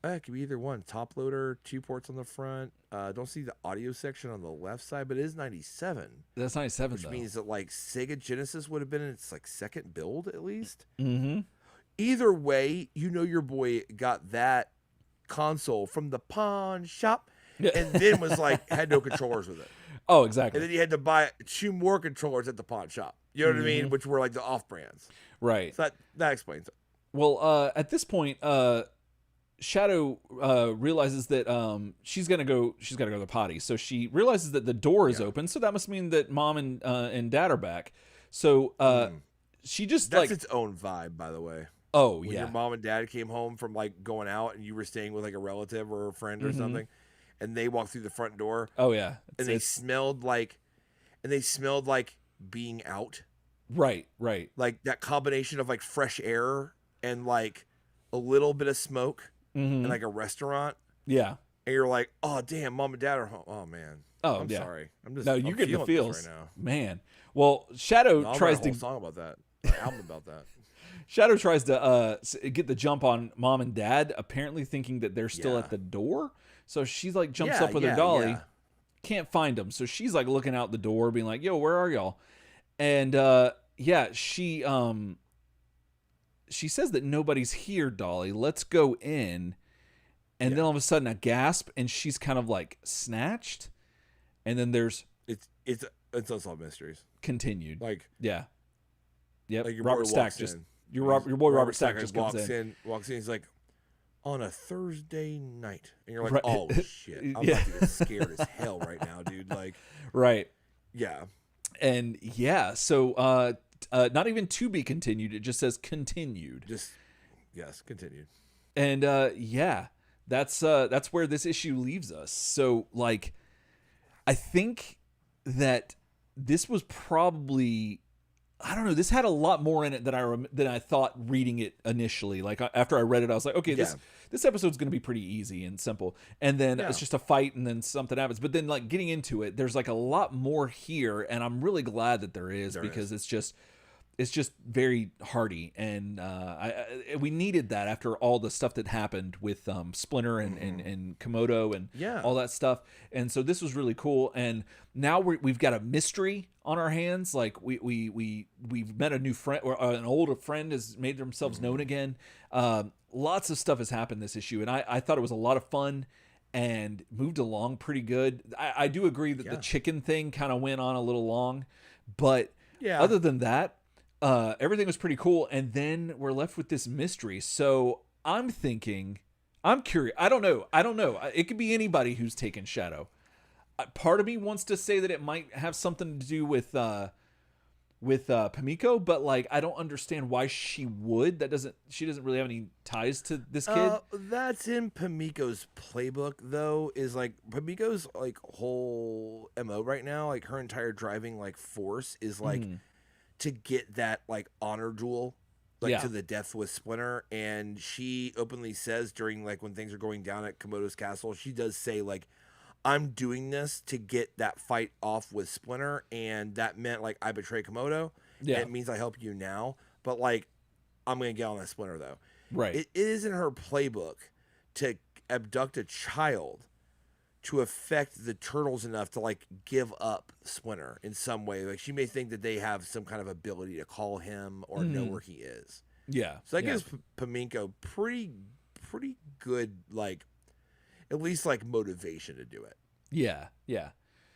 [SPEAKER 2] It could be either one. Top loader, 2 ports on the front. Don't see the audio section on the left side, but it is 97.
[SPEAKER 1] That's 97,
[SPEAKER 2] which
[SPEAKER 1] though.
[SPEAKER 2] means that like Sega Genesis would have been in its like second build at least.
[SPEAKER 1] Mm-hmm.
[SPEAKER 2] Either way, your boy got that console from the pawn shop, and then was like had no controllers with it.
[SPEAKER 1] Oh, exactly.
[SPEAKER 2] And then he had to buy 2 more controllers at the pawn shop. You know what I mean? Which were like the off brands.
[SPEAKER 1] Right.
[SPEAKER 2] So that explains it.
[SPEAKER 1] Well, at this point, Shadow realizes that she's gotta go to the potty. So she realizes that the door is open. So that must mean that mom and dad are back. So she just
[SPEAKER 2] that's its own vibe, by the way.
[SPEAKER 1] Oh,
[SPEAKER 2] when your mom and dad came home from like going out and you were staying with like a relative or a friend or something, and they walked through the front door.
[SPEAKER 1] Oh yeah,
[SPEAKER 2] and they smelled like being out.
[SPEAKER 1] Right.
[SPEAKER 2] Like that combination of like fresh air and like a little bit of smoke and like a restaurant.
[SPEAKER 1] Yeah.
[SPEAKER 2] And you're like, oh damn, mom and dad are home. Oh man.
[SPEAKER 1] Oh,
[SPEAKER 2] I'm sorry.
[SPEAKER 1] You get the feels
[SPEAKER 2] right now.
[SPEAKER 1] Man. Well, Shadow tries to
[SPEAKER 2] song about that. An album about that.
[SPEAKER 1] Shadow tries to get the jump on mom and dad, apparently thinking that they're still at the door. So she's like jumps up with her dolly, can't find them. So she's like looking out the door, being like, "Yo, where are y'all?" And she says that nobody's here, Dolly. Let's go in. And then all of a sudden a gasp, and she's kind of like snatched. And then there's
[SPEAKER 2] it's Unsolved Mysteries
[SPEAKER 1] continued.
[SPEAKER 2] Like
[SPEAKER 1] yep.
[SPEAKER 2] Like your
[SPEAKER 1] Robert
[SPEAKER 2] boy
[SPEAKER 1] Stack
[SPEAKER 2] just
[SPEAKER 1] your boy Robert Stack just
[SPEAKER 2] walks in. He's like, on a Thursday night, and you're like, oh shit, I'm about to get scared as hell right now, dude. Like,
[SPEAKER 1] right,
[SPEAKER 2] yeah,
[SPEAKER 1] and so not even to be continued. It just says continued.
[SPEAKER 2] Continued.
[SPEAKER 1] And that's where this issue leaves us. So like, I think that this was probably, I don't know, this had a lot more in it than I thought reading it initially. Like after I read it, I was like, okay, this episode's going to be pretty easy and simple. And then it's just a fight and then something happens. But then like getting into it, there's like a lot more here, and I'm really glad that there is, because it's just very hearty, and we needed that after all the stuff that happened with Splinter and Komodo and all that stuff. And so this was really cool. And now we've got a mystery on our hands. Like we've met a new friend, or an older friend has made themselves known again. Lots of stuff has happened this issue, and I thought it was a lot of fun and moved along pretty good. I do agree that the chicken thing kind of went on a little long, but other than that, everything was pretty cool. And then we're left with this mystery. So I'm curious. I don't know. It could be anybody who's taken Shadow. Part of me wants to say that it might have something to do with Pamiko, but like, I don't understand why she would. She doesn't really have any ties to this kid.
[SPEAKER 2] That's in Pamiko's playbook, though, is like Pamiko's like whole MO right now, like her entire driving like force is like to get that like honor duel, like to the death with Splinter. And she openly says during like when things are going down at Komodo's castle, she does say like, I'm doing this to get that fight off with Splinter, and that meant like I betray Komodo. Yeah, it means I help you now, but like I'm gonna get on that Splinter though.
[SPEAKER 1] Right,
[SPEAKER 2] it is in her playbook to abduct a child to affect the turtles enough to like give up Splinter in some way. Like she may think that they have some kind of ability to call him or know where he is.
[SPEAKER 1] Yeah,
[SPEAKER 2] so that gives Pamiko pretty good, like at least like motivation to do it.
[SPEAKER 1] Yeah,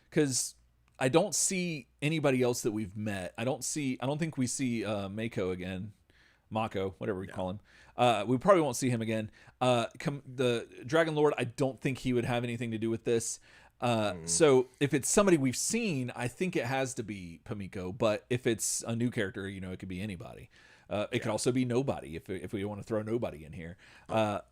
[SPEAKER 1] because I don't see anybody else that we've met. I don't think we see Mako again. Mako, whatever we call him. We probably won't see him again. The Dragon Lord, I don't think he would have anything to do with this. So if it's somebody we've seen, I think it has to be Pamiko. But if it's a new character, it could be anybody. It could also be nobody if we want to throw nobody in here.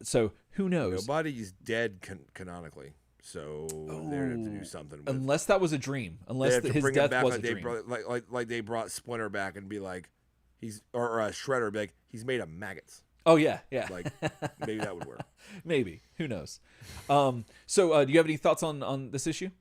[SPEAKER 1] So who knows?
[SPEAKER 2] Nobody's dead canonically. So they have to do something with,
[SPEAKER 1] unless that was a dream. Unless his death was a dream.
[SPEAKER 2] Like they brought Splinter back and be like, Shredder be like, he's made of maggots.
[SPEAKER 1] Oh yeah.
[SPEAKER 2] Like maybe that would work.
[SPEAKER 1] Maybe, who knows? So do you have any thoughts on this issue?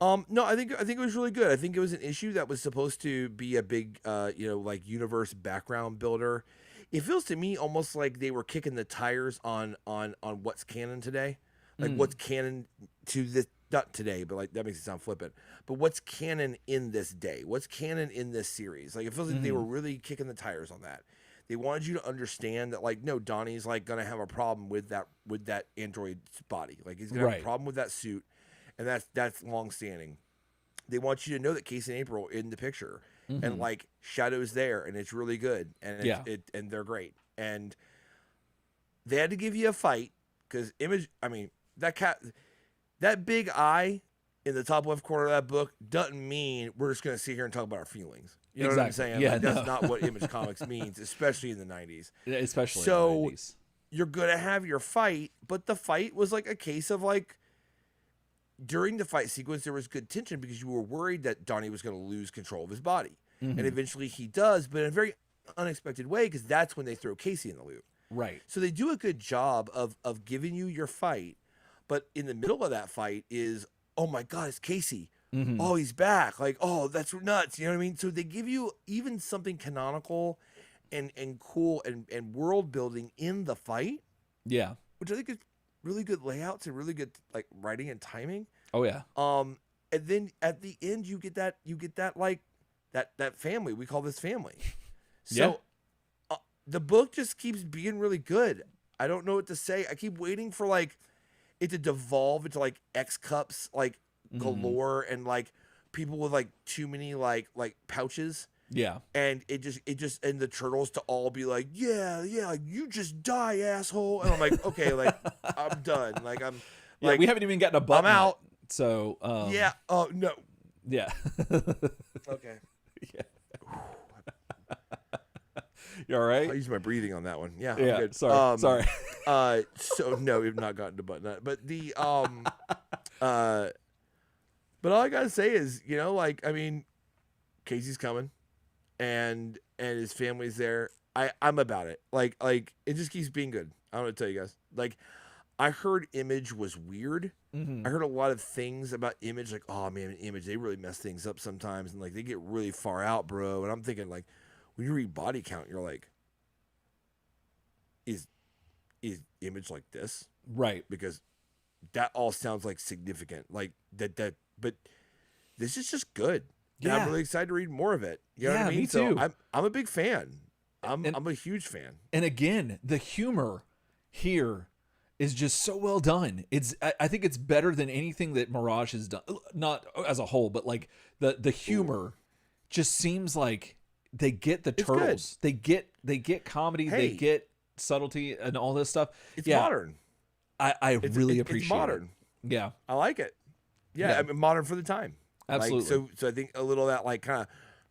[SPEAKER 2] No, I think it was really good. I think it was an issue that was supposed to be a big, like universe background builder. it feels to me almost like they were kicking the tires on what's canon today, like what's canon to this, not today, but like that makes it sound flippant. But what's canon in this day? What's canon in this series? Like it feels like they were really kicking the tires on that. They wanted you to understand that, like, no, Donnie's like gonna have a problem with that android's body. Like he's gonna have a problem with that suit, and that's long standing. They want you to know that Casey and April in the picture, and like Shadow's there, and it's really good, and and they're great. And they had to give you a fight because Image. I mean, that big eye in the top left corner of that book doesn't mean we're just gonna sit here and talk about our feelings. You know what I'm saying?
[SPEAKER 1] Yeah,
[SPEAKER 2] like, that's not what Image Comics means, especially in the 90s.
[SPEAKER 1] Especially
[SPEAKER 2] so
[SPEAKER 1] in the 90s.
[SPEAKER 2] You're gonna have your fight, but the fight was like a case of like. During the fight sequence, there was good tension because you were worried that Donnie was going to lose control of his body. And eventually he does, but in a very unexpected way because that's when they throw Casey in the loop.
[SPEAKER 1] Right.
[SPEAKER 2] So they do a good job of giving you your fight, but in the middle of that fight is, oh my God, it's Casey. Oh, he's back. Like, oh, that's nuts. You know what I mean? So they give you even something canonical and cool and world building in the fight.
[SPEAKER 1] Yeah.
[SPEAKER 2] Which I think is really good layouts and really good like writing and timing.
[SPEAKER 1] Oh yeah.
[SPEAKER 2] And then at the end you get that like that family. We call this family. So the book just keeps being really good. I don't know what to say. I keep waiting for like it to devolve into like X cups like galore and like people with like too many like pouches.
[SPEAKER 1] Yeah.
[SPEAKER 2] And it just and the turtles to all be like, yeah, like you just die, asshole. And I'm like, okay, like I'm done. Like I'm like
[SPEAKER 1] we haven't even gotten a button.
[SPEAKER 2] I'm out.
[SPEAKER 1] Yet, so
[SPEAKER 2] yeah. Oh no.
[SPEAKER 1] Yeah.
[SPEAKER 2] Okay.
[SPEAKER 1] Yeah. You all right?
[SPEAKER 2] I used my breathing on that one. Yeah.
[SPEAKER 1] Yeah.
[SPEAKER 2] I'm good.
[SPEAKER 1] Sorry.
[SPEAKER 2] So no, we've not gotten to button. But the but all I gotta say is, you know, like I mean, Casey's coming. And his family's there. I'm about it. Like it just keeps being good. I want to tell you guys. Like I heard Image was weird. I heard a lot of things about Image, like, oh man, Image, they really mess things up sometimes, and like they get really far out, bro. And I'm thinking like, when you read body count, you're like, is Image like this?
[SPEAKER 1] Right.
[SPEAKER 2] Because that all sounds like significant. Like that but this is just good. Yeah. And I'm really excited to read more of it. You know what I mean?
[SPEAKER 1] Me too.
[SPEAKER 2] So I'm a big fan. I'm a huge fan.
[SPEAKER 1] And again, the humor here is just so well done. I think it's better than anything that Mirage has done. Not as a whole, but like the humor just seems like they get the turtles. They get comedy, they get subtlety and all this stuff.
[SPEAKER 2] It's modern.
[SPEAKER 1] I really appreciate
[SPEAKER 2] it's modern.
[SPEAKER 1] It. Yeah.
[SPEAKER 2] I like it. Yeah. I mean, modern for the time.
[SPEAKER 1] Absolutely.
[SPEAKER 2] Like, so I think a little of that like kind of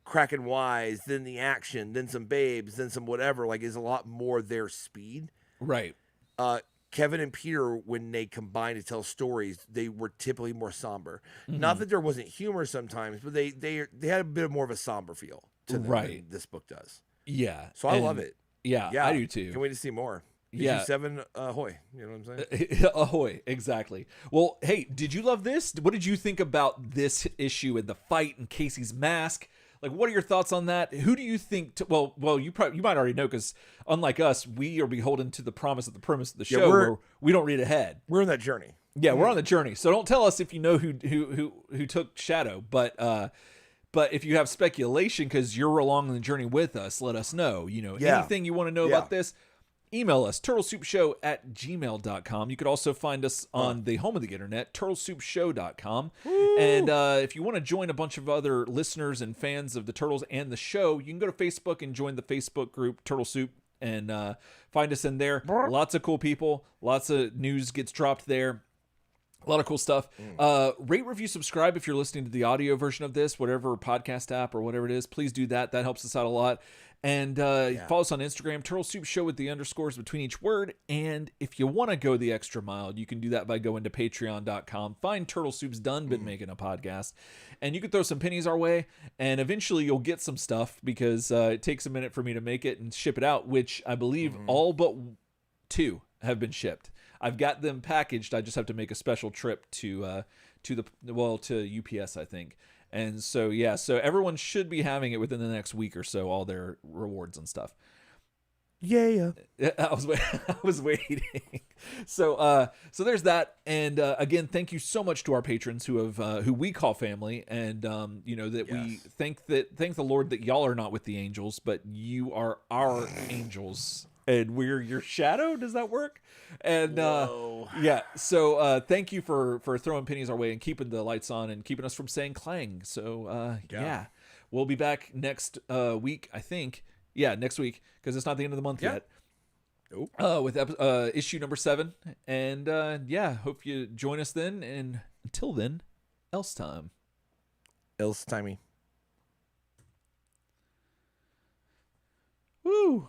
[SPEAKER 2] cracking wise, then the action, then some babes, then some whatever, like is a lot more their speed.
[SPEAKER 1] Right.
[SPEAKER 2] Kevin and Peter, when they combined to tell stories, they were typically more somber. Not that there wasn't humor sometimes, but they had a bit more of a somber feel to them than this book does.
[SPEAKER 1] Yeah.
[SPEAKER 2] So I love it.
[SPEAKER 1] Yeah, I do too.
[SPEAKER 2] Can't wait to see more.
[SPEAKER 1] Yeah.
[SPEAKER 2] 7 ahoy. You know what I'm saying?
[SPEAKER 1] Ahoy. Exactly. Well, hey, did you love this? What did you think about this issue and the fight and Casey's mask? Like, what are your thoughts on that? Who do you think? Well, you might already know because unlike us, we are beholden to the premise of the show where we don't read ahead.
[SPEAKER 2] We're in that journey.
[SPEAKER 1] Yeah, we're on the journey. So don't tell us if you know who took Shadow, but if you have speculation because you're along the journey with us, let us know. You know, anything you want to know about this. Email us, turtlesoupshow@gmail.com. You could also find us on the home of the internet, turtlesoupshow.com. And if you want to join a bunch of other listeners and fans of the Turtles and the show, you can go to Facebook and join the Facebook group, Turtle Soup, and find us in there. Lots of cool people. Lots of news gets dropped there. A lot of cool stuff. Rate, review, subscribe if you're listening to the audio version of this, whatever podcast app or whatever it is. Please do that. That helps us out a lot. And follow us on Instagram, Turtle Soup Show with the underscores between each word. And if you want to go the extra mile, you can do that by going to patreon.com. Find Turtle Soup's done been making a podcast. And you can throw some pennies our way. And eventually you'll get some stuff because it takes a minute for me to make it and ship it out, which I believe all but 2 have been shipped. I've got them packaged. I just have to make a special trip to UPS, I think. And so, so everyone should be having it within the next week or so, all their rewards and stuff.
[SPEAKER 2] Yeah.
[SPEAKER 1] I was waiting. So there's that. And again, thank you so much to our patrons who we call family, and that we thank the Lord that y'all are not with the angels, but you are our angels, and we're your shadow. Does that work? And so thank you for throwing pennies our way and keeping the lights on and keeping us from saying clang. So we'll be back next week, I think. Yeah, next week, because it's not the end of the month yet.
[SPEAKER 2] Nope.
[SPEAKER 1] With issue number 7. And hope you join us then. And until then, Elsetime.
[SPEAKER 2] Elsetimey.
[SPEAKER 1] Woo!